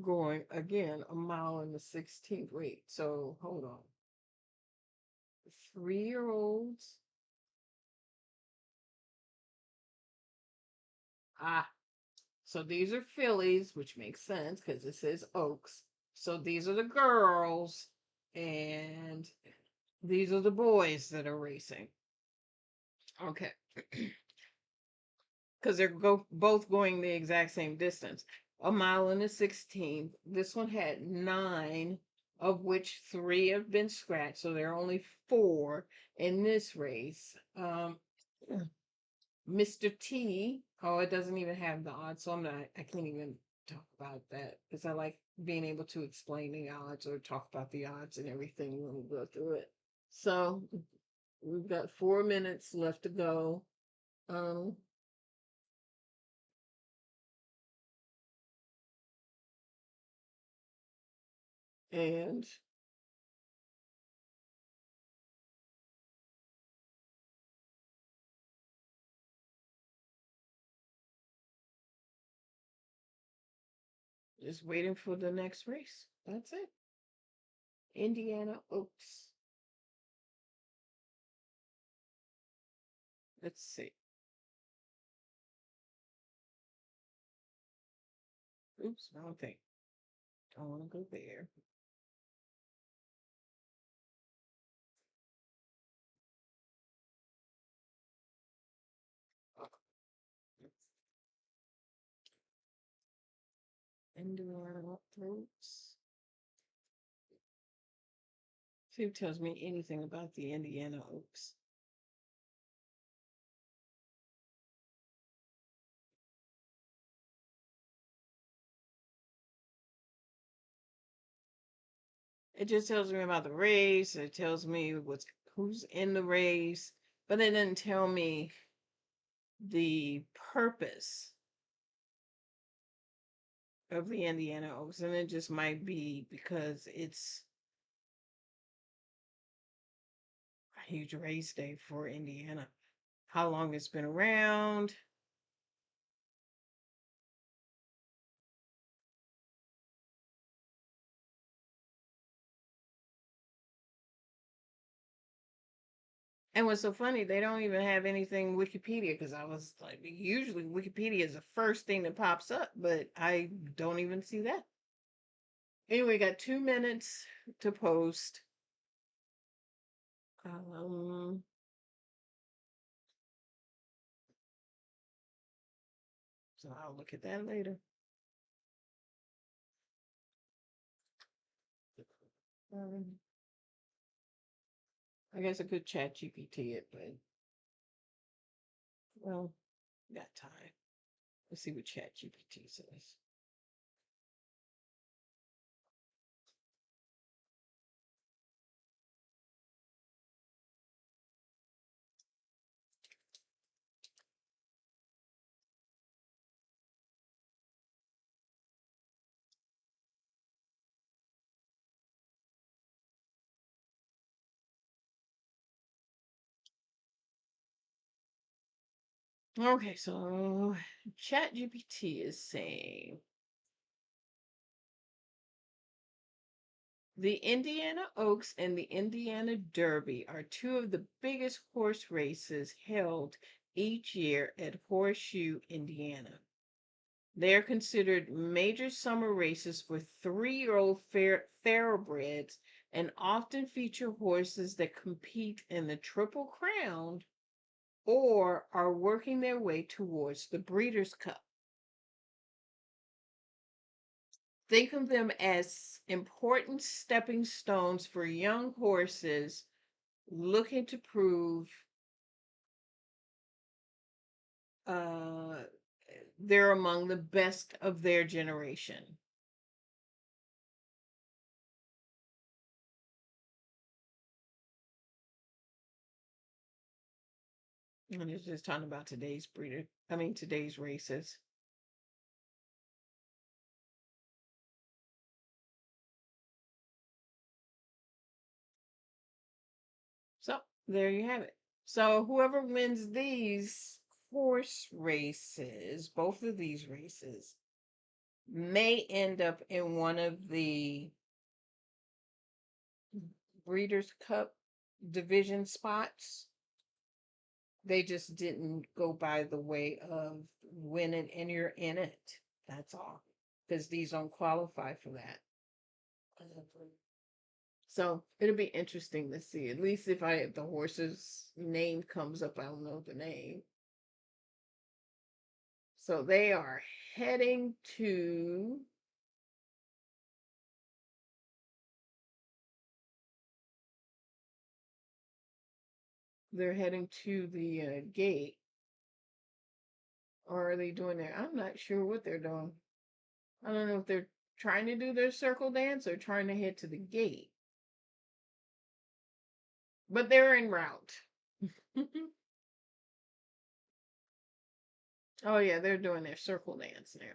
going again 1 mile in the 16th. Wait, so hold on. 3-year-olds Ah, so these are fillies, which makes sense because it says Oaks. So these are the girls, and these are the boys that are racing. Okay. Because they're both going the exact same distance. A mile and a 16. This one had 9, of which 3 have been scratched. So there are only 4 in this race. Mr. T, oh, it doesn't even have the odds, so I can't even talk about that because I like being able to explain the odds or talk about the odds and everything when we go through it. So we've got 4 minutes left to go. Um, and just waiting for the next race. That's it. Indiana Oaks. Let's see. Oops, wrong thing. Don't want to go there. Indiana Oaks. See if it tells me anything about the Indiana Oaks. It just tells me about the race. It tells me who's in the race, but it doesn't tell me the purpose of the Indiana Oaks. And it just might be because it's a huge race day for Indiana. How long it's been around. And what's so funny, they don't even have anything Wikipedia because I was like, usually Wikipedia is the first thing that pops up, but I don't even see that. Anyway, got 2 minutes to post. Um, so I'll look at that later. Um, I guess I could chat GPT it, but well, got time. Let's see what chat GPT says. Okay, so chat GPT is saying the Indiana Oaks and the Indiana Derby are 2 of the biggest horse races held each year at Horseshoe, Indiana. They are considered major summer races for 3-year-old thoroughbreds and often feature horses that compete in the Triple Crown or are working their way towards the Breeders' Cup. Think of them as important stepping stones for young horses looking to prove uh, they're among the best of their generation. And it's just talking about today's races. So there you have it. So whoever wins these horse races, both of these races, may end up in one of the Breeders' Cup division spots. They just didn't go by the way of winning and you're in it. That's all. Because these don't qualify for that. So it'll be interesting to see. At least if the horse's name comes up, I'll know the name. So they are heading to the gate. Or are they doing their I'm not sure what they're doing. I don't know if they're trying to do their circle dance or trying to head to the gate. But they're en route. Oh yeah, they're doing their circle dance now.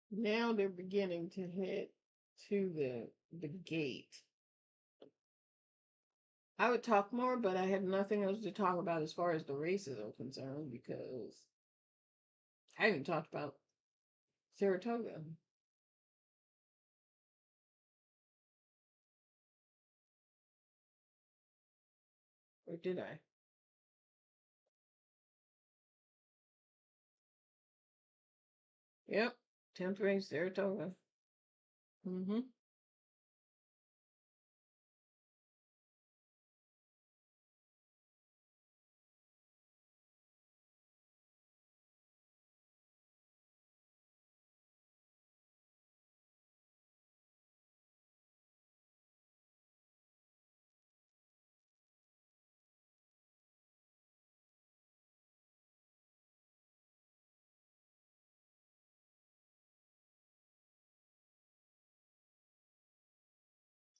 Now they're beginning to head to the gate. I would talk more, but I have nothing else to talk about as far as the races are concerned because I haven't talked about Saratoga. Or did I? Yep. 10th race, Saratoga. Mm-hmm.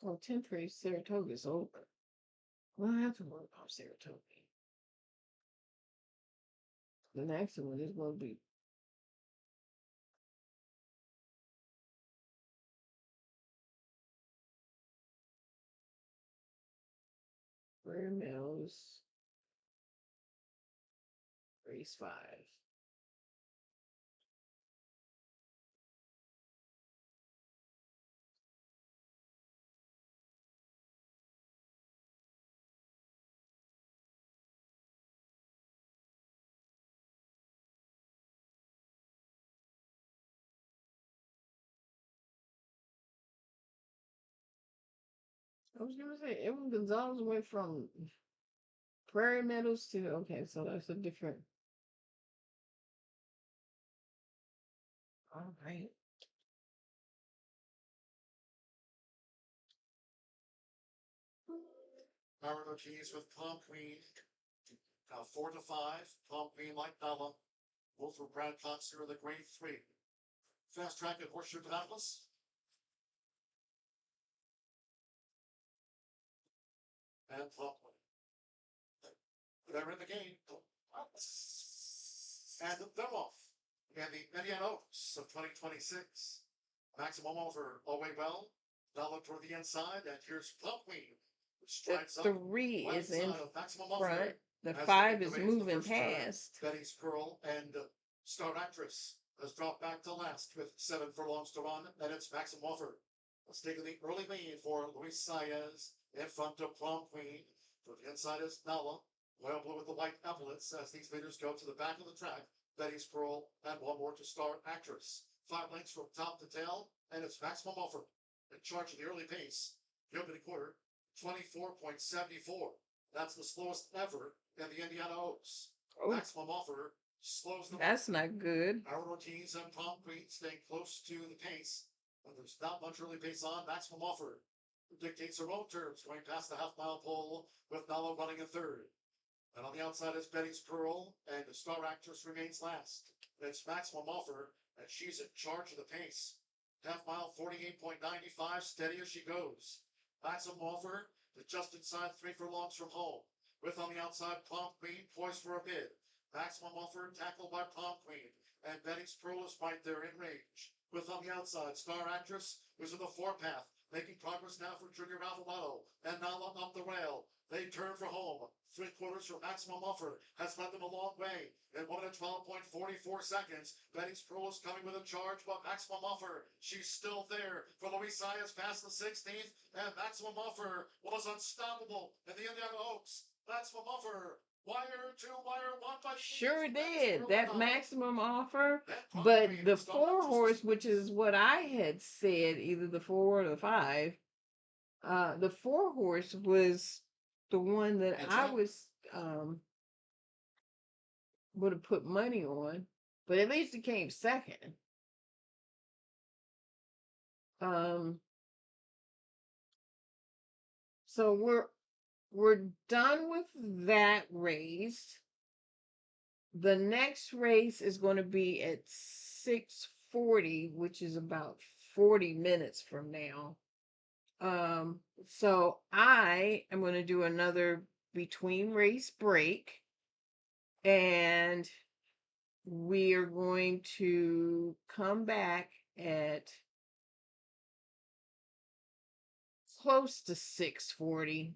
Oh, 10th race, Saratoga's over. We'll have to worry about Saratoga. The next one is going to be Rare Mills, race 5. I was going to say, Edwin Gonzalez went from Prairie Meadows to, okay, so that's a different. All right. Mariner Keys with Palm Queen. 4 to 5. Palm Queen like Nala. Both were Brad Coxer in the grade 3. Fast track at Horseshoe Atlas. And Palm Queen. They're in the game. And they're off. And the Indian Oaks of 2026. Maximum over all way well. Now look toward the inside, and here's Plum Queen. The Strides up. 3 is in Maximum front. The As 5 they is make the moving first turn, past. Betty's Pearl and Star Actress has dropped back to last with 7 furlongs to run, and it's Maximum Offer. Let's take the early lead for Luis Saez in front of Plum Queen. To the inside is Nala. Royal Blue with the white epaulets as these leaders go to the back of the track. Betty's Pearl and one more to Star Actress. 5 lengths from top to tail, and it's Maximum Offer. in charge of the early pace. The opening quarter, 24.74. That's the slowest ever in the Indiana Oaks. Oh, Maximum offer slows them. that's not good. Aaron Ortiz and Tom Green staying close to the pace. When there's not much early pace on, maximum offer dictates her own terms, going past the half-mile pole with Nala running in third. And on the outside is Betty's Pearl, and the star actress remains last. It's maximum offer, and she's in charge of the pace. Half mile 48.95, steady as she goes. Maximum offer to just inside 3 furlongs from home. With on the outside, Prom Queen poised for a bid. Maximum offer tackled by Prom Queen, and Betty's Pearl is right there in range. With on the outside, star actress was in the forepath, making progress now for Junior Alvarado, and now up the rail. They turn for home. 3/4 for maximum offer has led them a long way. In 1 minute 12.44 seconds, Betty's Pearl is coming with a charge, but maximum offer, she's still there. For Louisa has passed the 16th, and maximum offer was unstoppable in the Indiana Oaks. Maximum offer, wire 2, wire 1 by Sure did. That maximum offer. But the 4-horse, which is what I had said, either the 4 or the 5, the 4-horse was the one that I was would have put money on, but at least it came second. So we're done with that race. The next race is going to be at 6:40, which is about 40 minutes from now. So I am going to do another between race break, and we are going to come back at close to 6:40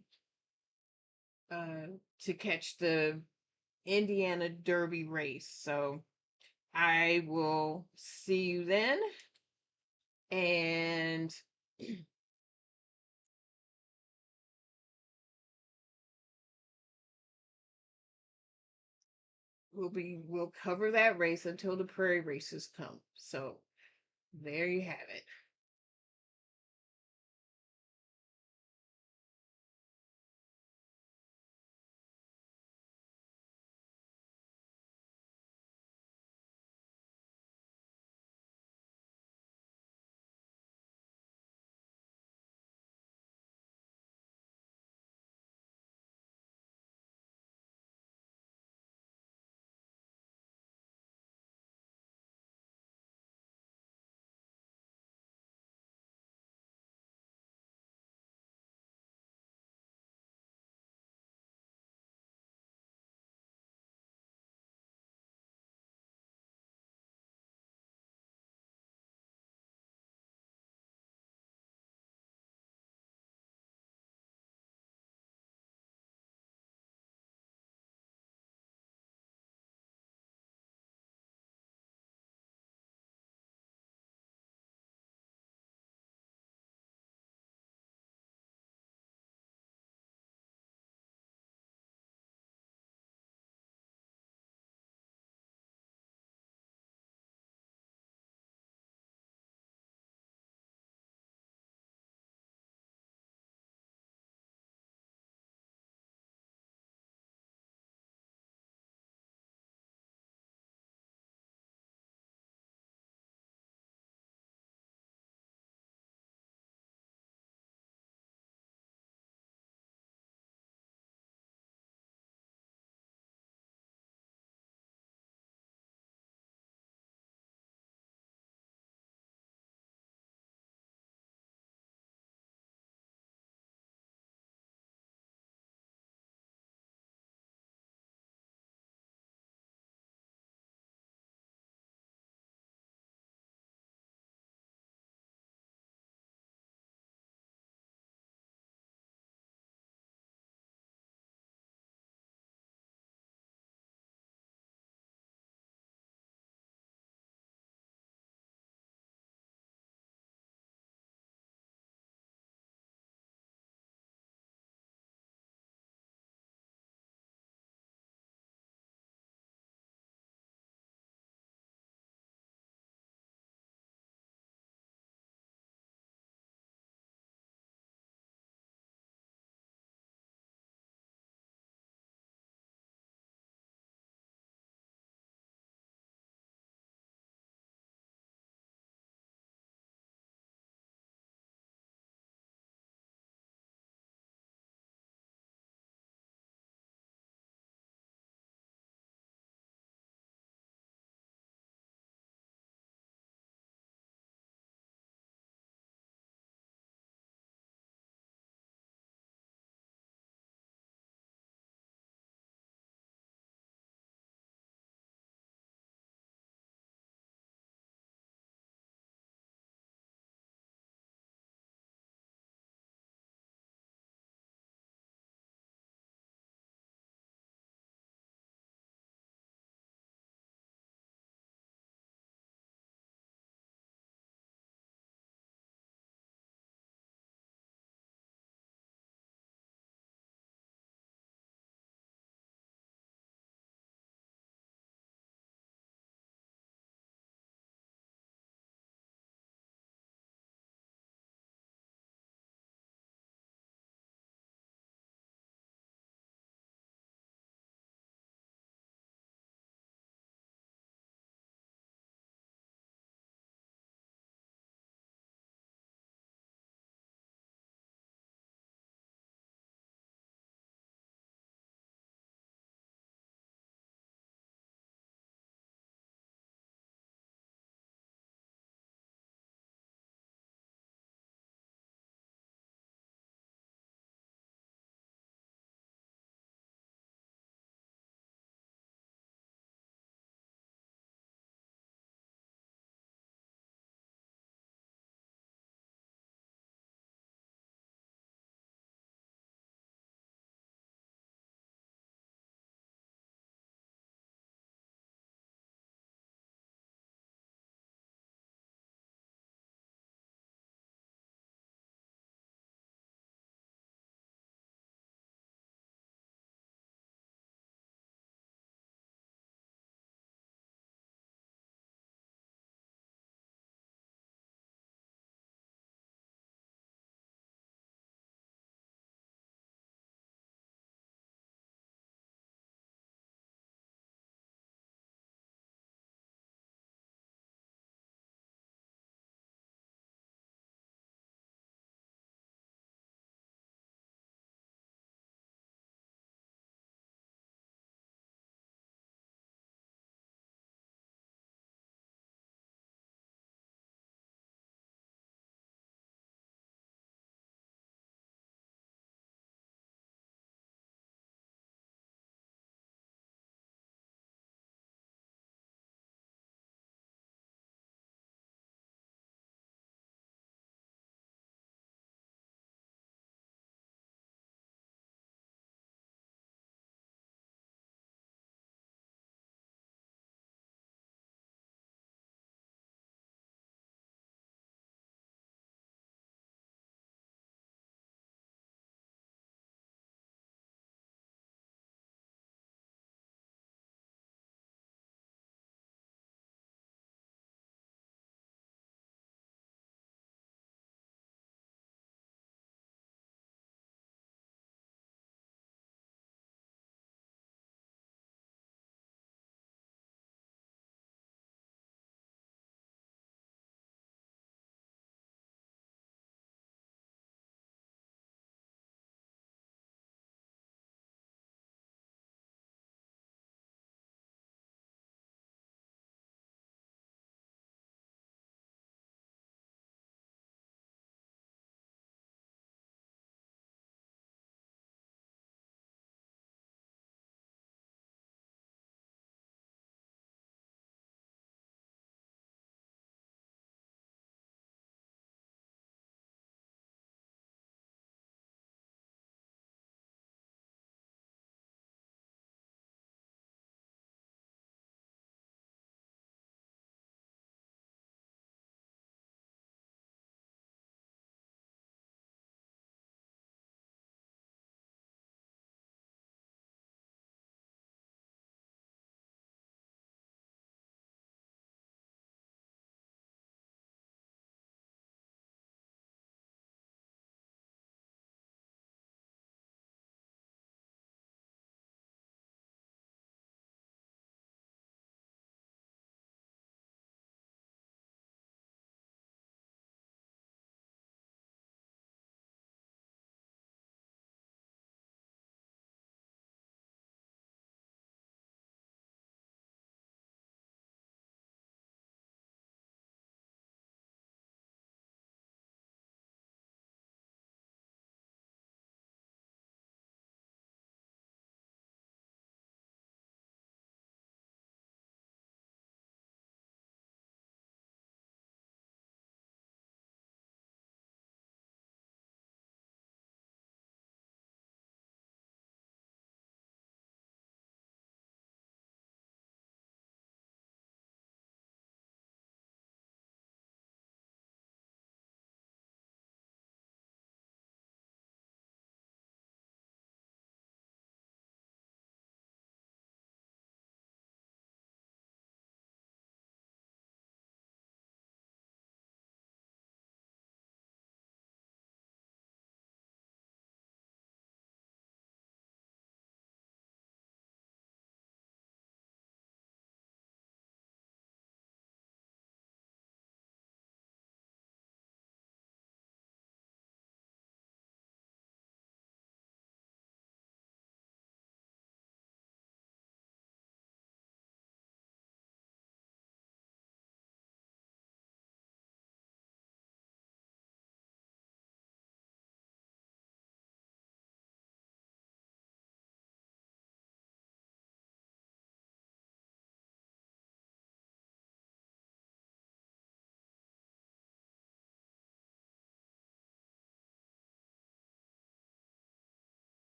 to catch the Indiana Derby race. So I will see you then, and we'll cover that race until the prairie races come. So there you have it.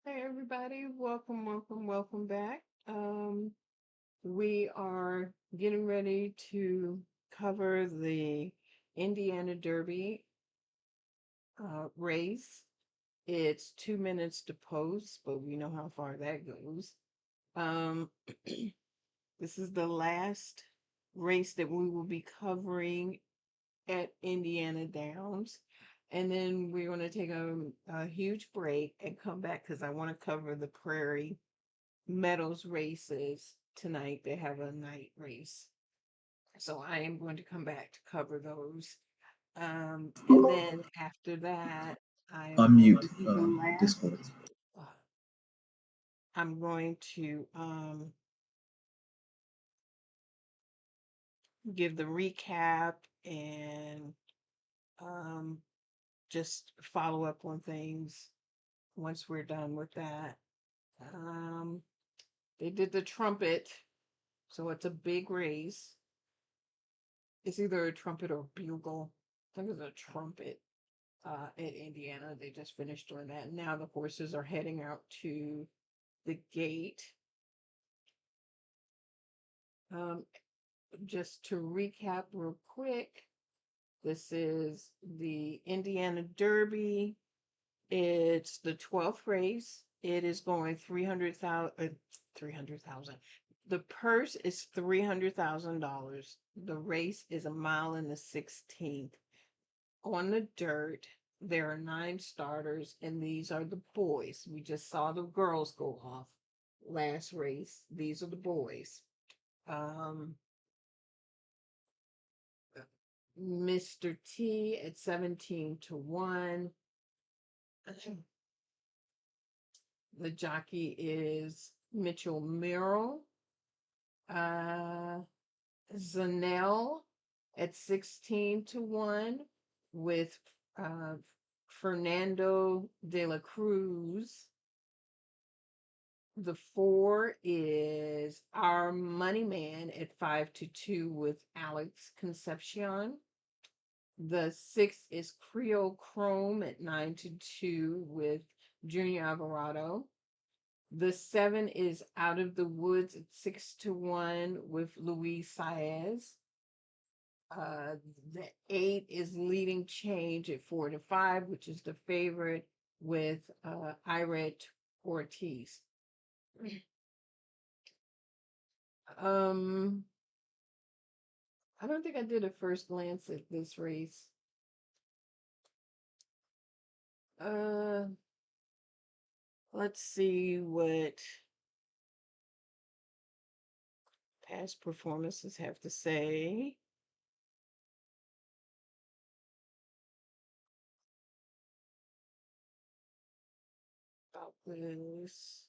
Hey everybody, welcome back. We are getting ready to cover the Indiana Derby race. It's 2 minutes to post, but we know how far that goes. Um, this is the last race that we will be covering at Indiana Downs. And then we're going to take a huge break and come back because I want to cover the Prairie Meadows races tonight. They have a night race. So I am going to come back to cover those. And then after that, I am going Unmute to do the last. Discord. uh, I'm going to give the recap and um, just follow up on things once we're done with that. Um, they did the trumpet, so it's a big race. It's either a trumpet or bugle. I think it's a trumpet at Indiana. They just finished doing that. Now the horses are heading out to the gate. Um, just to recap real quick, this is the Indiana Derby. It's the 12th race. It is going 300,000, 300,000. The purse is $300,000. The race is a mile and the 16th. On the dirt, there are 9 starters, and these are the boys. We just saw the girls go off last race. These are the boys. Um, Mr. T at 17 to 1. The jockey is Mitchell Merrill. Uh, Zanell at 16 to 1 with uh, Fernando de la Cruz. The 4 is Our Money Man at 5 to 2 with Alex Concepcion. The 6 is Creole Chrome at 9 to 2 with Junior Alvarado. The 7 is Out of the Woods at 6 to 1 with Luis Saez. The 8 is Leading Change at 4 to 5, which is the favorite with Iret Ortiz. Um, I don't think I did a first glance at this race. Uh, let's see what past performances have to say. About this.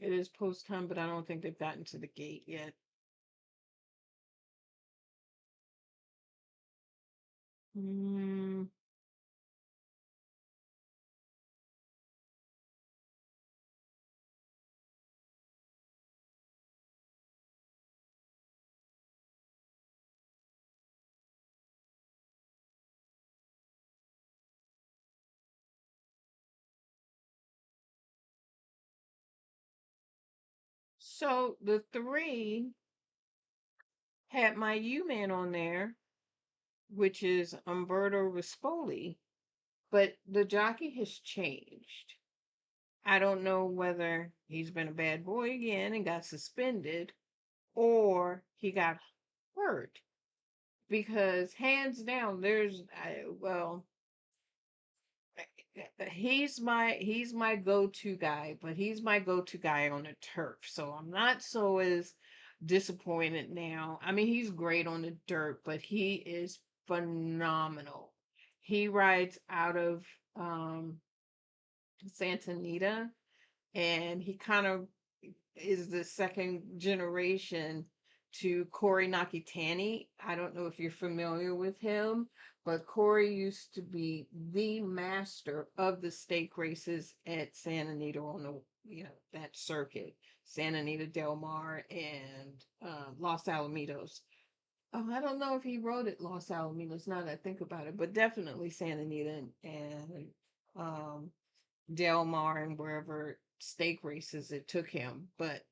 It is post time, but I don't think they've gotten to the gate yet. Hmm. So the 3 had my U-Man on there, which is Umberto Rispoli, but the jockey has changed. I don't know whether he's been a bad boy again and got suspended or he got hurt because hands down well, he's my go-to guy, but he's my go-to guy on the turf. So I'm not so as disappointed now. I mean, he's great on the dirt, but he is phenomenal. He rides out of Santa Anita, and he kind of is the second generation to Corey Nakitani. I don't know if you're familiar with him, but Corey used to be the master of the stake races at Santa Anita on the that circuit, Santa Anita Del Mar and Los Alamitos. Oh, I don't know if he wrote it Los Alamitos, now that I think about it, but definitely Santa Anita and um Del Mar and wherever stake races it took him. But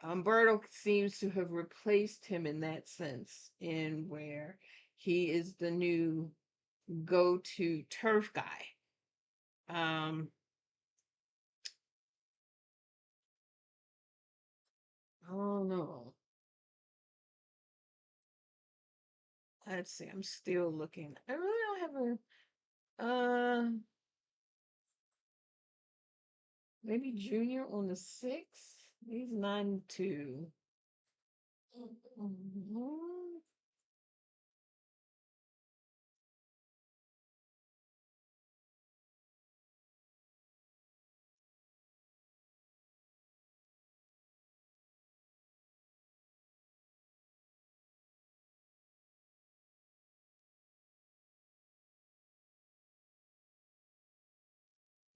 Umberto seems to have replaced him in that sense, in where he is the new go-to turf guy. Um, I don't know. Let's see. I'm still looking. I really don't have a maybe Junior on the sixth. He's 9-2. Mhm.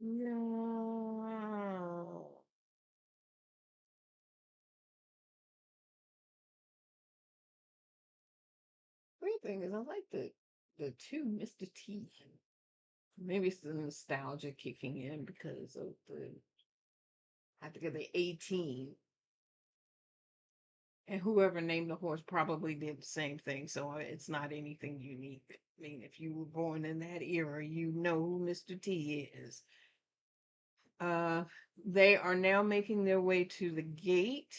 No. Weird thing is, I like the two Mr. T. Maybe it's the nostalgia kicking in because of I think of the 18. And whoever named the horse probably did the same thing, so it's not anything unique. I mean, if you were born in that era, you know who Mr. T is. Uh, they are now making their way to the gate.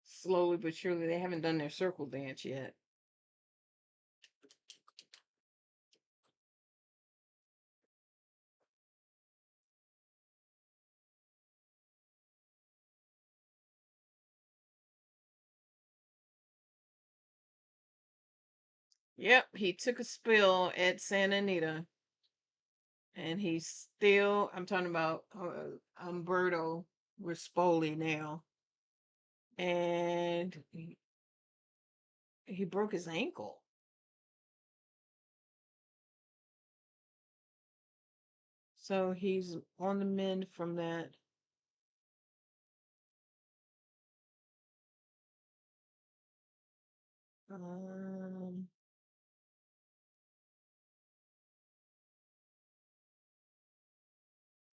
Slowly but surely, they haven't done their circle dance yet. Yep, he took a spill at Santa Anita, and he's still. I'm talking about Umberto Rispoli now, and he broke his ankle. So he's on the mend from that. Um,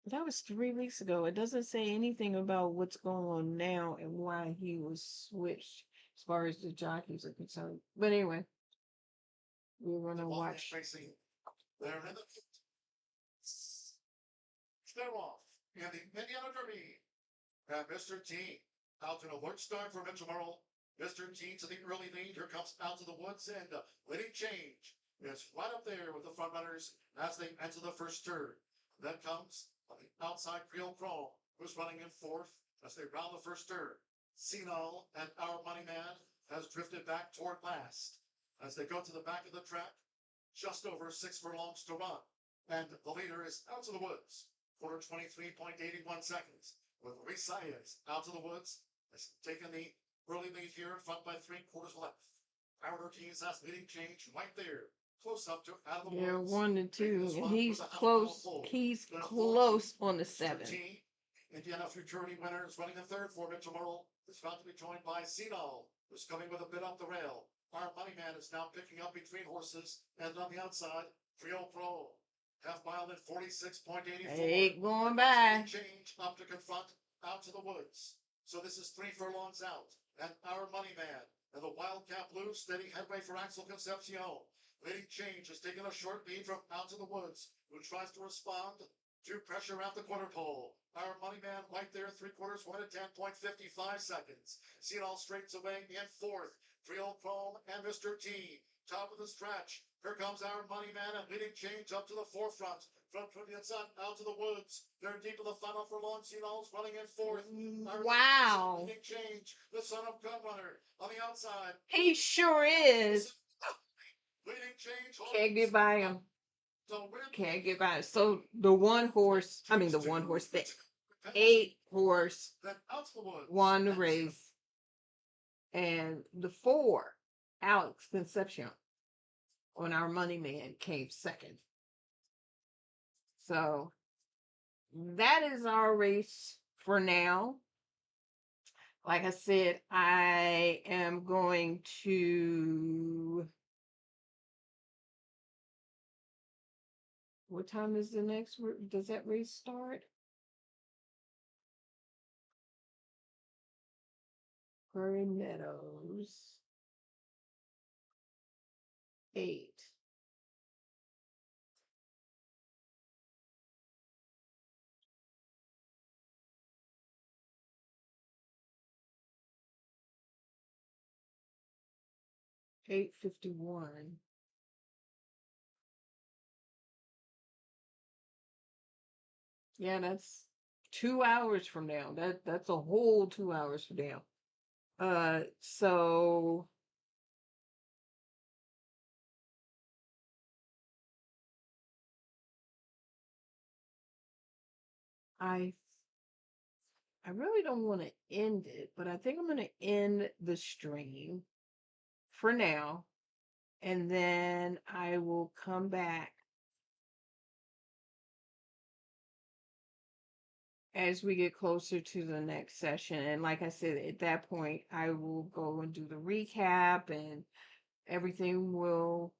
that was 3 weeks ago. It doesn't say anything about what's going on now and why he was switched as far as the jockeys are concerned. But anyway, we're The gonna Wolfman watch. Racing. They're in the they're off in the Indiana Derby. And Mr. T out to an alert start for Mitchell Merle. Mr. T to the early lead. Here comes out to the woods and leading change is right up there with the front runners as they enter the first turn. Then comes on the outside Creole Chrome, who's running in fourth as they round the first turn. Senal and Our Money Man has drifted back toward last as they go to the back of the track. Just over 6 furlongs to run. And the leader is out to the woods for 23.81 seconds. With Rescience out to the woods, has taken the early lead here in front by 3/4 left. Our teams has leading change right there, close up to out of the Yeah, woods. 1 and 2, and Was he's a half mile close. full. He's Then close on the 7. 13. Indiana Futurity winner is running in third for Mitchell Merle. It's about to be joined by Senal, who's coming with a bit up the rail. Our Money Man is now picking up between horses, and on the outside, Trio Pro. Half mile at 46.84. Ain't going by. Change up to confront out to the woods. So this is 3 furlongs out. And Our Money Man and the Wildcat Blue steady headway for Axel Concepcion. Leading change has taken a short lead from out to the woods, who tries to respond to pressure at the quarter pole. Our Money Man right there, 3/4 1 at 10.55 seconds. See it all straightens away in fourth. Creole Chrome and Mr. T. Top of the stretch. Here comes Our Money Man and leading change up to the forefront. From the inside out to the woods. They're deep in the final for Long Senal's running in fourth. Wow. Leading change. The son of Gun Runner on the outside. He sure is. Leading change. Can't get by him. Can't get by him. So the 1 horse, the 8 horse Then out to the woods. won the race. And the 4, Alex Concepcion, on Our Money Man, came second. So that is our race for now. Like I said, I am going to. What time is the next? Does that race start? Prairie Meadows. 8. 8:51. Yeah, that's 2 hours from now. That's a whole 2 hours from now. So I I really don't want to end it, but I think I'm going to end the stream for now, and then I will come back as we get closer to the next session. And like I said, at that point, I will go and do the recap, and everything will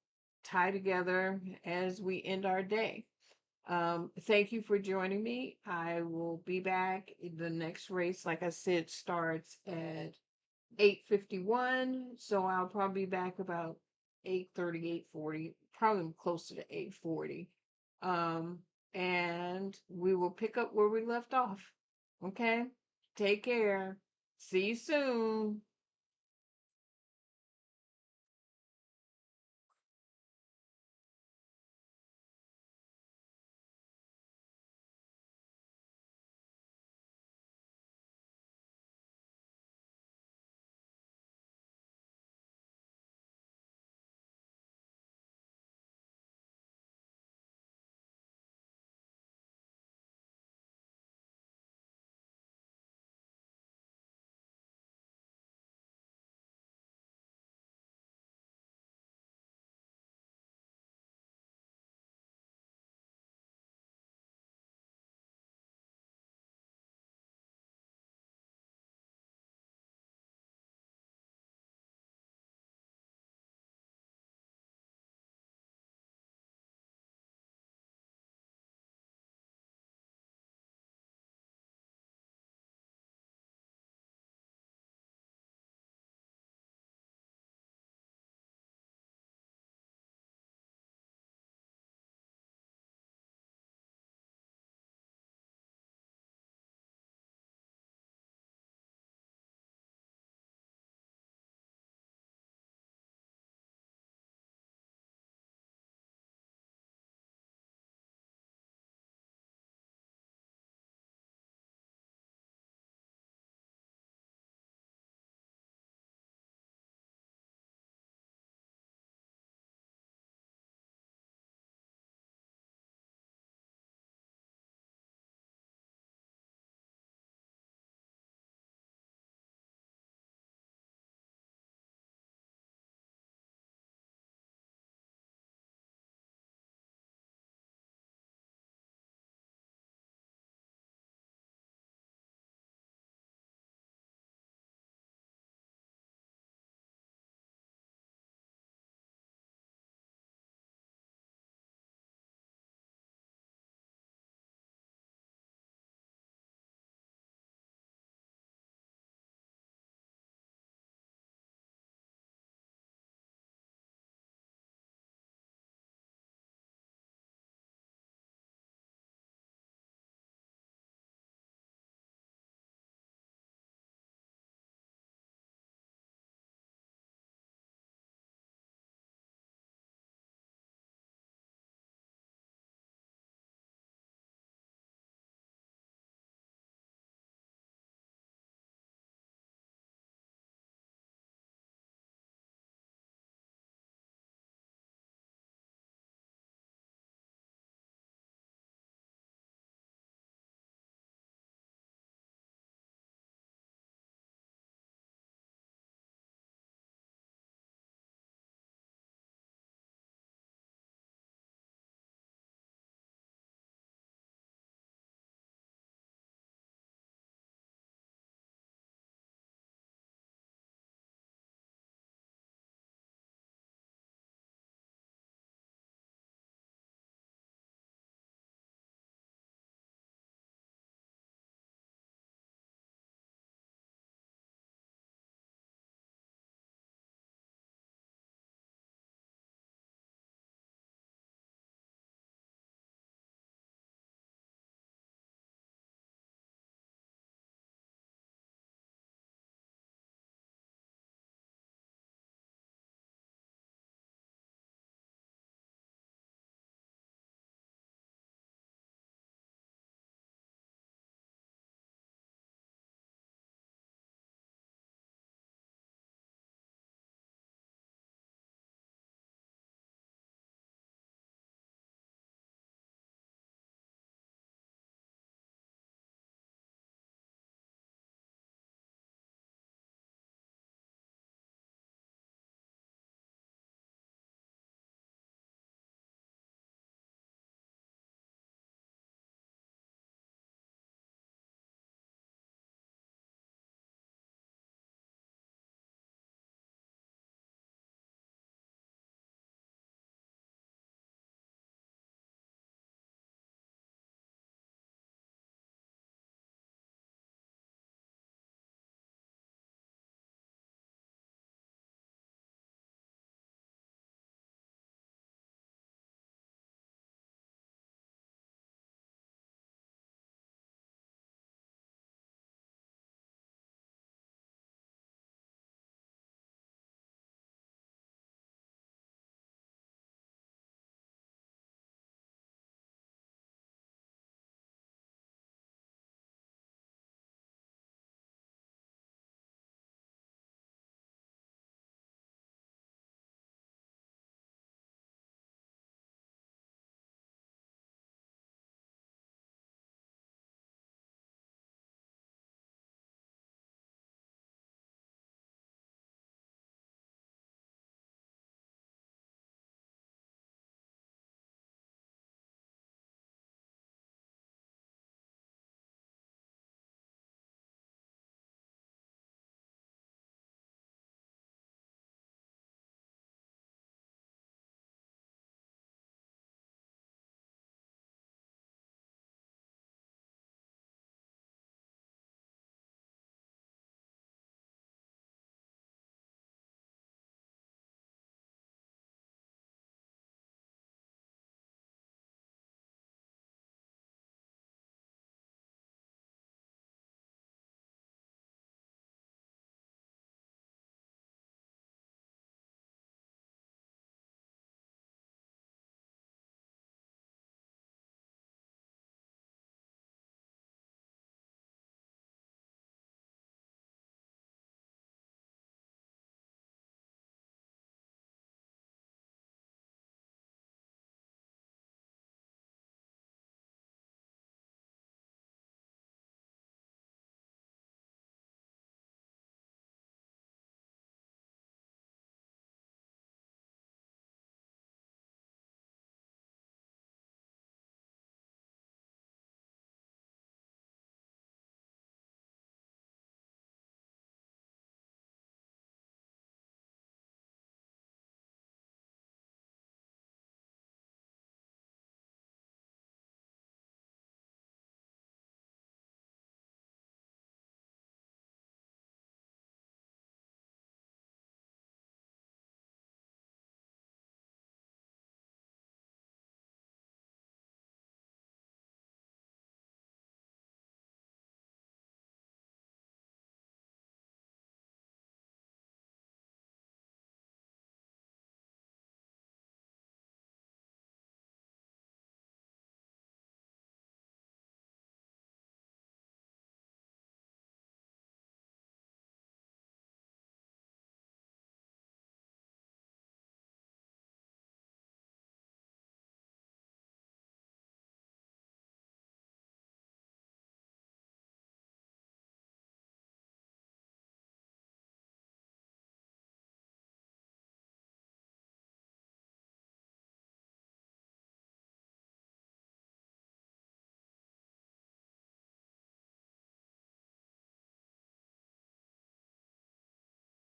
tie together as we end our day. Thank you for joining me. I will be back. The next race, like I said, starts at 8:51. So I'll probably be back about 8:30, 8:40, probably closer to 8:40. Um, and we will pick up where we left off. Okay? Take care. See you soon.